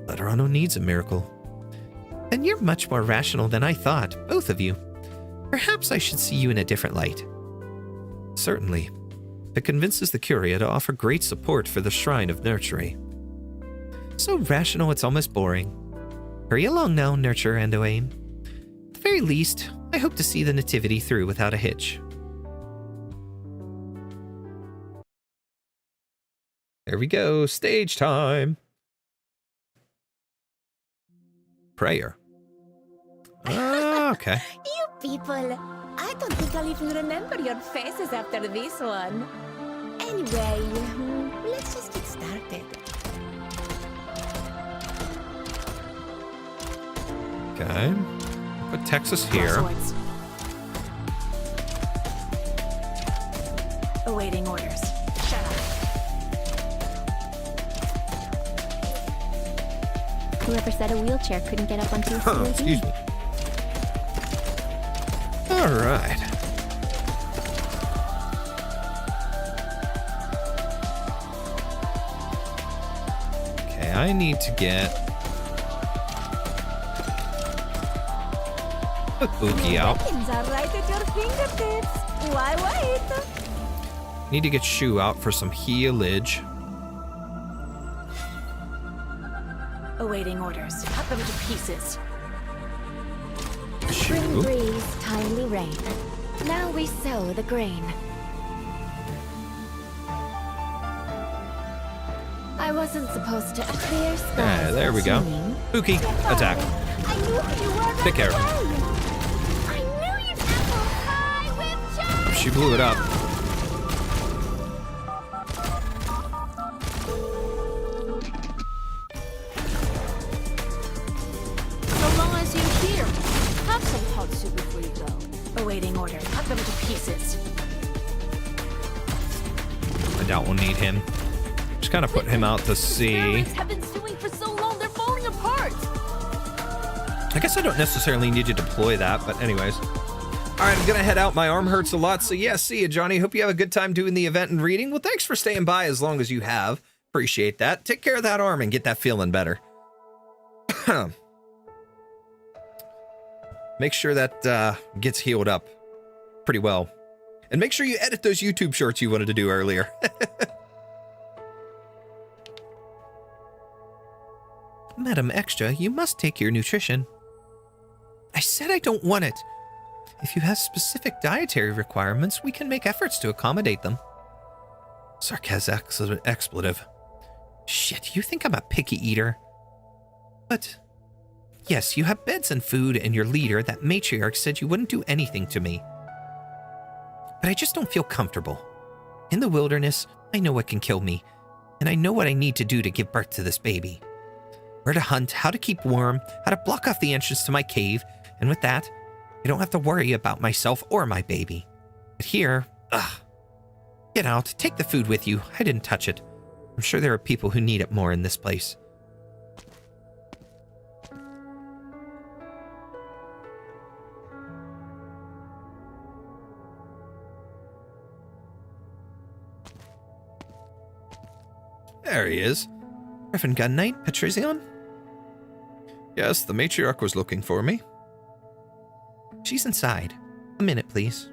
Laterano needs a miracle. Then you're much more rational than I thought, both of you. Perhaps I should see you in a different light. Certainly. It convinces the Curia to offer great support for the Shrine of Nurturing. So rational it's almost boring. Hurry along now, Nurture and Owain. At the very least, I hope to see the nativity through without a hitch. There we go, stage time. Prayer. Ah, okay. You people, I don't think I'll even remember your faces after this one. Anyway, let's just get started. Okay. Put Texas here. Crosswords. Awaiting orders. Shut up. Whoever said a wheelchair couldn't get up onto a COD? Excuse me. All right. Okay, I need to get a Boogie out. Weapons are right at your fingertips. Why wait? Need to get Shu out for some healage. Awaiting orders. Cut them to pieces. Spring Shu. breeze, timely rain. Now we sow the grain. I wasn't supposed to clear skies. Yeah, there we go. Buki, attack. I knew you were Take care of him. I knew you'd have a high whip charge. She blew it up. So long as you're here, have some hot soup before you go. Awaiting order. Cut them to pieces. I doubt we'll need him. Just kind of put him out to sea. Experiments have been stewing for so long, they're falling apart. I guess I don't necessarily need to deploy that, but anyways. All right, I'm gonna head out. My arm hurts a lot, so yeah, see you, Johnny. Hope you have a good time doing the event and reading. Well, thanks for staying by as long as you have. Appreciate that. Take care of that arm and get that feeling better. Make sure that gets healed up pretty well. And make sure you edit those YouTube shorts you wanted to do earlier. Madam Extra, you must take your nutrition. I said I don't want it. If you have specific dietary requirements, we can make efforts to accommodate them. Sarcasm expletive. Shit, you think I'm a picky eater? But, yes, you have beds and food, and your leader, that matriarch, said you wouldn't do anything to me. But I just don't feel comfortable. In the wilderness, I know what can kill me, and I know what I need to do to give birth to this baby. Where to hunt, how to keep warm, how to block off the entrance to my cave, and with that, I don't have to worry about myself or my baby. But here, get out, take the food with you. I didn't touch it. I'm sure there are people who need it more in this place. There he is. Reverend Gun Knight, Patricion? Yes, the matriarch was looking for me. She's inside. A minute, please.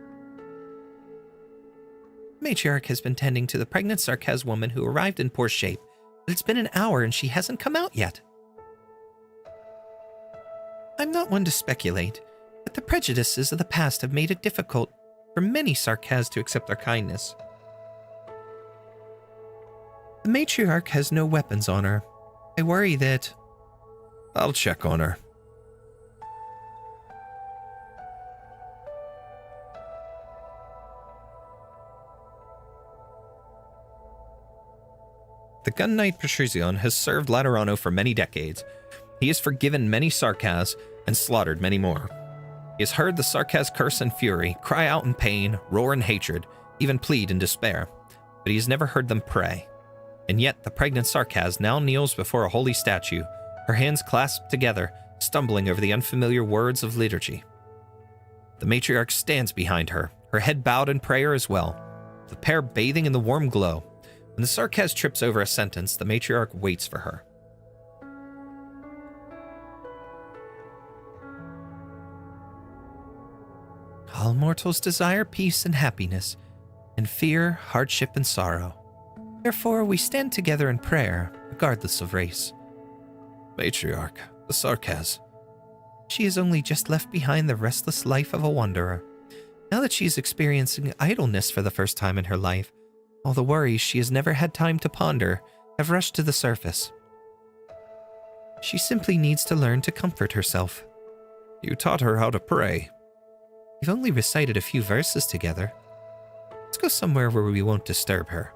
Matriarch has been tending to the pregnant Sarkaz woman who arrived in poor shape, but it's been an hour and she hasn't come out yet. I'm not one to speculate, but the prejudices of the past have made it difficult for many Sarkaz to accept our kindness. The matriarch has no weapons on her. I worry that... I'll check on her. The gun knight Patricion has served Laterano for many decades. He has forgiven many Sarkaz and slaughtered many more. He has heard the Sarkaz curse in fury, cry out in pain, roar in hatred, even plead in despair, but he has never heard them pray. And yet the pregnant Sarkaz now kneels before a holy statue, her hands clasped together, stumbling over the unfamiliar words of liturgy. The matriarch stands behind her, her head bowed in prayer as well, the pair bathing in the warm glow. When the Sarkaz trips over a sentence, the matriarch waits for her. All mortals desire peace and happiness, and fear, hardship, and sorrow. Therefore, we stand together in prayer, regardless of race. Matriarch, the Sarkaz. She has only just left behind the restless life of a wanderer. Now that she is experiencing idleness for the first time in her life, all the worries she has never had time to ponder have rushed to the surface. She simply needs to learn to comfort herself. You taught her how to pray. We've only recited a few verses together. Let's go somewhere where we won't disturb her.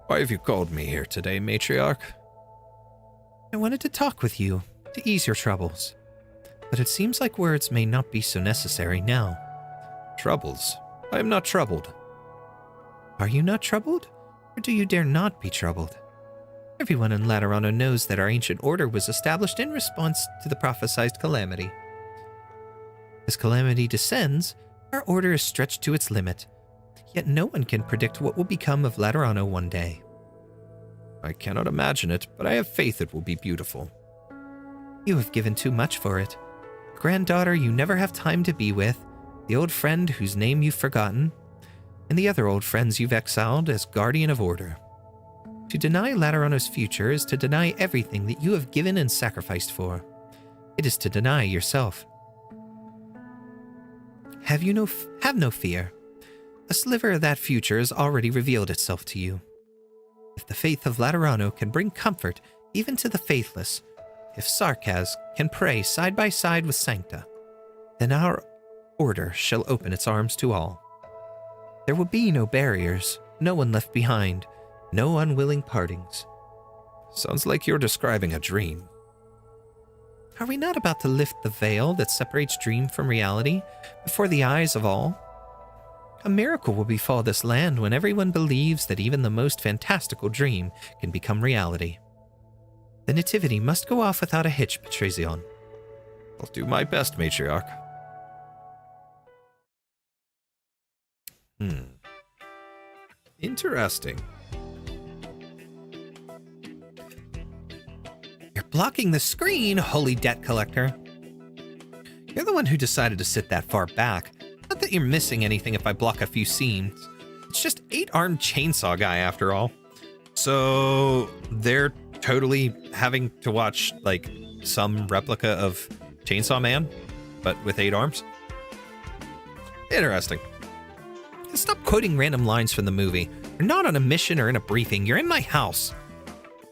Why have you called me here today, matriarch? I wanted to talk with you, to ease your troubles. But it seems like words may not be so necessary now. Troubles? I am not troubled. Are you not troubled? Or do you dare not be troubled? Everyone in Laterano knows that our ancient order was established in response to the prophesied calamity. As calamity descends, our order is stretched to its limit. Yet no one can predict what will become of Laterano one day. I cannot imagine it, but I have faith it will be beautiful. You have given too much for it. Granddaughter you never have time to be with, the old friend whose name you've forgotten, and the other old friends you've exiled as guardian of order. To deny Laterano's future is to deny everything that you have given and sacrificed for. It is to deny yourself. Have no fear. A sliver of that future has already revealed itself to you. If the faith of Laterano can bring comfort even to the faithless, if Sarkaz can pray side by side with Sankta, then our order shall open its arms to all. There will be no barriers, no one left behind, no unwilling partings. Sounds like you're describing a dream. Are we not about to lift the veil that separates dream from reality before the eyes of all? A miracle will befall this land when everyone believes that even the most fantastical dream can become reality. The nativity must go off without a hitch, Patricion. I'll do my best, matriarch. Interesting. You're blocking the screen, holy debt collector. You're the one who decided to sit that far back. Not that you're missing anything if I block a few scenes. It's just 8-armed chainsaw guy after all. So they're totally having to watch like some replica of Chainsaw Man, but with 8 arms? Interesting. Stop quoting random lines from the movie. You're not on a mission or in a briefing. You're in my house.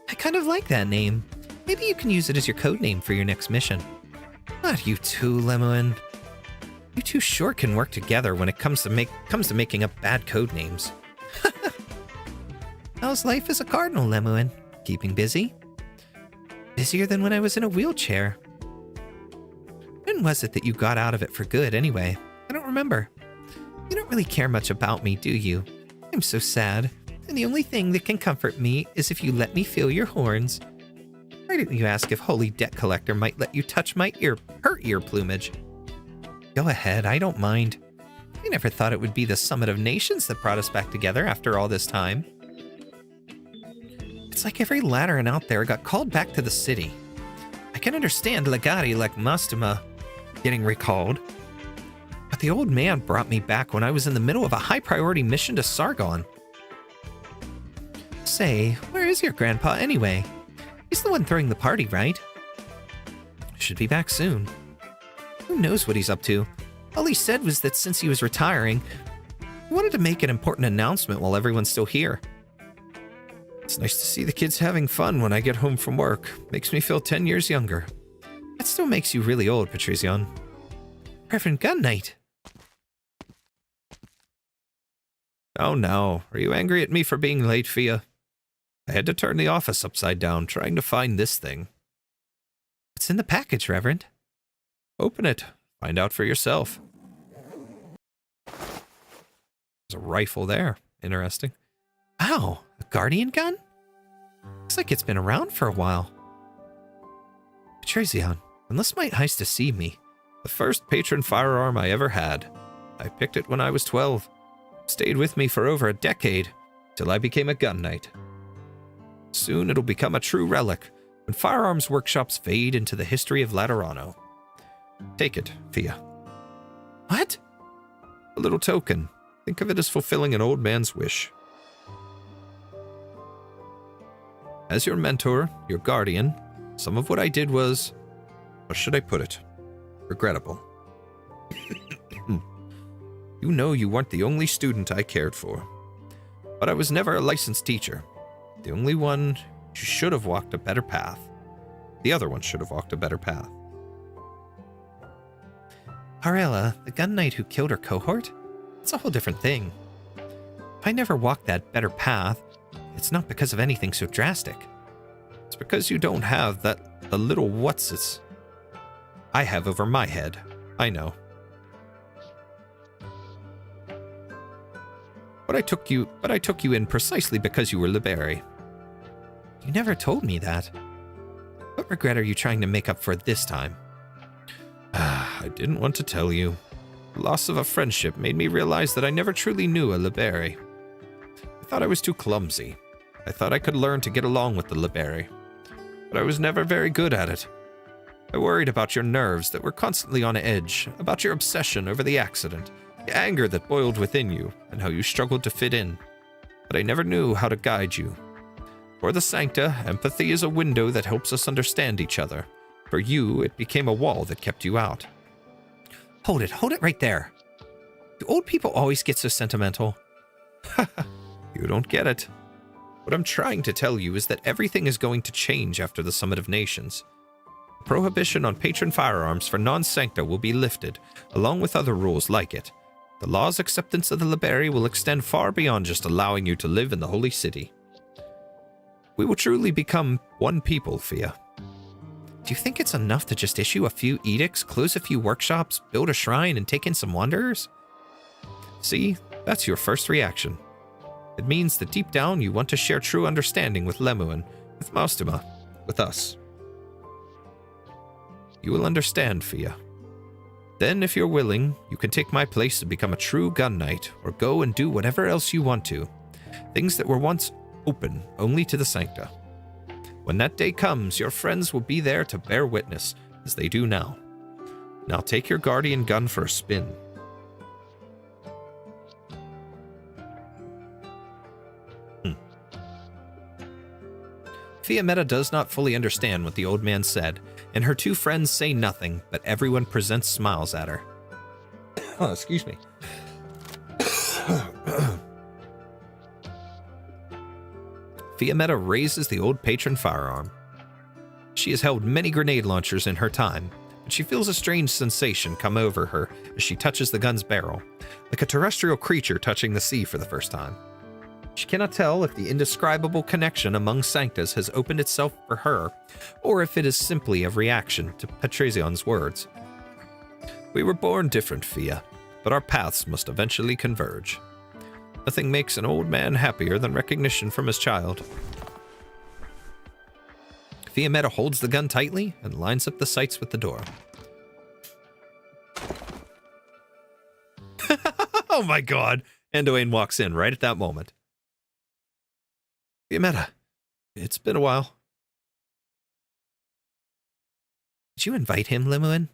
I kind of like that name. Maybe you can use it as your code name for your next mission. Not you two, Lemuen. You two sure can work together when it comes to making up bad code names. How's life as a cardinal, Lemuen? Keeping busy? Busier than when I was in a wheelchair. When was it that you got out of it for good, anyway? I don't remember. You don't really care much about me, do you? I'm so sad, and the only thing that can comfort me is if you let me feel your horns. Why didn't you ask if Holy Debt Collector might let you touch her ear plumage? Go ahead, I don't mind. I never thought it would be the Summit of Nations that brought us back together after all this time. It's like every Lateran out there got called back to the city. I can understand legati like Mastuma getting recalled, but the old man brought me back when I was in the middle of a high-priority mission to Sargon. Say, where is your grandpa anyway? He's the one throwing the party, right? Should be back soon. Who knows what he's up to? All he said was that since he was retiring, he wanted to make an important announcement while everyone's still here. It's nice to see the kids having fun when I get home from work. Makes me feel 10 years younger. That still makes you really old, Patricion. Reverend Gun Knight. Oh no, are you angry at me for being late, Fia? I had to turn the office upside down trying to find this thing. What's in the package, Reverend? Open it. Find out for yourself. There's a rifle there. Interesting. Wow, a Guardian gun? Looks like it's been around for a while. Patricion, unless my eyes deceive me, the first patron firearm I ever had. I picked it when I was 12. Stayed with me for over a decade, till I became a gun knight. Soon it'll become a true relic, when firearms workshops fade into the history of Laterano. Take it, Fia. What? A little token. Think of it as fulfilling an old man's wish. As your mentor, your guardian, some of what I did was, how should I put it, regrettable. You know you weren't the only student I cared for. But I was never a licensed teacher. The only one who should have walked a better path. The other one should have walked a better path. Arella, the gun knight who killed her cohort? It's a whole different thing. If I never walked that better path, it's not because of anything so drastic. It's because you don't have the little what's-its I have over my head. I know. But I took you in precisely because you were Liberi. You never told me that. What regret are you trying to make up for this time? I didn't want to tell you. The loss of a friendship made me realize that I never truly knew a Liberi. I thought I was too clumsy. I thought I could learn to get along with the Liberi. But I was never very good at it. I worried about your nerves that were constantly on edge, about your obsession over the accident, the anger that boiled within you, and how you struggled to fit in. But I never knew how to guide you. For the Sankta, empathy is a window that helps us understand each other. For you, it became a wall that kept you out. Hold it right there. Do old people always get so sentimental? You don't get it. What I'm trying to tell you is that everything is going to change after the Summit of Nations. The prohibition on patron firearms for non-Sankta will be lifted, along with other rules like it. The law's acceptance of the Liberi will extend far beyond just allowing you to live in the Holy City. We will truly become one people, Fia. Do you think it's enough to just issue a few edicts, close a few workshops, build a shrine, and take in some wanderers? See, that's your first reaction. It means that deep down you want to share true understanding with Lemuen, with Maustuma, with us. You will understand, Fia. Then, if you're willing, you can take my place and become a true gun knight, or go and do whatever else you want to. Things that were once open only to the Sankta. When that day comes, your friends will be there to bear witness, as they do now. Now take your guardian gun for a spin. Fiametta does not fully understand what the old man said, and her two friends say nothing, but everyone presents smiles at her. Oh, excuse me. Fiametta raises the old patron firearm. She has held many grenade launchers in her time, but she feels a strange sensation come over her as she touches the gun's barrel, like a terrestrial creature touching the sea for the first time. She cannot tell if the indescribable connection among Sanctas has opened itself for her, or if it is simply a reaction to Patrician's words. We were born different, Fia, but our paths must eventually converge. Nothing makes an old man happier than recognition from his child. Fiametta holds the gun tightly and lines up the sights with the door. Oh my god! Anduin walks in right at that moment. Fiametta, it's been a while. Did you invite him, Lemuen?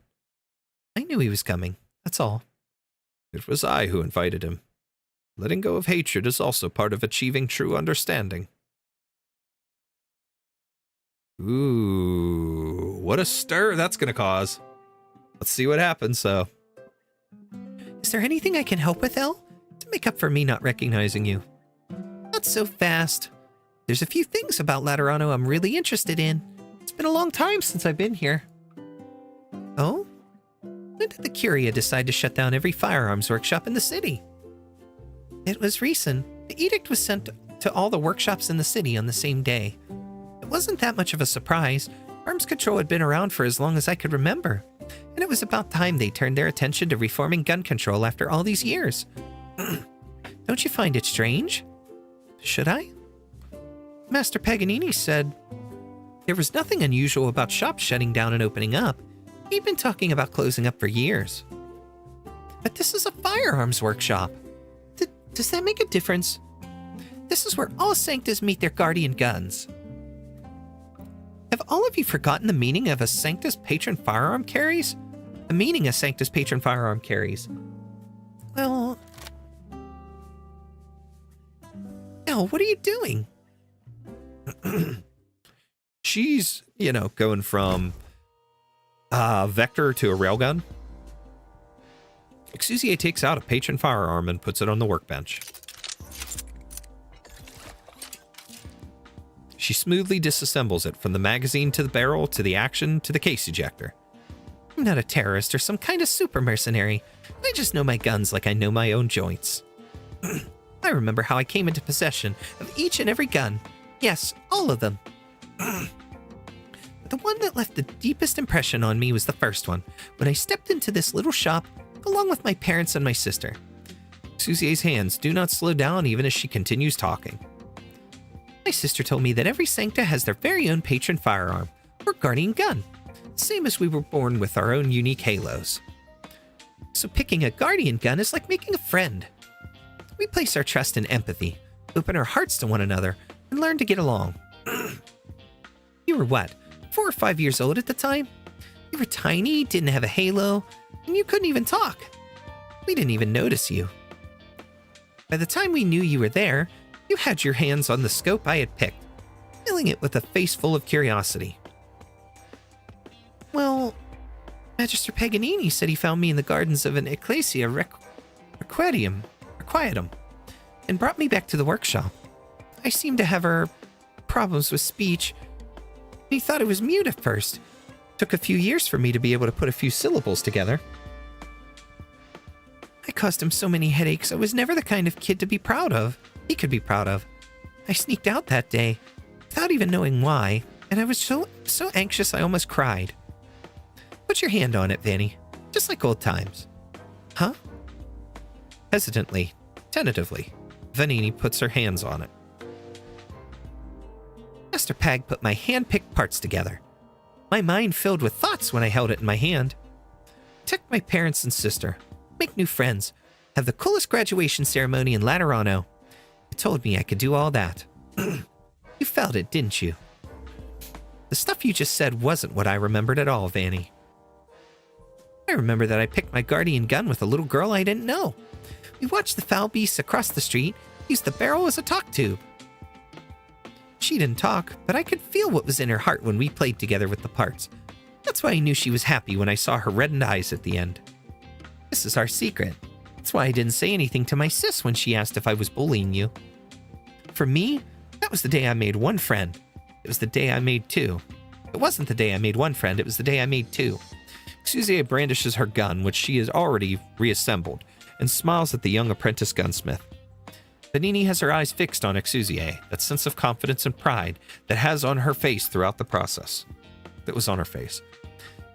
I knew he was coming, that's all. It was I who invited him. Letting go of hatred is also part of achieving true understanding. Ooh, what a stir that's gonna cause. Let's see what happens, so. Is there anything I can help with, El? To make up for me not recognizing you? Not so fast. There's a few things about Laterano I'm really interested in. It's been a long time since I've been here. Oh? When did the Curia decide to shut down every firearms workshop in the city? It was recent. The edict was sent to all the workshops in the city on the same day. It wasn't that much of a surprise. Arms control had been around for as long as I could remember. And it was about time they turned their attention to reforming gun control after all these years. Don't you find it strange? Should I? Master Paganini said there was nothing unusual about shops shutting down and opening up. He'd been talking about closing up for years. But this is a firearms workshop. Does that make a difference? This is where all Sanctas meet their guardian guns. Have all of you forgotten the meaning of a Sanctus patron firearm carries? The meaning a Sanctus patron firearm carries? Well... El, what are you doing? She's, going from a vector to a railgun. Exusiai takes out a patron firearm and puts it on the workbench. She smoothly disassembles it from the magazine to the barrel to the action to the case ejector. I'm not a terrorist or some kind of super mercenary. I just know my guns like I know my own joints. I remember how I came into possession of each and every gun. Yes, all of them. The one that left the deepest impression on me was the first one, when I stepped into this little shop along with my parents and my sister. Exusiai's hands do not slow down even as she continues talking. My sister told me that every Sancta has their very own patron firearm, or guardian gun, same as we were born with our own unique halos. So picking a guardian gun is like making a friend. We place our trust in empathy, open our hearts to one another, and learn to get along. You were what, 4 or 5 years old at the time? You were tiny, didn't have a halo, and you couldn't even talk. We didn't even notice you. By the time we knew you were there, you had your hands on the scope I had picked, filling it with a face full of curiosity. Well, Magister Paganini said he found me in the gardens of an Ecclesia Requietum, and brought me back to the workshop. I seemed to have problems with speech. He thought I was mute at first. Took a few years for me to be able to put a few syllables together. I caused him so many headaches. I was never the kind of kid to be proud of. He could be proud of. I sneaked out that day, without even knowing why, and I was so anxious I almost cried. Put your hand on it, Vanny, just like old times. Huh? Hesitantly, tentatively, Vanini puts her hands on it. Master Pag put my hand-picked parts together. My mind filled with thoughts when I held it in my hand. Protect my parents and sister, make new friends, have the coolest graduation ceremony in Laterano. It told me I could do all that. You felt it, didn't you? The stuff you just said wasn't what I remembered at all, Vanny. I remember that I picked my guardian gun with a little girl I didn't know. We watched the foul beasts across the street use the barrel as a talk tube. She didn't talk, but I could feel what was in her heart when we played together with the parts. That's why I knew she was happy when I saw her reddened eyes at the end. This is our secret. That's why I didn't say anything to my sis when she asked if I was bullying you. For me, that was the day I made one friend. It was the day I made two. It wasn't the day I made one friend, it was the day I made two. Exusiai brandishes her gun, which she has already reassembled, and smiles at the young apprentice gunsmith. Vanini has her eyes fixed on Exusiai, that sense of confidence and pride that has on her face throughout the process. That was on her face.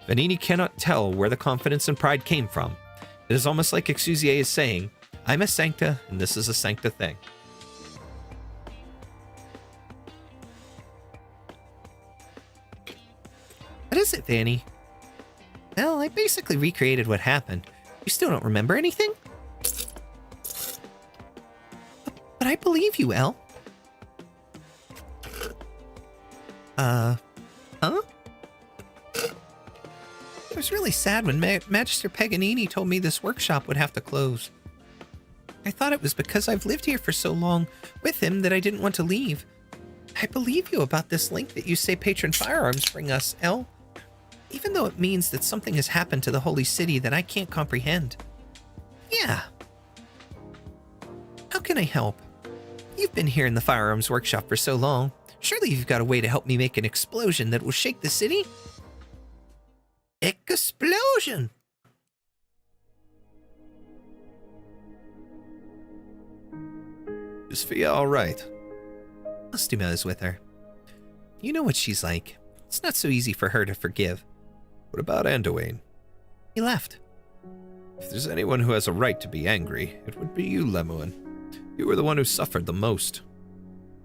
Vanini cannot tell where the confidence and pride came from. It is almost like Exusiai is saying, I'm a Sancta, and this is a Sancta thing. What is it, Vanny? Well, I basically recreated what happened. You still don't remember anything? But I believe you, El. Huh? I was really sad when Magister Paganini told me this workshop would have to close. I thought it was because I've lived here for so long with him that I didn't want to leave. I believe you about this link that you say patron firearms bring us, El. Even though it means that something has happened to the holy city that I can't comprehend. Yeah. How can I help? You've been here in the firearms workshop for so long. Surely you've got a way to help me make an explosion that will shake the city? Explosion! Is Fia all right? Ostuma is with her. You know what she's like. It's not so easy for her to forgive. What about Anduin? He left. If there's anyone who has a right to be angry, it would be you, Lemuen. You were the one who suffered the most.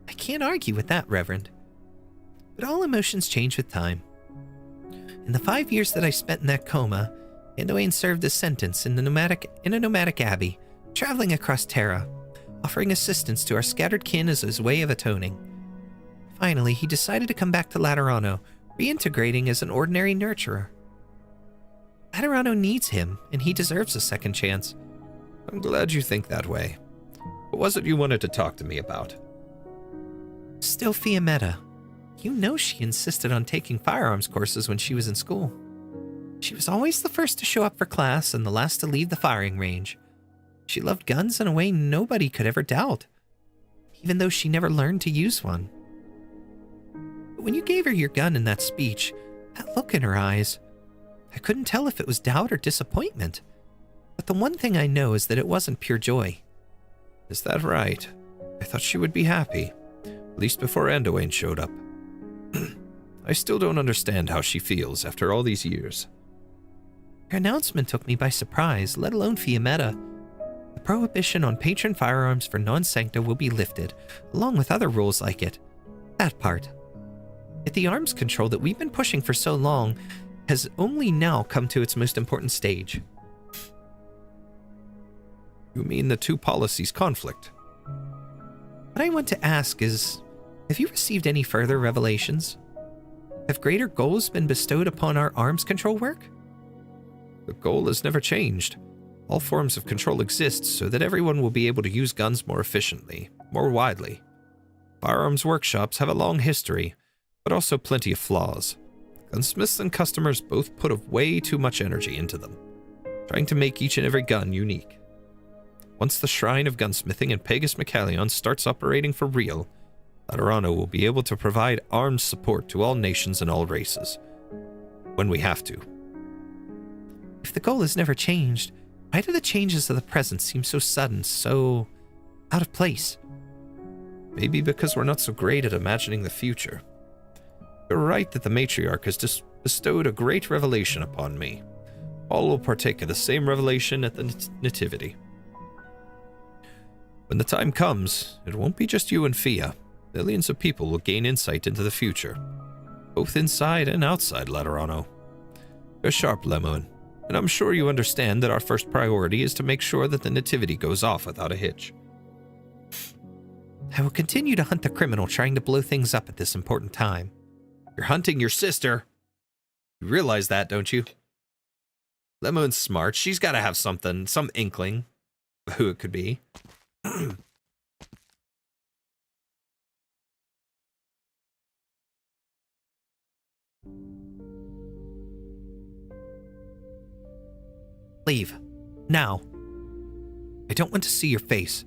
I can't argue with that, Reverend. But all emotions change with time. In the 5 years that I spent in that coma, Anduin served a sentence in a nomadic abbey, traveling across Terra, offering assistance to our scattered kin as his way of atoning. Finally, he decided to come back to Laterano, reintegrating as an ordinary nurturer. Laterano needs him, and he deserves a second chance. I'm glad you think that way. What was it you wanted to talk to me about? Still Fiametta. You know she insisted on taking firearms courses when she was in school. She was always the first to show up for class and the last to leave the firing range. She loved guns in a way nobody could ever doubt, even though she never learned to use one. But when you gave her your gun in that speech, that look in her eyes, I couldn't tell if it was doubt or disappointment. But the one thing I know is that it wasn't pure joy. Is that right? I thought she would be happy, at least before Anduin showed up. I still don't understand how she feels after all these years. Her announcement took me by surprise, let alone Fiametta. The prohibition on patron firearms for non-Sankta will be lifted, along with other rules like it. That part. Yet the arms control that we've been pushing for so long has only now come to its most important stage. You mean the two policies conflict? What I want to ask is, have you received any further revelations? Have greater goals been bestowed upon our arms control work? The goal has never changed. All forms of control exist so that everyone will be able to use guns more efficiently, more widely. Firearms workshops have a long history, but also plenty of flaws. Gunsmiths and customers both put way too much energy into them, trying to make each and every gun unique. Once the Shrine of Gunsmithing in Pegasus Macallion starts operating for real, Laterano will be able to provide armed support to all nations and all races. When we have to. If the goal has never changed, why do the changes of the present seem so sudden, so out of place? Maybe because we're not so great at imagining the future. You're right that the Matriarch has just bestowed a great revelation upon me. All will partake of the same revelation at the Nativity. When the time comes, it won't be just you and Fia. Millions of people will gain insight into the future, both inside and outside Laterano. You're sharp, Lemuen, and I'm sure you understand that our first priority is to make sure that the Nativity goes off without a hitch. I will continue to hunt the criminal trying to blow things up at this important time. You're hunting your sister. You realize that, don't you? Lemuen's smart. She's got to have something, some inkling of who it could be. Leave. Now. I don't want to see your face.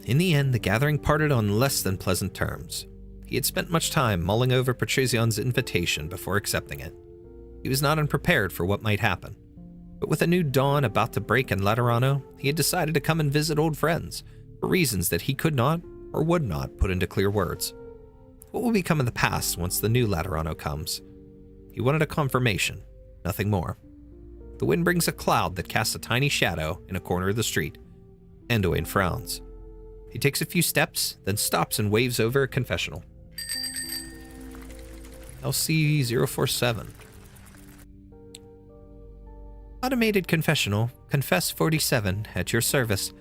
In the end, the gathering parted on less than pleasant terms. He had spent much time mulling over Patricion's invitation before accepting it. He was not unprepared for what might happen. But with a new dawn about to break in Laterano, he had decided to come and visit old friends, for reasons that he could not or would not put into clear words. What will become of the past once the new Laterano comes? He wanted a confirmation, nothing more. The wind brings a cloud that casts a tiny shadow in a corner of the street. Anduin frowns. He takes a few steps, then stops and waves over a confessional. LC-047. Automated confessional, Confess 47, at your service.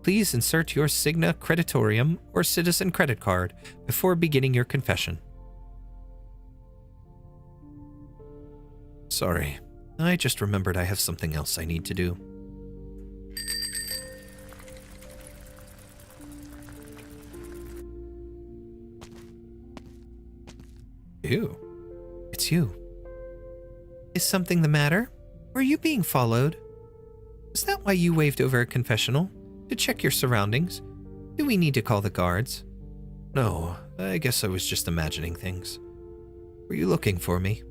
Please insert your Signa Creditorium or Citizen Credit Card before beginning your confession. Sorry, I just remembered I have something else I need to do. You? It's you. Is something the matter? Are you being followed? Is that why you waved over a confessional? To check your surroundings? Do we need to call the guards? No, I guess I was just imagining things. Were you looking for me?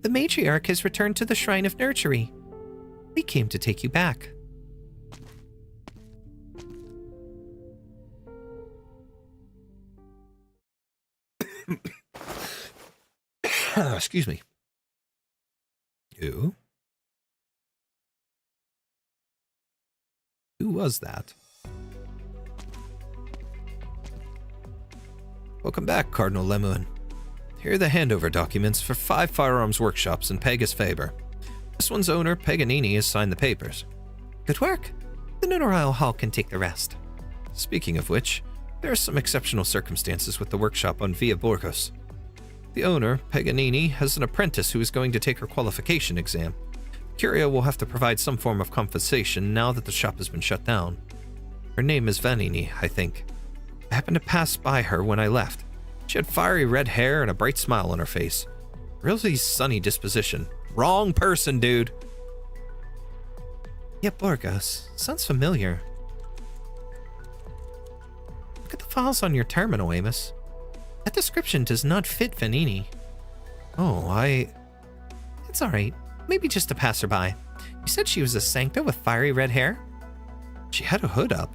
The matriarch has returned to the Shrine of Nurtury. We came to take you back. Excuse me. Who? Who was that? Welcome back, Cardinal Lemuen. Here are the handover documents for 5 firearms workshops in Pegas Faber. This one's owner, Paganini, has signed the papers. Good work. The Nunorial Hall can take the rest. Speaking of which, there are some exceptional circumstances with the workshop on Via Burgos. The owner, Paganini, has an apprentice who is going to take her qualification exam. Curia will have to provide some form of compensation now that the shop has been shut down. Her name is Vanini, I think. I happened to pass by her when I left. She had fiery red hair and a bright smile on her face. Really sunny disposition. Wrong person, dude. Yeah, Burgos. Sounds familiar. Look at the files on your terminal, Amos. That description does not fit Vanini. Oh, It's alright. Maybe just a passerby. You said she was a Sankta with fiery red hair? She had a hood up.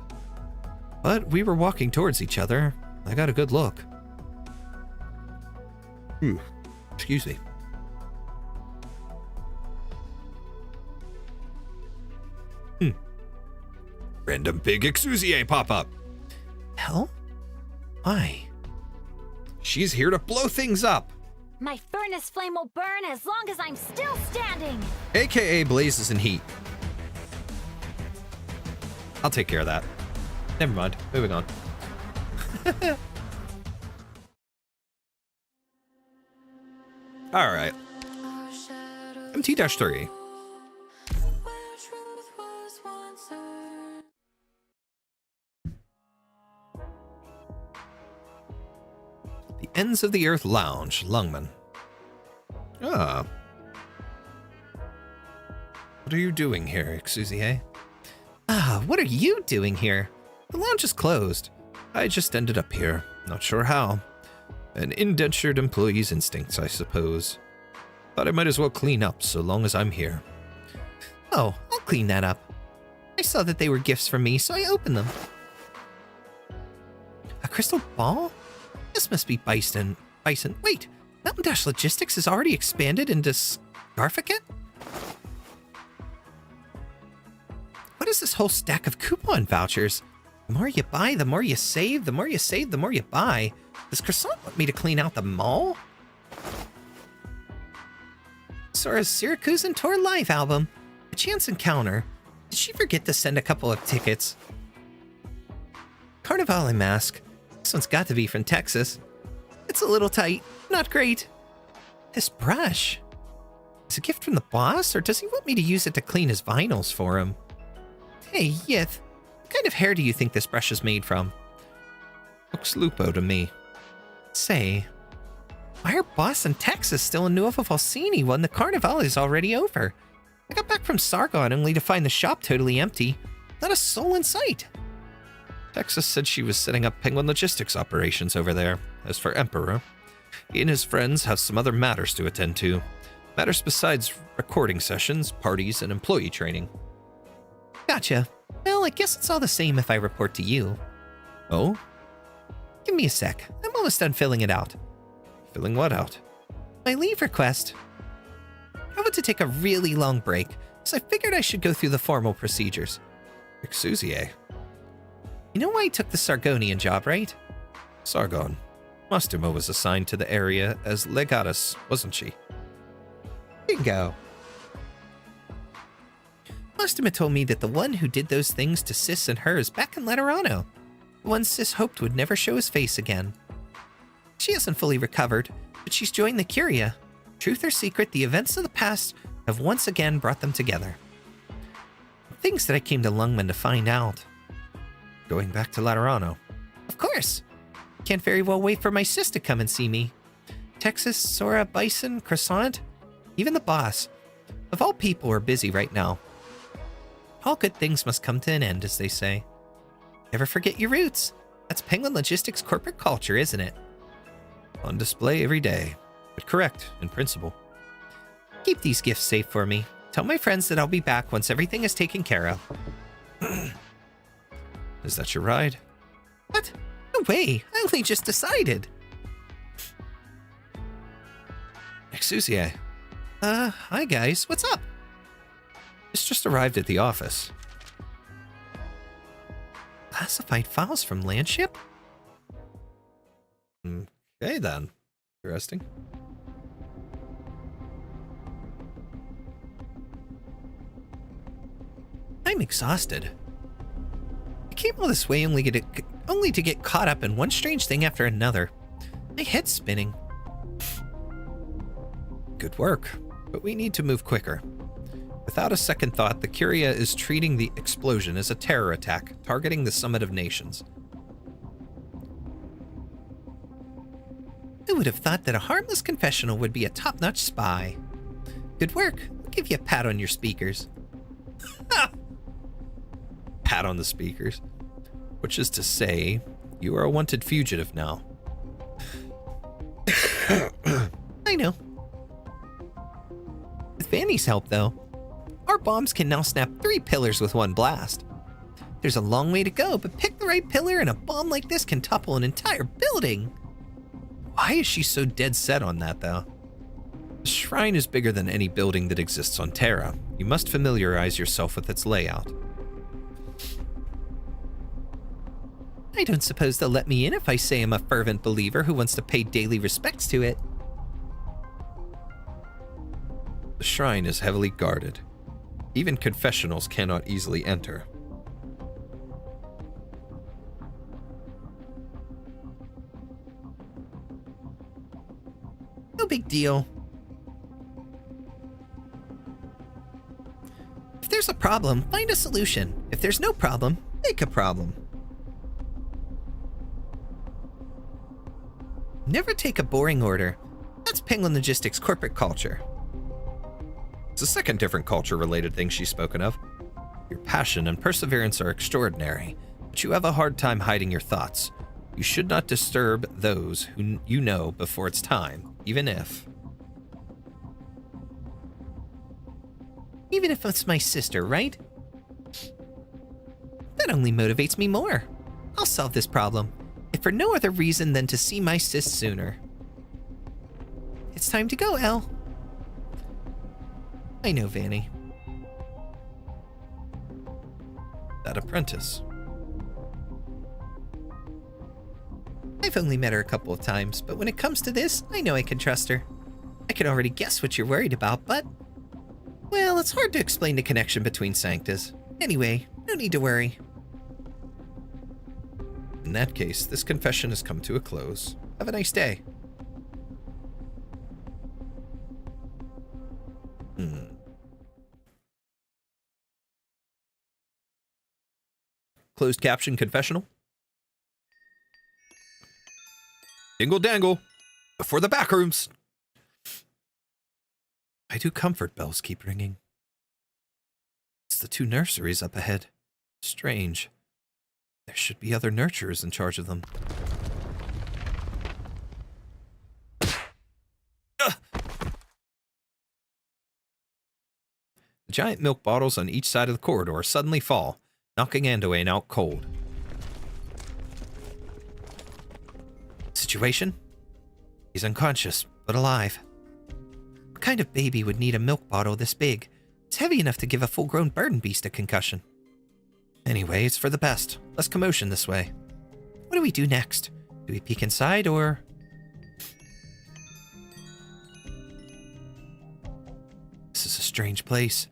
But we were walking towards each other. I got a good look. Excuse me. Random big Exusiai pop-up. Hell? Why? She's here to blow things up. My furnace flame will burn as long as I'm still standing. AKA blazes and heat. I'll take care of that. Never mind. Moving on. All right. MT-3. The Ends of the Earth Lounge, Lungman. Ah. What are you doing here, Exusiai? What are you doing here? The lounge is closed. I just ended up here. Not sure how. An indentured employee's instincts, I suppose. Thought I might as well clean up so long as I'm here. Oh, I'll clean that up. I saw that they were gifts from me, so I opened them. A crystal ball? This must be Bison. Wait, Mountain Dash Logistics has already expanded into Scarficat? What is this whole stack of coupon vouchers? The more you buy, the more you save, the more you save, the more you buy. Does Croissant want me to clean out the mall? Sora's Syracusan Tour Live album. A chance encounter. Did she forget to send a couple of tickets? Carnivale mask. This one's got to be from Texas. It's a little tight. Not great. This brush. Is it a gift from the boss, or does he want me to use it to clean his vinyls for him? Hey, Yith. What kind of hair do you think this brush is made from? Looks Lupo to me. Say, why are Boss and Texas still in Nuova Falsini when the Carnival is already over? I got back from Sargon only to find the shop totally empty. Not a soul in sight. Texas said she was setting up Penguin Logistics operations over there. As for Emperor, he and his friends have some other matters to attend to. Matters besides recording sessions, parties, and employee training. Gotcha. Well, I guess it's all the same if I report to you. Oh? Give me a sec. I'm almost done filling it out. Filling what out? My leave request. I want to take a really long break, so I figured I should go through the formal procedures. Exusiai. You know why I took the Sargonian job, right? Sargon. Mastuma was assigned to the area as legatus, wasn't she? Bingo. Mastuma told me that the one who did those things to Sis and her is back in Laterano. The one Sis hoped would never show his face again. She hasn't fully recovered, but she's joined the Curia. Truth or secret, the events of the past have once again brought them together. Things that I came to Lungmen to find out. Going back to Laterano. Of course! Can't very well wait for my sis to come and see me. Texas, Sora, Bison, Croissant, even the boss. Of all people are busy right now. All good things must come to an end, as they say. Never forget your roots. That's Penguin Logistics corporate culture, isn't it? On display every day, but correct in principle. Keep these gifts safe for me. Tell my friends that I'll be back once everything is taken care of. Is that your ride? What? No way. I only just decided. Exusiai. Hi guys, what's up? It's just arrived at the office. Classified files from Landship? Okay then. Interesting. I'm exhausted. I came all this way only to get caught up in one strange thing after another. My head's spinning. Good work, but we need to move quicker. Without a second thought, the Curia is treating the explosion as a terror attack, targeting the Summit of Nations. I would have thought that a harmless confessional would be a top-notch spy. Good work. I'll give you a pat on your speakers. Pat on the speakers. Which is to say, you are a wanted fugitive now. I know. With Vanny's help, though, our bombs can now snap 3 pillars with one blast. There's a long way to go, but pick the right pillar and a bomb like this can topple an entire building. Why is she so dead set on that, though? The shrine is bigger than any building that exists on Terra. You must familiarize yourself with its layout. I don't suppose they'll let me in if I say I'm a fervent believer who wants to pay daily respects to it. The shrine is heavily guarded. Even confessionals cannot easily enter. No big deal. If there's a problem, find a solution. If there's no problem, make a problem. Never take a boring order. That's Penguin Logistics corporate culture. It's a second different culture-related thing she's spoken of. Your passion and perseverance are extraordinary, but you have a hard time hiding your thoughts. You should not disturb those who you know before it's time, even if... Even if it's my sister, right? That only motivates me more. I'll solve this problem, if for no other reason than to see my sis sooner. It's time to go, Elle. I know, Vanny. That apprentice. I've only met her a couple of times, but when it comes to this, I know I can trust her. I can already guess what you're worried about, but... well, it's hard to explain the connection between Sanctas. Anyway, no need to worry. In that case, this confession has come to a close. Have a nice day. Closed caption confessional. Dingle dangle. Before the back rooms. Why do comfort bells keep ringing? It's the 2 nurseries up ahead. Strange. There should be other nurturers in charge of them. The giant milk bottles on each side of the corridor suddenly fall, knocking Anduin out cold. Situation? He's unconscious, but alive. What kind of baby would need a milk bottle this big? It's heavy enough to give a full-grown burden beast a concussion. Anyway, it's for the best. Less commotion this way. What do we do next? Do we peek inside, or... This is a strange place.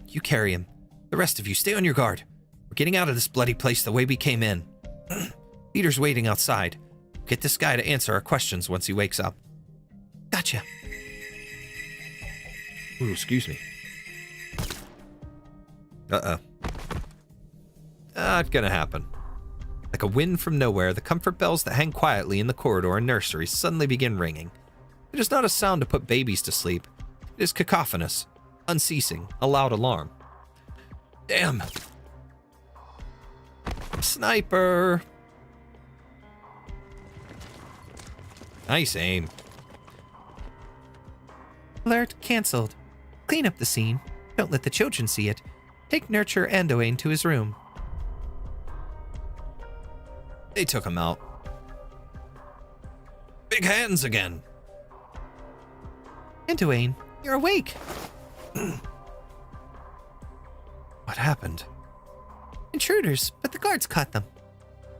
You carry him. The rest of you, stay on your guard. We're getting out of this bloody place the way we came in. Peter's waiting outside. Get this guy to answer our questions once he wakes up. Gotcha. Ooh, excuse me. Uh-oh. Not gonna happen. Like a wind from nowhere, the comfort bells that hang quietly in the corridor and nursery suddenly begin ringing. It is not a sound to put babies to sleep. It is cacophonous, unceasing, a loud alarm. Damn. Sniper. Nice aim. Alert cancelled. Clean up the scene. Don't let the children see it. Take Nurture and Owain to his room. They took him out. Big hands again. And Owain, you're awake. What happened? Intruders, but the guards caught them.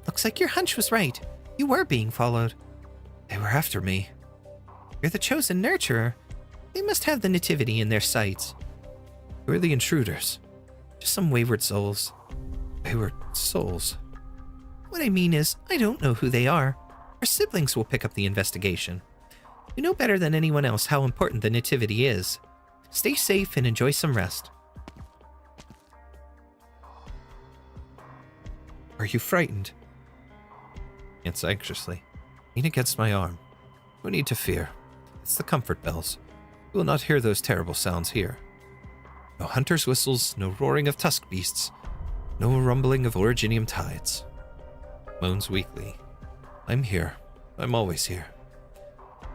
Looks like your hunch was right. You were being followed. They were after me. You're the chosen nurturer. They must have the nativity in their sights. Who are the intruders? Just some wayward souls. Wayward souls? What I mean is, I don't know who they are. Our siblings will pick up the investigation. You know better than anyone else how important the nativity is. Stay safe and enjoy some rest. Are you frightened? It's anxiously. Lean against my arm. No need to fear. It's the comfort bells. You will not hear those terrible sounds here. No hunter's whistles, no roaring of tusk beasts, no rumbling of originium tides. Moans weakly. I'm here. I'm always here.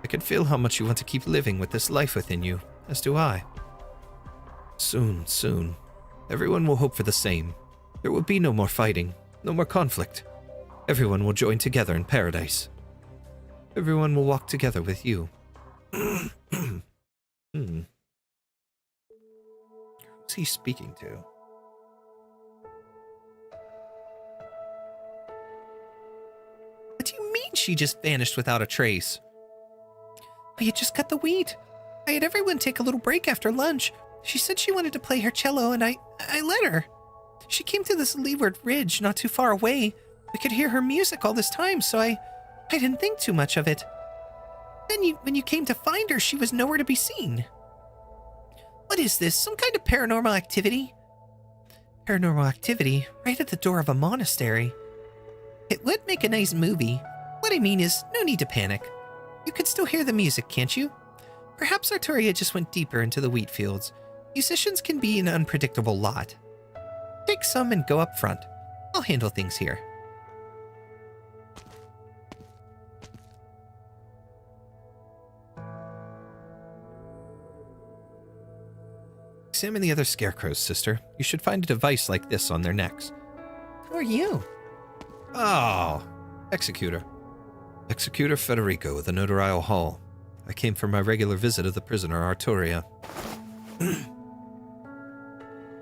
I can feel how much you want to keep living with this life within you, as do I. Soon, soon, everyone will hope for the same. There will be no more fighting, no more conflict. Everyone will join together in paradise. Everyone will walk together with you. Who's he speaking to? What do you mean she just vanished without a trace? I had just cut the wheat. I had everyone take a little break after lunch. She said she wanted to play her cello, and I let her. She came to this leeward ridge not too far away. We could hear her music all this time, so I didn't think too much of it. Then when you came to find her, she was nowhere to be seen. What is this? Some kind of paranormal activity? Paranormal activity right at the door of a monastery. It would make a nice movie. What I mean is, no need to panic. You can still hear the music, can't you? Perhaps Arturia just went deeper into the wheat fields. Musicians can be an unpredictable lot. Take some and go up front. I'll handle things here. Examine the other scarecrows, sister. You should find a device like this on their necks. Who are you? Oh, Executor. Executor Federico of the Notarial Hall. I came for my regular visit of the prisoner Arturia.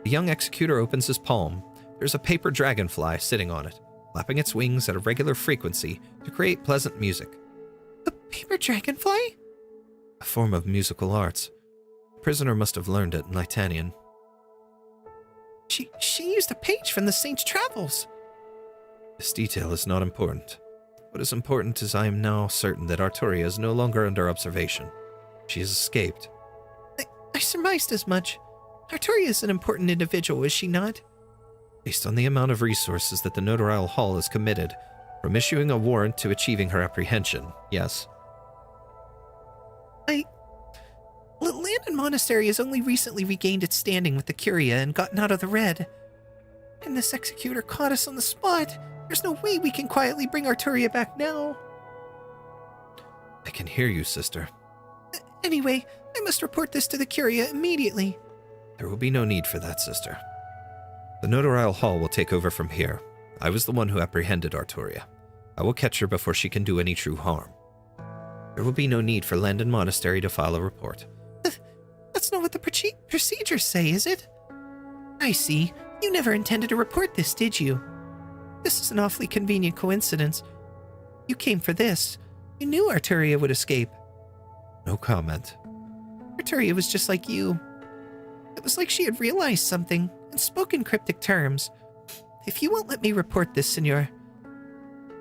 The young executor opens his palm. There's a paper dragonfly sitting on it, flapping its wings at a regular frequency to create pleasant music. A paper dragonfly? A form of musical arts. The prisoner must have learned it in Litanian. She used a page from the Saint's Travels. This detail is not important. What is important is I am now certain that Arturia is no longer under observation. She has escaped. I surmised as much. Arturia is an important individual, is she not? Based on the amount of resources that the Notarial Hall has committed, from issuing a warrant to achieving her apprehension, yes. Landon Monastery has only recently regained its standing with the Curia and gotten out of the red. And this executor caught us on the spot. There's no way we can quietly bring Arturia back now. I can hear you, sister. Anyway, I must report this to the Curia immediately. There will be no need for that, sister. The Notarial Hall will take over from here. I was the one who apprehended Arturia. I will catch her before she can do any true harm. There will be no need for Landon Monastery to file a report. That's not what the procedures say, is it? I see. You never intended to report this, did you? This is an awfully convenient coincidence. You came for this. You knew Arturia would escape. No comment. Arturia was just like you. It was like she had realized something and spoke in cryptic terms. If you won't let me report this, Senor,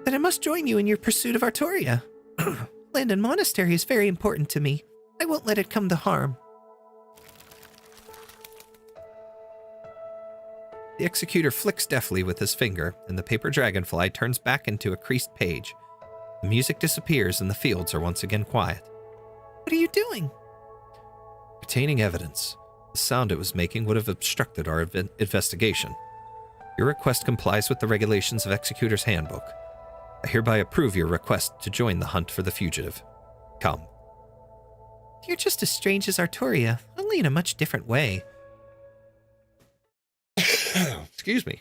then I must join you in your pursuit of Arturia. Landon Monastery is very important to me. I won't let it come to harm. The Executor flicks deftly with his finger, and the paper dragonfly turns back into a creased page. The music disappears, and the fields are once again quiet. What are you doing? Obtaining evidence. The sound it was making would have obstructed our investigation. Your request complies with the regulations of Executor's Handbook. I hereby approve your request to join the hunt for the fugitive. Come. You're just as strange as Arturia, only in a much different way. Excuse me.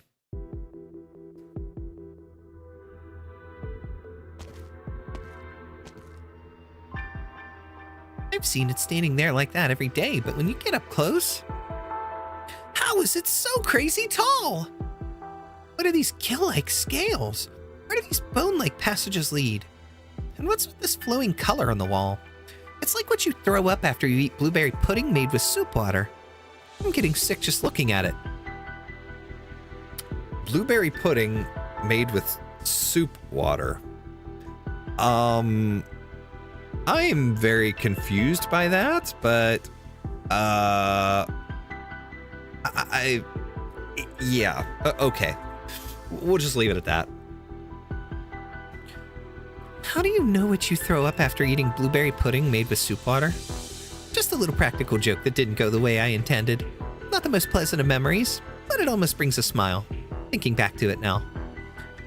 I've seen it standing there like that every day, but when you get up close... How is it so crazy tall? What are these gill-like scales? Where do these bone-like passages lead? And what's with this flowing color on the wall? It's like what you throw up after you eat blueberry pudding made with soup water. I'm getting sick just looking at it. Blueberry pudding made with soup water. I am very confused by that, but yeah, okay. We'll just leave it at that. How do you know what you throw up after eating blueberry pudding made with soup water? Just a little practical joke that didn't go the way I intended. Not the most pleasant of memories, but it almost brings a smile, thinking back to it now.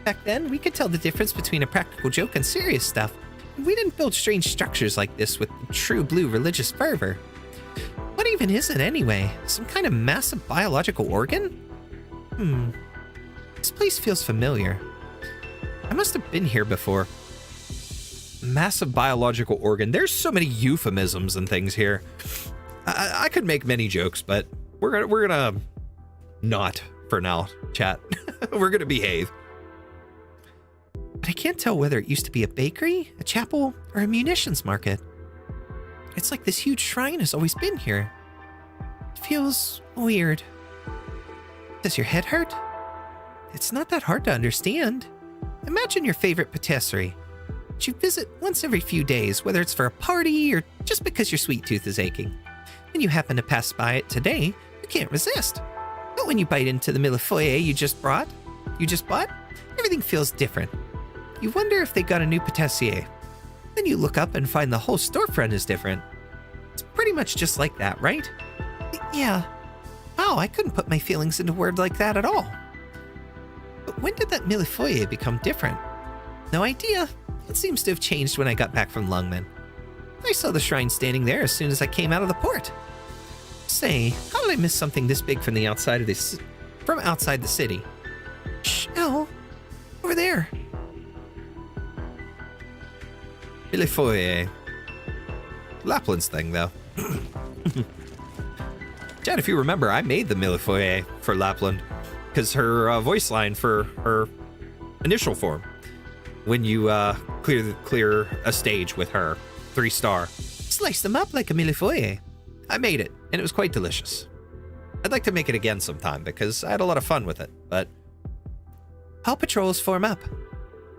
Back then, we could tell the difference between a practical joke and serious stuff. We didn't build strange structures like this with true blue religious fervor. What even is it anyway? Some kind of massive biological organ? This place feels familiar. I must have been here before. Massive biological organ. There's so many euphemisms and things here. I could make many jokes, but we're gonna not for now, chat. We're gonna behave. But I can't tell whether it used to be a bakery, a chapel, or a munitions market. It's like this huge shrine has always been here. It feels weird. Does your head hurt? It's not that hard to understand. Imagine your favorite patisserie, which you visit once every few days, whether it's for a party or just because your sweet tooth is aching. When you happen to pass by it today, you can't resist. But when you bite into the millefeuille you just bought, everything feels different. You wonder if they got a new patissier. Then you look up and find the whole storefront is different. It's pretty much just like that, right? Yeah. Wow, I couldn't put my feelings into words like that at all. But when did that millefeuille become different? No idea. It seems to have changed when I got back from Lungmen. I saw the shrine standing there as soon as I came out of the port. Say, how did I miss something this big from outside the city? Shh, Elle, over there. Millefeuille. Lapland's thing, though. Chad, if you remember, I made the millefeuille for Lapland because her voice line for her initial form. When you clear a stage with her, 3-star. Slice them up like a millefeuille. I made it, and it was quite delicious. I'd like to make it again sometime because I had a lot of fun with it, but... All patrols form up.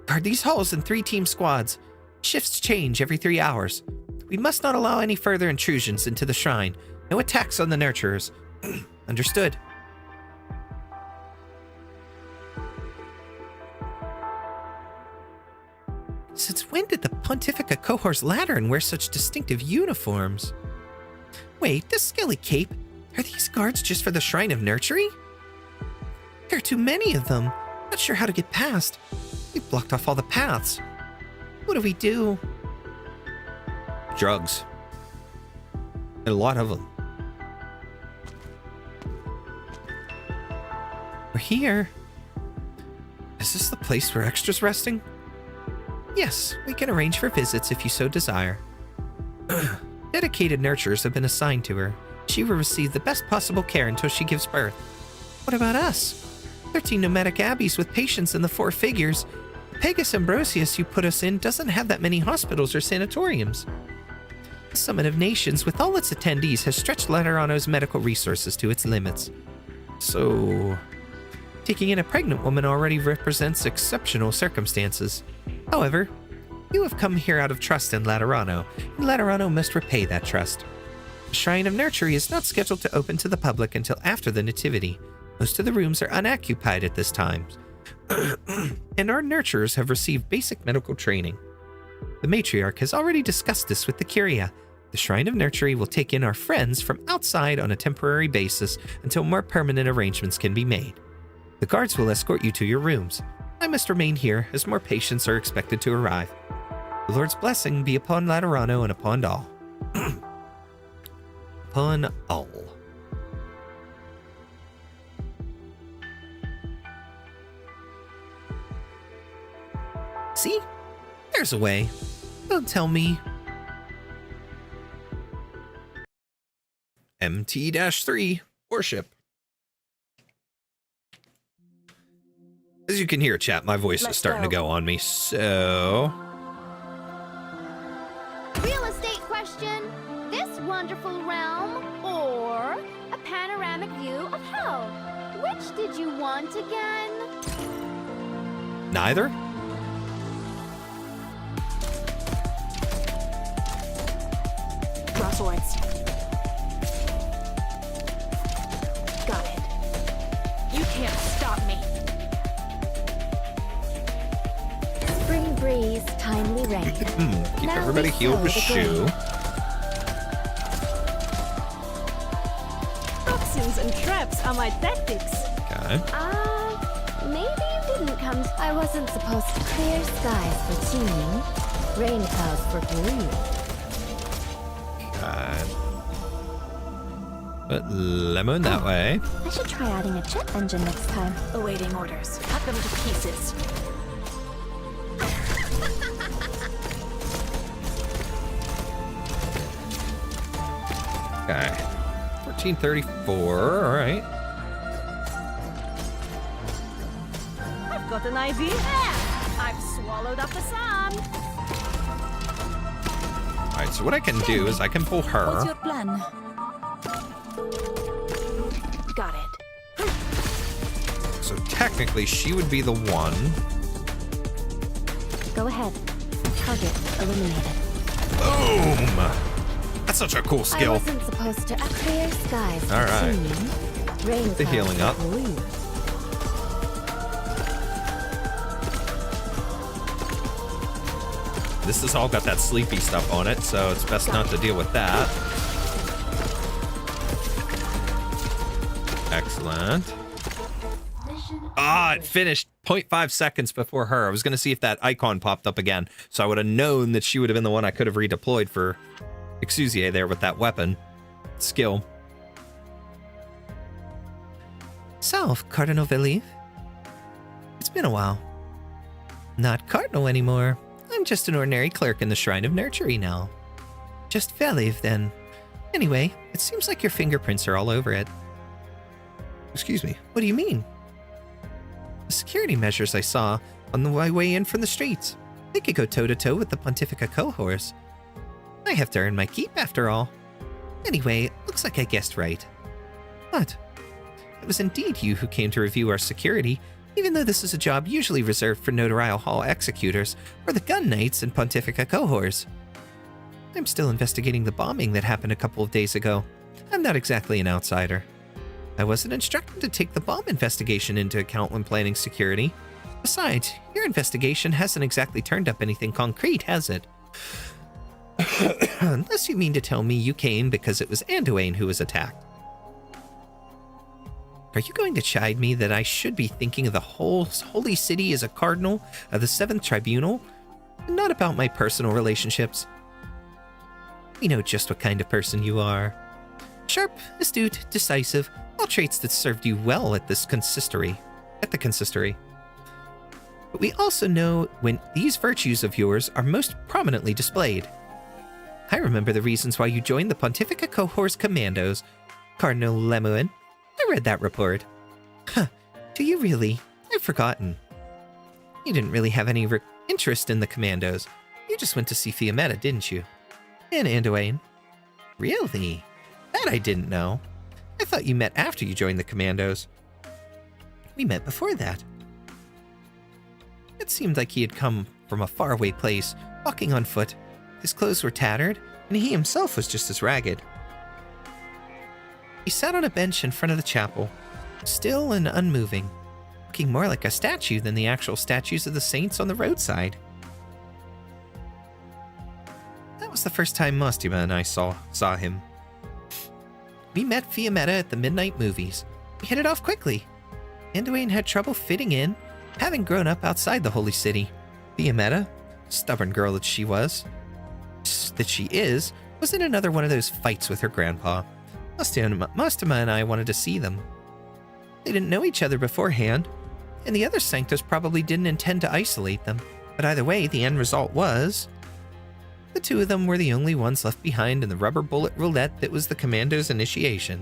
Guard these halls in 3-team squads. Shifts change every 3 hours. We must not allow any further intrusions into the shrine. No attacks on the nurturers. Understood. Since when did the Pontifica Cohors Lateran wear such distinctive uniforms? Wait, this skelly cape? Are these guards just for the Shrine of Nurtury? There are too many of them. Not sure how to get past. We blocked off all the paths. What do we do? Drugs. A lot of them. We're here. Is this the place where extras resting? Yes, we can arrange for visits if you so desire. Dedicated nurturers have been assigned to her. She will receive the best possible care until she gives birth. What about us? 13 nomadic abbeys with patients in the 4 figures. Pegasus Ambrosius you put us in doesn't have that many hospitals or sanatoriums. The Summit of Nations, with all its attendees, has stretched Laterano's medical resources to its limits. So... taking in a pregnant woman already represents exceptional circumstances. However, you have come here out of trust in Laterano, and Laterano must repay that trust. The Shrine of Nurtury is not scheduled to open to the public until after the Nativity, Most of the rooms are unoccupied at this time, and our nurturers have received basic medical training. The matriarch has already discussed this with the Curia. The Shrine of Nurtury will take in our friends from outside on a temporary basis until more permanent arrangements can be made. The guards will escort you to your rooms. I must remain here, as more patients are expected to arrive. The Lord's blessing be upon Laterano and upon all. Upon all. See? There's a way. Don't tell me. MT-3, Worship. As you can hear, chat, my voice is starting to go on me, so... Real estate question. This wonderful realm or a panoramic view of hell? Which did you want again? Neither? Draw swords. Got it. You can't stop me. Spring breeze, timely rain. Keep Now everybody we healed sow with the shoe. Toxins and traps are my tactics. Okay. Maybe you didn't come. I wasn't supposed to clear skies for teaming, rain clouds for blue. Put Lemuen that way. I should try adding a jet engine next time. Awaiting orders. Cut them to pieces. Okay. 1434, alright. I've got an idea. I've swallowed up the sun. Alright, so what I can do is I can pull her. What's your plan? Got it. So technically, she would be the one. Go ahead. Target eliminated. Boom! That's such a cool I skill. wasn't supposed to clear skies for All right. teaming, rain Get the clouds healing for up. blue. This has all got that sleepy stuff on it, so it's best not to deal with that. Excellent. Ah, it finished 0.5 seconds before her. I was going to see if that icon popped up again, so I would have known that she would have been the one I could have redeployed for Exusiai there with that weapon skill. So, Cardinal Veliv? It's been a while. Not Cardinal anymore. I'm just an ordinary clerk in the Shrine of Nurtury now. Just Veliv, then. Anyway, it seems like your fingerprints are all over it. Excuse me, what do you mean? The security measures I saw on the way in from the streets. They could go toe-to-toe with the Pontifica cohorts. I have to earn my keep, after all. Anyway, looks like I guessed right. What? It was indeed you who came to review our security, even though this is a job usually reserved for Notarial Hall executors or the gun knights and Pontifica cohorts. I'm still investigating the bombing that happened a couple of days ago. I'm not exactly an outsider. I wasn't instructed to take the bomb investigation into account when planning security. Besides, your investigation hasn't exactly turned up anything concrete, has it? Unless you mean to tell me you came because it was Anduin who was attacked. Are you going to chide me that I should be thinking of the whole holy city as a cardinal of the 7th Tribunal, and not about my personal relationships? We know just what kind of person you are. Sharp, astute, decisive, all traits that served you well at the consistory. But we also know when these virtues of yours are most prominently displayed. I remember the reasons why you joined the Pontifica Cohort's Commandos, Cardinal Lemuen. I read that report. Huh, do you really? I've forgotten. You didn't really have any interest in the Commandos. You just went to see Fiammetta, didn't you? And Anduin. Really? That I didn't know. I thought you met after you joined the Commandos. We met before that. It seemed like he had come from a faraway place, walking on foot. His clothes were tattered, and he himself was just as ragged. He sat on a bench in front of the chapel, still and unmoving, looking more like a statue than the actual statues of the saints on the roadside. That was the first time Mostima and I saw him. We met Fiammetta at the midnight movies. We hit it off quickly. Anduin had trouble fitting in, having grown up outside the holy city. Fiammetta, stubborn girl that she is, was in another one of those fights with her grandpa. Mostima and I wanted to see them. They didn't know each other beforehand, and the other Sanctas probably didn't intend to isolate them. But either way, the end result was the two of them were the only ones left behind in the rubber bullet roulette that was the commando's initiation.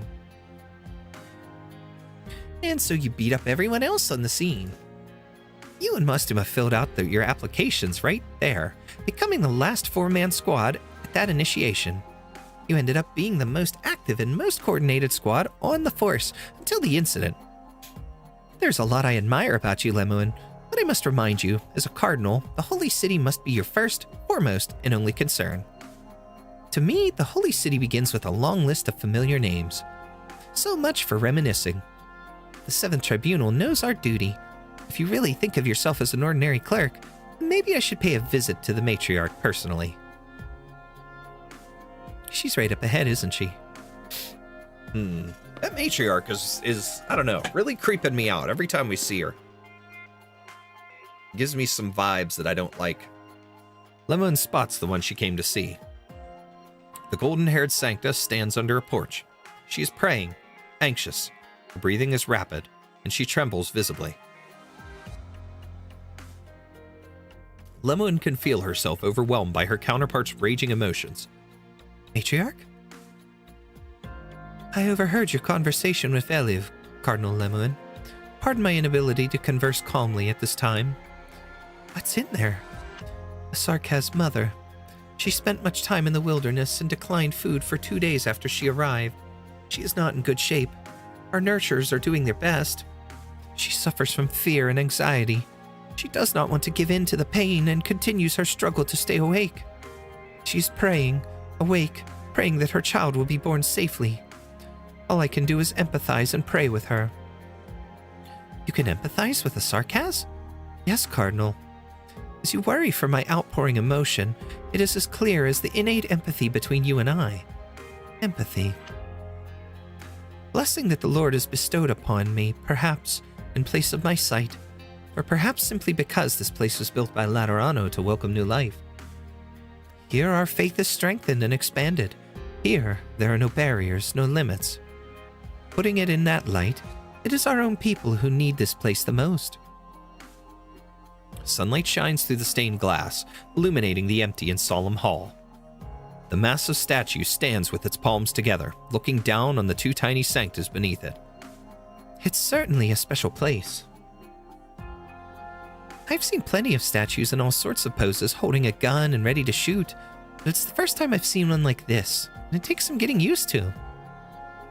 And so you beat up everyone else on the scene. You and Mostima filled out your applications right there, becoming the last 4-man squad at that initiation. You ended up being the most active and most coordinated squad on the force until the incident. There's a lot I admire about you, Lemuen, but I must remind you, as a cardinal, the Holy City must be your first, foremost, and only concern. To me, the Holy City begins with a long list of familiar names. So much for reminiscing. The Seventh Tribunal knows our duty. If you really think of yourself as an ordinary cleric, maybe I should pay a visit to the matriarch personally. She's right up ahead, isn't she? That matriarch is, I don't know, really creeping me out every time we see her. Gives me some vibes that I don't like. Lemuen spots the one she came to see. The golden-haired Sancta stands under a porch. She is praying, anxious. Her breathing is rapid, and she trembles visibly. Lemuen can feel herself overwhelmed by her counterpart's raging emotions. Matriarch? I overheard your conversation with Eliv, Cardinal Lemuen. Pardon my inability to converse calmly at this time. What's in there? Asarkaz's mother. She spent much time in the wilderness and declined food for 2 days after she arrived. She is not in good shape. Our nurturers are doing their best. She suffers from fear and anxiety. She does not want to give in to the pain and continues her struggle to stay awake. She's praying, awake, praying that her child will be born safely. All I can do is empathize and pray with her. You can empathize with Asarkaz? Yes, Cardinal. As you worry for my outpouring emotion, it is as clear as the innate empathy between you and I. Empathy. Blessing that the Lord has bestowed upon me, perhaps in place of my sight, or perhaps simply because this place was built by Laterano to welcome new life. Here our faith is strengthened and expanded. Here there are no barriers, no limits. Putting it in that light, it is our own people who need this place the most. Sunlight shines through the stained glass, illuminating the empty and solemn hall. The massive statue stands with its palms together, looking down on the 2 tiny sanctas beneath it. It's certainly a special place. I've seen plenty of statues in all sorts of poses holding a gun and ready to shoot, but it's the first time I've seen one like this, and it takes some getting used to.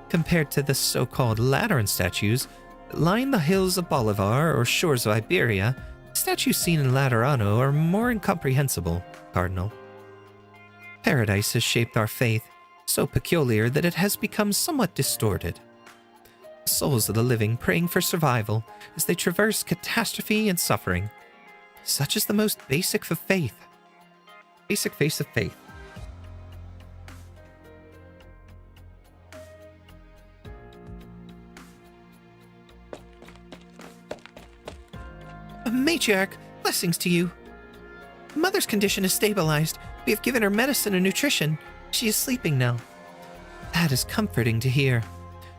Compared to the so-called Lateran statues that line the hills of Bolivar or shores of Iberia, statues seen in Laterano are more incomprehensible, Cardinal. Paradise has shaped our faith, so peculiar that it has become somewhat distorted. The souls of the living praying for survival as they traverse catastrophe and suffering. Such is the most basic of faith. Basic face of faith. Matriarch, blessings to you. Mother's condition is stabilized. We have given her medicine and nutrition. She is sleeping now. That is comforting to hear.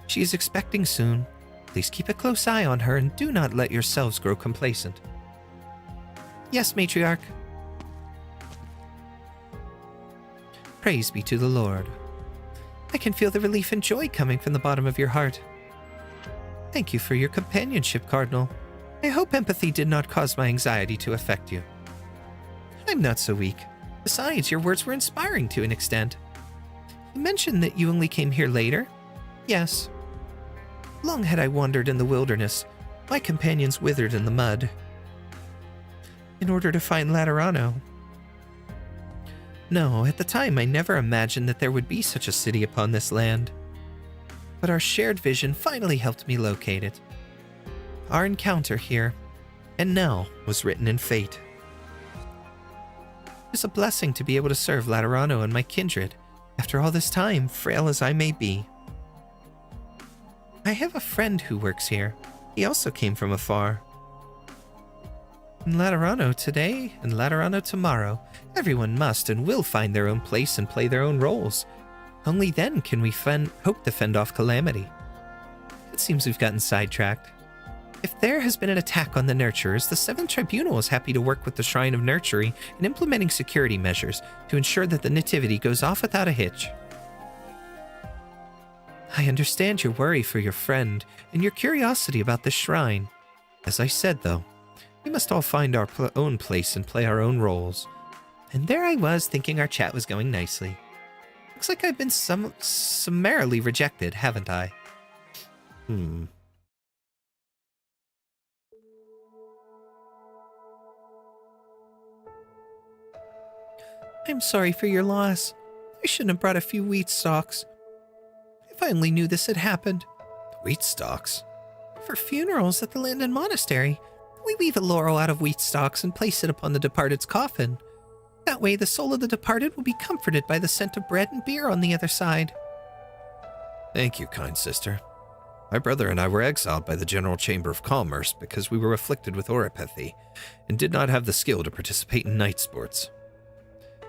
She is expecting soon. Please keep a close eye on her and do not let yourselves grow complacent. Yes, Matriarch. Praise be to the Lord. I can feel the relief and joy coming from the bottom of your heart. Thank you for your companionship, Cardinal. I hope empathy did not cause my anxiety to affect you. I'm not so weak. Besides, your words were inspiring to an extent. You mentioned that you only came here later? Yes. Long had I wandered in the wilderness, my companions withered in the mud. In order to find Laterano. No, at the time I never imagined that there would be such a city upon this land. but our shared vision finally helped me locate it. Our encounter here, and now, was written in fate. It is a blessing to be able to serve Laterano and my kindred, after all this time, frail as I may be. I have a friend who works here. He also came from afar. In Laterano today and Laterano tomorrow, everyone must and will find their own place and play their own roles. Only then can we hope to fend off calamity. It seems we've gotten sidetracked. If there has been an attack on the Nurturers, the Seventh Tribunal is happy to work with the Shrine of Nurturing in implementing security measures to ensure that the Nativity goes off without a hitch. I understand your worry for your friend and your curiosity about the shrine. As I said, though, we must all find our own place and play our own roles. And there I was thinking our chat was going nicely. Looks like I've been summarily rejected, haven't I? I'm sorry for your loss. I shouldn't have brought a few wheat stalks. If I only knew this had happened. Wheat stalks? For funerals at the Linden Monastery, we weave a laurel out of wheat stalks and place it upon the departed's coffin. That way the soul of the departed will be comforted by the scent of bread and beer on the other side. Thank you, kind sister. My brother and I were exiled by the General Chamber of Commerce because we were afflicted with oropathy and did not have the skill to participate in night sports.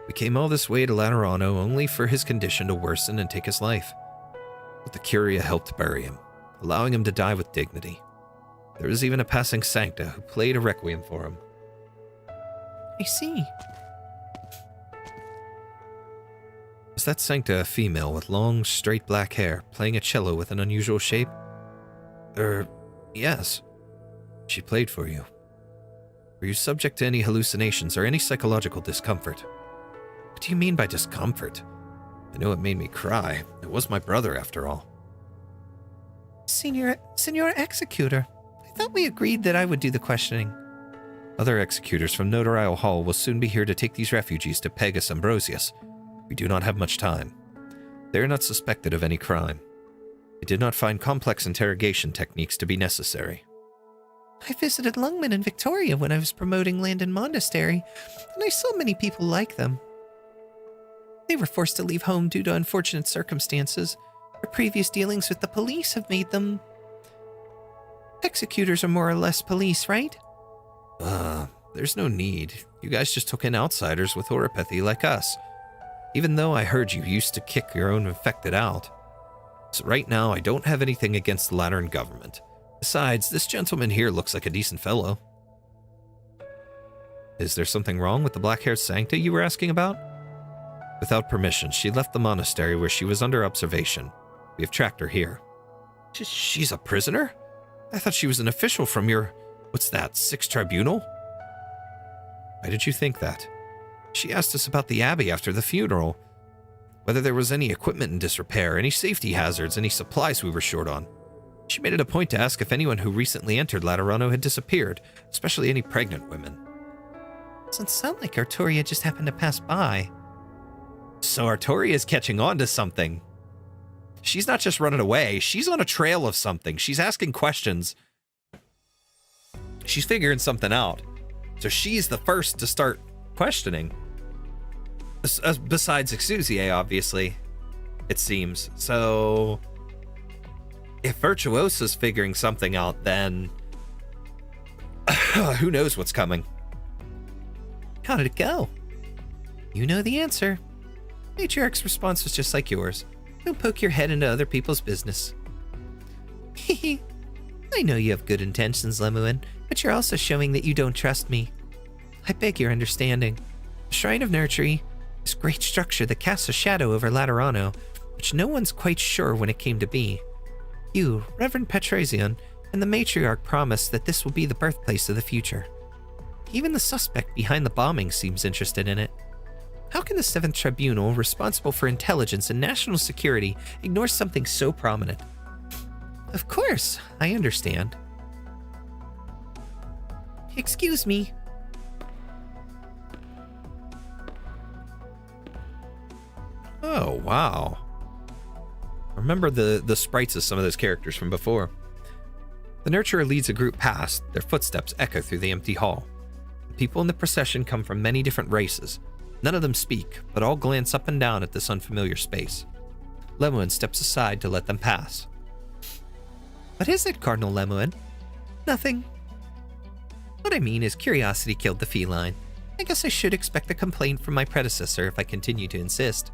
We came all this way to Laterano only for his condition to worsen and take his life. But the Curia helped bury him, allowing him to die with dignity. There was even a passing Sankta who played a requiem for him. I see. Was that Sankta a female with long, straight black hair, playing a cello with an unusual shape? Yes. She played for you. Were you subject to any hallucinations or any psychological discomfort? What do you mean by discomfort? I know it made me cry. It was my brother, after all. Senor Executor, I thought we agreed that I would do the questioning. Other executors from Notarial Hall will soon be here to take these refugees to Pegas Ambrosius. We do not have much time. They are not suspected of any crime. We did not find complex interrogation techniques to be necessary. I visited Lungman and Victoria when I was promoting Linden Monastery, and I saw many people like them. They were forced to leave home due to unfortunate circumstances. Their previous dealings with the police have made them... Executors are more or less police, right? There's no need. You guys just took in outsiders with oropathy like us. Even though I heard you used to kick your own infected out. So right now, I don't have anything against the Lateran government. Besides, this gentleman here looks like a decent fellow. Is there something wrong with the black-haired Sancta you were asking about? Without permission, she left the monastery where she was under observation. We have tracked her here. She's a prisoner? I thought she was an official from your... what's that, Sixth Tribunal? Why did you think that? She asked us about the Abbey after the funeral. Whether there was any equipment in disrepair, any safety hazards, any supplies we were short on. She made it a point to ask if anyone who recently entered Laterano had disappeared, especially any pregnant women. Doesn't sound like Arturia just happened to pass by. So Artoria's catching on to something. She's not just running away, she's on a trail of something. She's asking questions. She's figuring something out. So she's the first to start questioning. Besides Exusiai, obviously, it seems. So if Virtuosa's figuring something out, then who knows what's coming. How did it go? You know the answer. Matriarch's response was just like yours. Don't poke your head into other people's business. Hehe. I know you have good intentions, Lemuen, but you're also showing that you don't trust me. I beg your understanding. The Shrine of Nurturing, this great structure that casts a shadow over Laterano, which no one's quite sure when it came to be. You, Reverend Petrosian, and the Matriarch promised that this will be the birthplace of the future. Even the suspect behind the bombing seems interested in it. How can the Seventh Tribunal, responsible for intelligence and national security, ignore something so prominent? Of course, I understand. Excuse me. Oh, wow. Remember the sprites of some of those characters from before. The nurturer leads a group past. Their footsteps echo through the empty hall. The people in the procession come from many different races. None of them speak, but all glance up and down at this unfamiliar space. Lemuen steps aside to let them pass. What is it, Cardinal Lemuen? Nothing. What I mean is curiosity killed the feline. I guess I should expect a complaint from my predecessor if I continue to insist.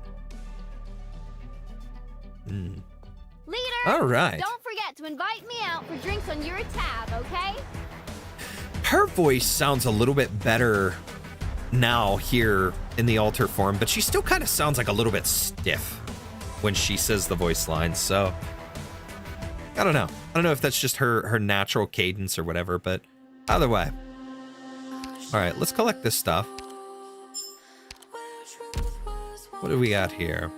Leader! All right. Don't forget to invite me out for drinks on your tab, okay? Her voice sounds a little bit better now here in the alter form, but she still kind of sounds like a little bit stiff when she says the voice lines, so I don't know. I don't know if that's just her natural cadence or whatever, but either way. All right, let's collect this stuff. What do we got here?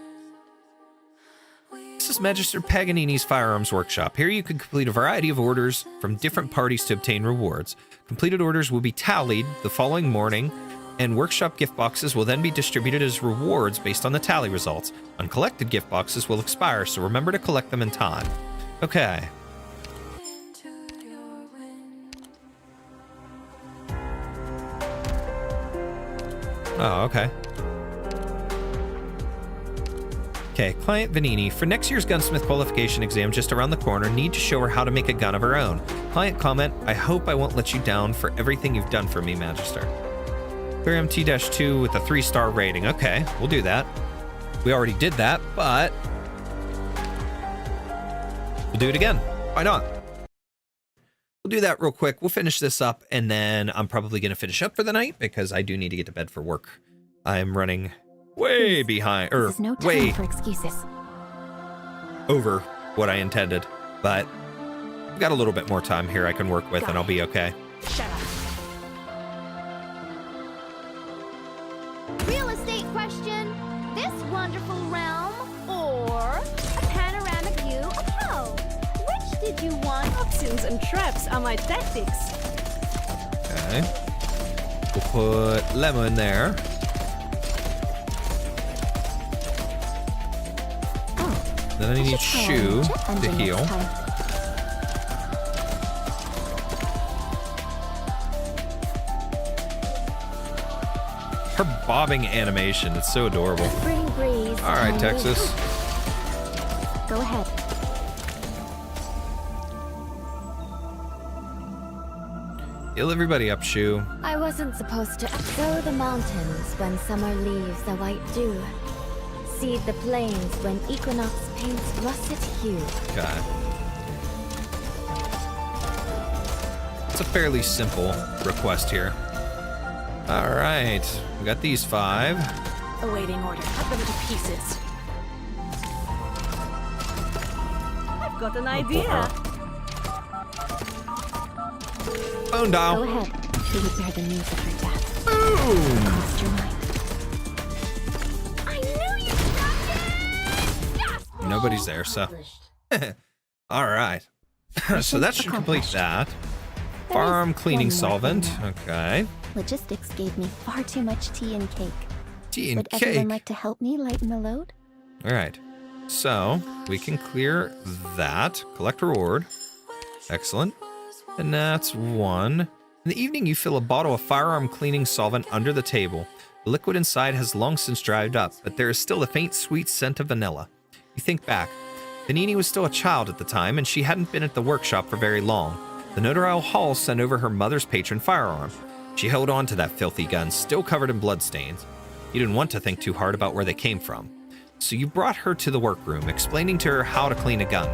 This is Magister Paganini's Firearms Workshop. Here you can complete a variety of orders from different parties to obtain rewards. Completed orders will be tallied the following morning, and workshop gift boxes will then be distributed as rewards based on the tally results. Uncollected gift boxes will expire, so remember to collect them in time. Okay. Oh, okay. Okay, Client Vanini. For next year's gunsmith qualification exam just around the corner, need to show her how to make a gun of her own. Client comment, I hope I won't let you down for everything you've done for me, Magister. Clear MT-2 with a 3-star rating. Okay, we'll do that. We already did that, but we'll do it again. Why not? We'll do that real quick. We'll finish this up, and then I'm probably going to finish up for the night because I do need to get to bed for work. I'm running way behind, or There's no time way for excuses. over what I intended, but I've got a little bit more time here I can work with, and I'll be okay. Shut up. Real estate question. This wonderful realm or a panoramic view of hell? Which did you want? Toxins and traps are my tactics. Okay. We'll put Lemon there. Then I need Shoe to heal. Her bobbing animation, it's so adorable. Spring breeze. All right, Texas. Go ahead. Heal everybody up, Shoe. I wasn't supposed to sow the mountains when summer leaves the white dew. Seed the plains when equinox paints russet hue. Okay. It's a fairly simple request here. All right, we got these 5. Awaiting order. Cut them to pieces. I've got an idea. Phone dial. Go ahead. Please bear the news of her death. Boom. Crossed your mind. I knew you'd love it! Yes! Nobody's there, so. All right. So that should complete that. Farm cleaning solvent. Okay. Logistics gave me far too much tea and cake. Tea and Would cake. everyone like to help me lighten the load? All right. So we can clear that. Collect reward. Excellent. And that's 1. In the evening, you fill a bottle of firearm cleaning solvent under the table. The liquid inside has long since dried up, but there is still a faint sweet scent of vanilla. You think back. Vanini was still a child at the time, and she hadn't been at the workshop for very long. The notarial hall sent over her mother's patron firearm. She held on to that filthy gun, still covered in bloodstains. You didn't want to think too hard about where they came from. So you brought her to the workroom, explaining to her how to clean a gun.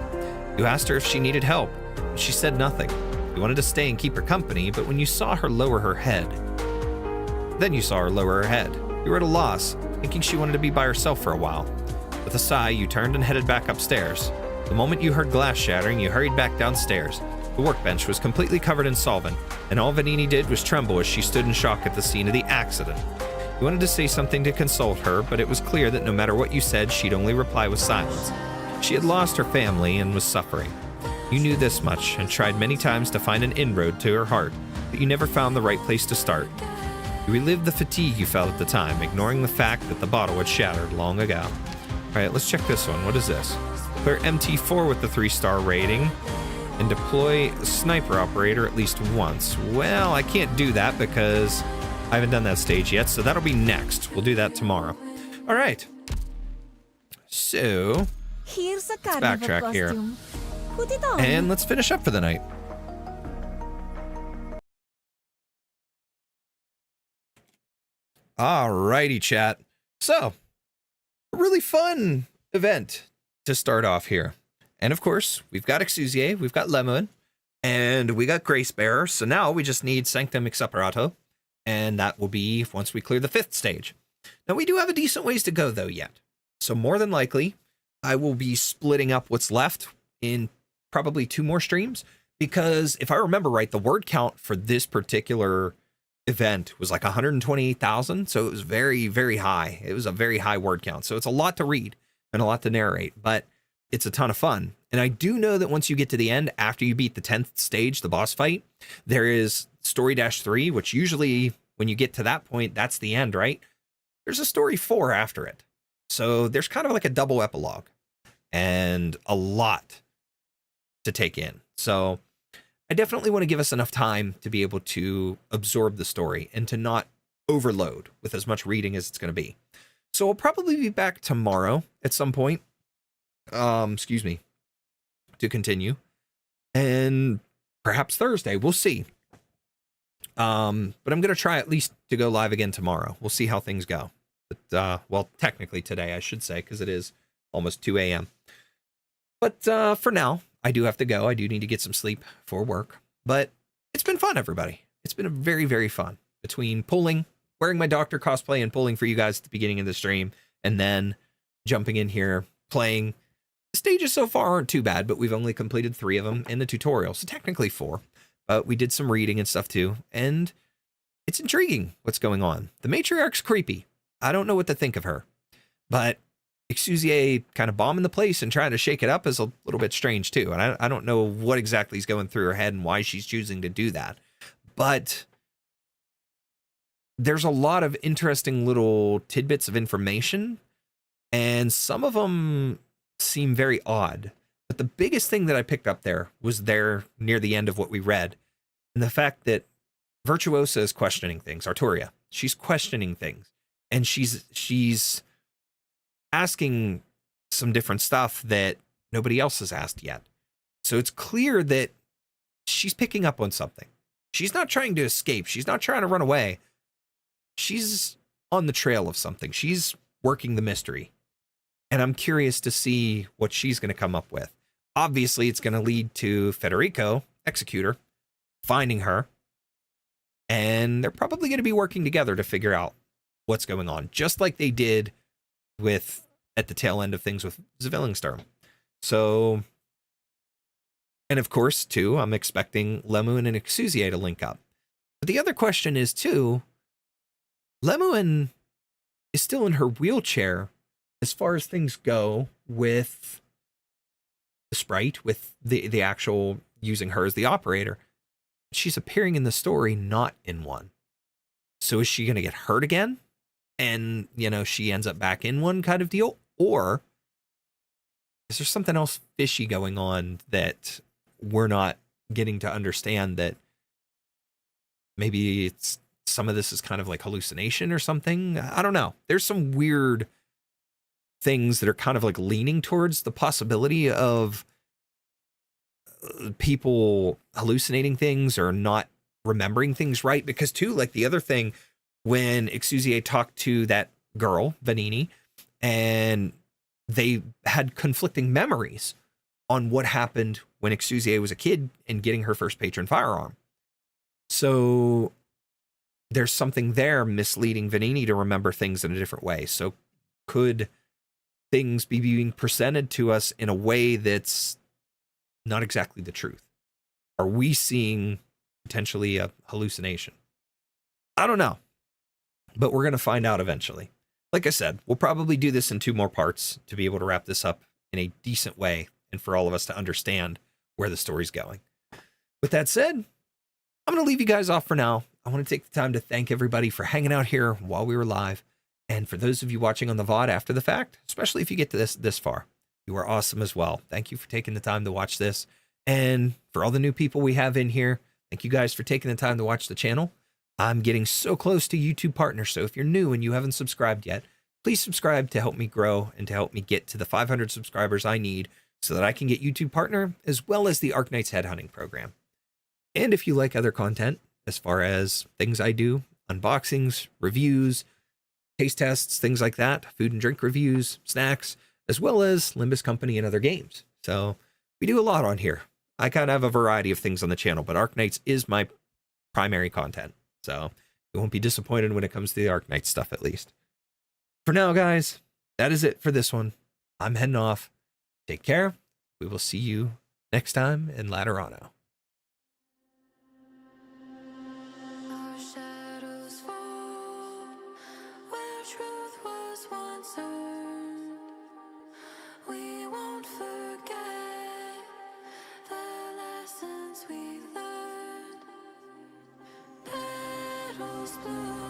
You asked her if she needed help, but she said nothing. You wanted to stay and keep her company, but when you saw her lower her head... Then you saw her lower her head. You were at a loss, thinking she wanted to be by herself for a while. With a sigh, you turned and headed back upstairs. The moment you heard glass shattering, you hurried back downstairs. The workbench was completely covered in solvent, and all Vanini did was tremble as she stood in shock at the scene of the accident. You wanted to say something to console her, but it was clear that no matter what you said, she'd only reply with silence. She had lost her family and was suffering. You knew this much, and tried many times to find an inroad to her heart, but you never found the right place to start. You relived the fatigue you felt at the time, ignoring the fact that the bottle had shattered long ago. right, let's check this one. What is this? Clear MT4 with the 3-star rating and deploy a sniper operator at least once. Well, I can't do that because I haven't done that stage yet, so that'll be next. We'll do that tomorrow. All right. So, Here's a let's backtrack here. Put it on. And let's finish up for the night. Alrighty, chat. So, a really fun event to start off here. And of course, we've got Exusiai, we've got Lemuen, and we got Grace Bearer. So now we just need Sankta Miksaparato, and that will be once we clear the 5th stage. Now, we do have a decent ways to go, though, yet. So more than likely, I will be splitting up what's left in probably 2 more streams, because if I remember right, the word count for this particular event was like 128,000. So it was very, very high. It was a very high word count. So it's a lot to read and a lot to narrate, but it's a ton of fun. And I do know that once you get to the end, after you beat the 10th stage, the boss fight, there is story -3, which usually when you get to that point, that's the end, right? There's a story 4 after it. So there's kind of like a double epilogue and a lot to take in. So I definitely want to give us enough time to be able to absorb the story and to not overload with as much reading as it's going to be. So I'll probably be back tomorrow at some point. To continue, and perhaps Thursday, we'll see. But I'm going to try at least to go live again tomorrow. We'll see how things go. But, well, technically today, I should say, because it is almost 2 a.m. But for now, I do have to go. I do need to get some sleep for work. But it's been fun, everybody. It's been a very, very fun. Between pulling, wearing my doctor cosplay and pulling for you guys at the beginning of the stream, and then jumping in here, playing. The stages so far aren't too bad, but we've only completed 3 of them in the tutorial, so technically 4. But we did some reading and stuff too, and it's intriguing what's going on. The matriarch's creepy. I don't know what to think of her, but Exusiai kind of bombing the place and trying to shake it up is a little bit strange too, and I don't know what exactly is going through her head and why she's choosing to do that. But there's a lot of interesting little tidbits of information, and some of them seem very odd. But the biggest thing that I picked up there was there near the end of what we read, and the fact that Virtuosa is questioning things. Arturia, she's questioning things, and she's asking some different stuff that nobody else has asked yet. So it's clear that she's picking up on something. She's not trying to escape. She's not trying to run away. She's on the trail of something. She's working the mystery. And I'm curious to see what she's going to come up with. Obviously, it's going to lead to Federico, Executor, finding her. And they're probably going to be working together to figure out what's going on, just like they did with at the tail end of things with Zwillingssturm. So, and of course, too, I'm expecting Lemuen and Exusiai to link up. But the other question is, too, Lemuen is still in her wheelchair as far as things go with the sprite, with the actual using her as the operator. She's appearing in the story, not in one. So is she going to get hurt again? And, you know, she ends up back in one kind of deal? Or is there something else fishy going on that we're not getting to understand, that maybe it's some of this is kind of like hallucination or something? I don't know. There's some weird things that are kind of like leaning towards the possibility of people hallucinating things or not remembering things right. Because too, like the other thing, when Exusiai talked to that girl, Vanini, and they had conflicting memories on what happened when Exusiai was a kid and getting her first patron firearm. So there's something there misleading Vanini to remember things in a different way. So could things be being presented to us in a way that's not exactly the truth? Are we seeing potentially a hallucination? I don't know, but we're going to find out eventually. Like I said, we'll probably do this in 2 more parts to be able to wrap this up in a decent way and for all of us to understand where the story's going. With that said, I'm going to leave you guys off for now. I want to take the time to thank everybody for hanging out here while we were live. And for those of you watching on the VOD after the fact, especially if you get to this far, you are awesome as well. Thank you for taking the time to watch this. And for all the new people we have in here, thank you guys for taking the time to watch the channel. I'm getting so close to YouTube partners, so if you're new and you haven't subscribed yet, please subscribe to help me grow and to help me get to the 500 subscribers I need so that I can get YouTube partner as well as the Arknights headhunting program. And if you like other content, as far as things I do, unboxings, reviews, taste tests, things like that, food and drink reviews, snacks, as well as Limbus Company and other games. So we do a lot on here. I kind of have a variety of things on the channel, but Arknights is my primary content. So you won't be disappointed when it comes to the Arknights stuff, at least. For now, guys, that is it for this one. I'm heading off. Take care. We will see you next time in Laterano. We won't forget the lessons we learned. Petals bloom.